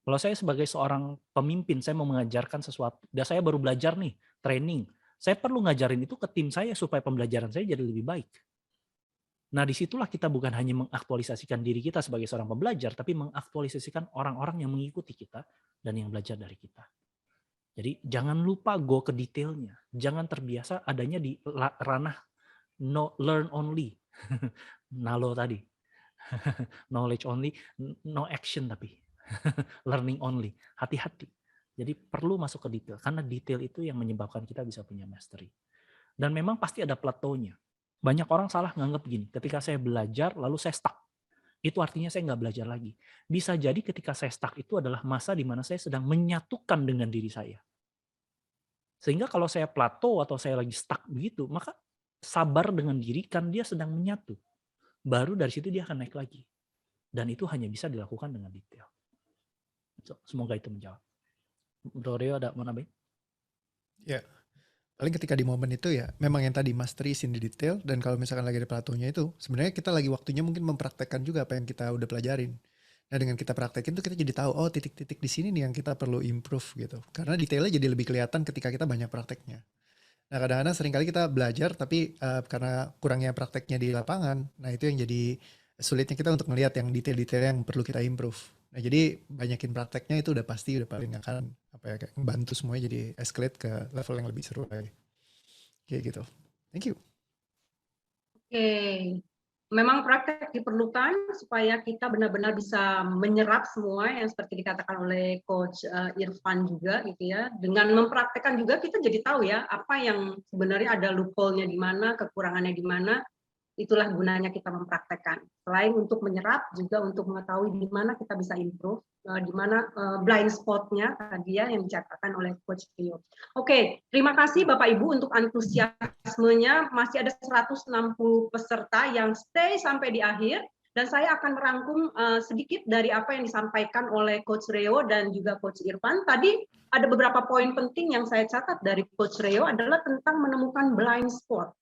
D: Kalau saya sebagai seorang pemimpin, saya mau mengajarkan sesuatu, dan saya baru belajar nih, training. Saya perlu ngajarin itu ke tim saya supaya pembelajaran saya jadi lebih baik. Nah, disitulah kita bukan hanya mengaktualisasikan diri kita sebagai seorang pembelajar, tapi mengaktualisasikan orang-orang yang mengikuti kita dan yang belajar dari kita. Jadi jangan lupa go ke detailnya. Jangan terbiasa adanya di ranah learn only. Nalo tadi. Knowledge only, no action tapi. Learning only. Hati-hati. Jadi perlu masuk ke detail. Karena detail itu yang menyebabkan kita bisa punya mastery. Dan memang pasti ada plateaunya. Banyak orang salah nganggap gini, ketika saya belajar lalu saya stuck. Itu artinya saya nggak belajar lagi. Bisa jadi ketika saya stuck itu adalah masa di mana saya sedang menyatukan dengan diri saya. Sehingga kalau saya plateau atau saya lagi stuck begitu, maka sabar dengan diri kan dia sedang menyatu. Baru dari situ dia akan naik lagi. Dan itu hanya bisa dilakukan dengan detail. Semoga itu menjawab. Doreo ada mau nambahin?
C: Ya. Paling ketika di momen itu ya memang yang tadi mastery in the detail, dan kalau misalkan lagi ada plateaunya itu sebenarnya kita lagi waktunya mungkin mempraktekkan juga apa yang kita udah pelajarin. Nah dengan kita praktekin tuh kita jadi tahu oh titik-titik di sini nih yang kita perlu improve gitu. Karena detailnya jadi lebih kelihatan ketika kita banyak prakteknya. Nah kadang-kadang seringkali kita belajar tapi karena kurangnya prakteknya di lapangan, nah itu yang jadi sulitnya kita untuk melihat yang detail-detail yang perlu kita improve. Nah jadi banyakin prakteknya itu udah pasti udah paling akan apa ya, kayak bantu semuanya jadi escalate ke level yang lebih seru lagi. Kayak gitu. Thank you.
A: Oke, memang praktek diperlukan supaya kita benar-benar bisa menyerap semua yang seperti dikatakan oleh Coach Irfan juga gitu ya. Dengan mempraktekkan juga kita jadi tahu ya apa yang sebenarnya ada loophole-nya di mana, kekurangannya di mana. Itulah gunanya kita mempraktekkan. Selain untuk menyerap, juga untuk mengetahui di mana kita bisa improve, di mana blind spot-nya tadi ya yang dikatakan oleh Coach Rio. Oke, terima kasih Bapak Ibu untuk antusiasmenya. Masih ada 160 peserta yang stay sampai di akhir. Dan saya akan merangkum sedikit dari apa yang disampaikan oleh Coach Rio dan juga Coach Irfan. Tadi ada beberapa poin penting yang saya catat dari Coach Rio adalah tentang menemukan blind spot.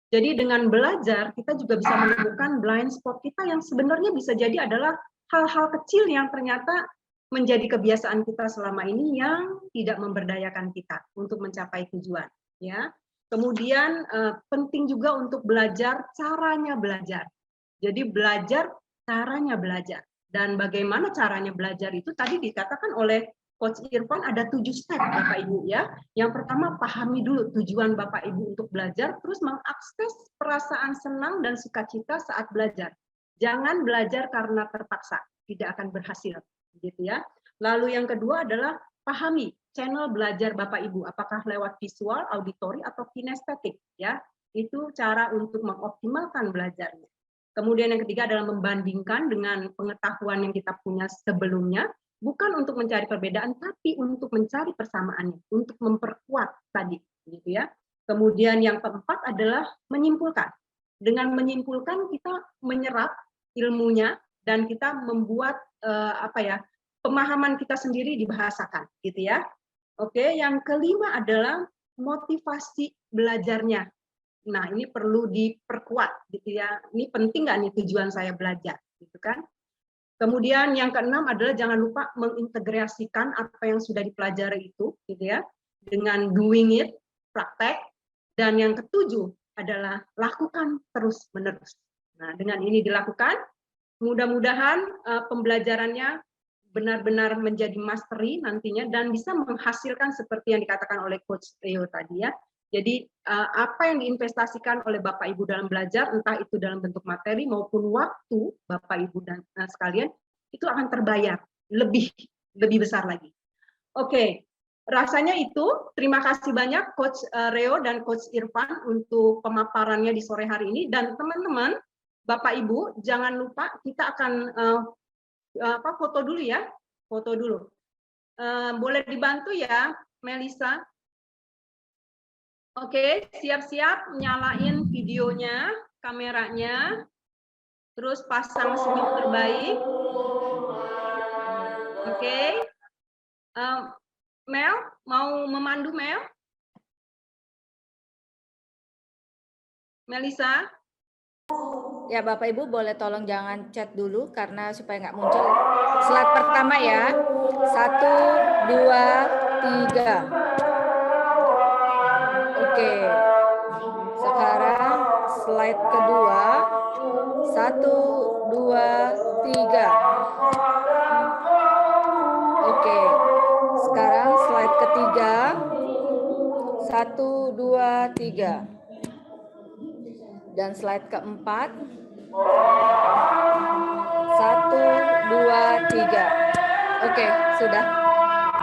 A: Jadi dengan belajar, kita juga bisa menemukan blind spot kita yang sebenarnya bisa jadi adalah hal-hal kecil yang ternyata menjadi kebiasaan kita selama ini yang tidak memberdayakan kita untuk mencapai tujuan. Ya. Kemudian penting juga untuk belajar caranya belajar. Jadi belajar caranya belajar. Dan bagaimana caranya belajar itu tadi dikatakan oleh Coach Irfan ada 7 step Bapak Ibu ya. Yang pertama pahami dulu tujuan Bapak Ibu untuk belajar, terus mengakses perasaan senang dan sukacita saat belajar. Jangan belajar karena terpaksa, tidak akan berhasil, gitu ya. Lalu yang kedua adalah pahami channel belajar Bapak Ibu, apakah lewat visual, auditori atau kinestetik ya. Itu cara untuk mengoptimalkan belajarnya. Kemudian yang ketiga adalah membandingkan dengan pengetahuan yang kita punya sebelumnya. Bukan untuk mencari perbedaan, tapi untuk mencari persamaannya, untuk memperkuat tadi, gitu ya. Kemudian yang keempat adalah menyimpulkan. Dengan menyimpulkan kita menyerap ilmunya dan kita membuat pemahaman kita sendiri dibahasakan, gitu ya. Oke, yang kelima adalah motivasi belajarnya. Nah, ini perlu diperkuat, gitu ya. Ini penting nggak nih tujuan saya belajar, gitu kan? Kemudian yang keenam adalah jangan lupa mengintegrasikan apa yang sudah dipelajari itu, gitu ya, dengan doing it, praktek. Dan yang ketujuh adalah lakukan terus-menerus. Nah, dengan ini dilakukan, mudah-mudahan pembelajarannya benar-benar menjadi mastery nantinya dan bisa menghasilkan seperti yang dikatakan oleh Coach Rio tadi ya. Jadi apa yang diinvestasikan oleh Bapak Ibu dalam belajar, entah itu dalam bentuk materi maupun waktu Bapak Ibu dan sekalian, itu akan terbayar lebih besar lagi. Oke, rasanya itu. Terima kasih banyak Coach Rio dan Coach Irfan untuk pemaparannya di sore hari ini. Dan teman-teman, Bapak Ibu, jangan lupa kita akan foto dulu ya, foto dulu. Boleh dibantu ya, Melisa? Oke, siap-siap nyalain videonya, kameranya, terus pasang senyum terbaik. Oke, Mel, mau memandu Mel? Melisa?
H: Ya Bapak Ibu boleh tolong jangan chat dulu karena supaya nggak muncul. Slide pertama ya, 1, 2, 3. Oke, sekarang slide kedua, 1, 2, 3. Oke, sekarang slide ketiga, 1, 2, 3. Dan slide keempat, 1, 2, 3. Oke, sudah.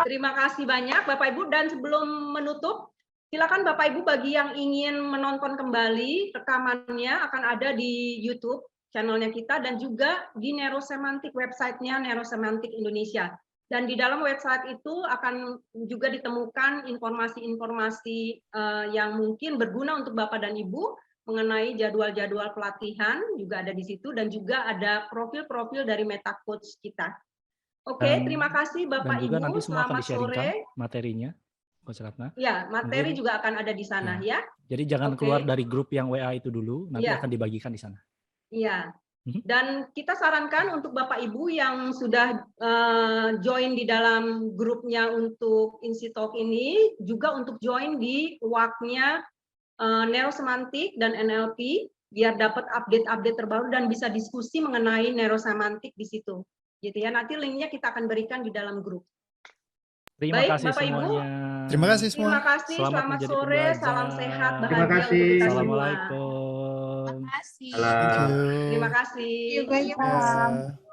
A: Terima kasih banyak Bapak Ibu, dan sebelum menutup, silakan Bapak Ibu bagi yang ingin menonton kembali rekamannya akan ada di YouTube channelnya kita dan juga di Neurosemantik websitenya Neurosemantik Indonesia. Dan di dalam website itu akan juga ditemukan informasi-informasi yang mungkin berguna untuk Bapak dan Ibu mengenai jadwal-jadwal pelatihan juga ada di situ dan juga ada profil-profil dari Meta Coach kita. Oke, terima kasih Bapak
D: dan juga
A: Ibu.
D: Nanti semua akan
A: Selamat sore.
D: Materinya, Coach Ratna.
A: Ya, materi juga akan ada di sana ya.
D: Jadi jangan keluar dari grup yang WA itu dulu, nanti akan dibagikan di sana.
A: Iya. Dan kita sarankan untuk Bapak Ibu yang sudah join di dalam grupnya untuk Insitalk ini, juga untuk join di WA-nya Neurosemantik dan NLP, biar dapat update-update terbaru dan bisa diskusi mengenai neurosemantik di situ. Gitu ya. Nanti linknya kita akan berikan di dalam grup.
D: Terima
A: Baik,
D: kasih
A: Bapak Ibu.
D: semuanya.
C: Terima kasih semua.
A: Terima kasih,
D: Selamat
A: selamat
D: menjadi
A: sore,
D: pembelajar.
A: salam sehat,
I: Terima
A: bahagia untuk
I: kasih.
A: kita semua.
D: Assalamualaikum.
E: Terima kasih.
C: Thank you.
A: Terima kasih.
E: Terima kasih.
C: Ya.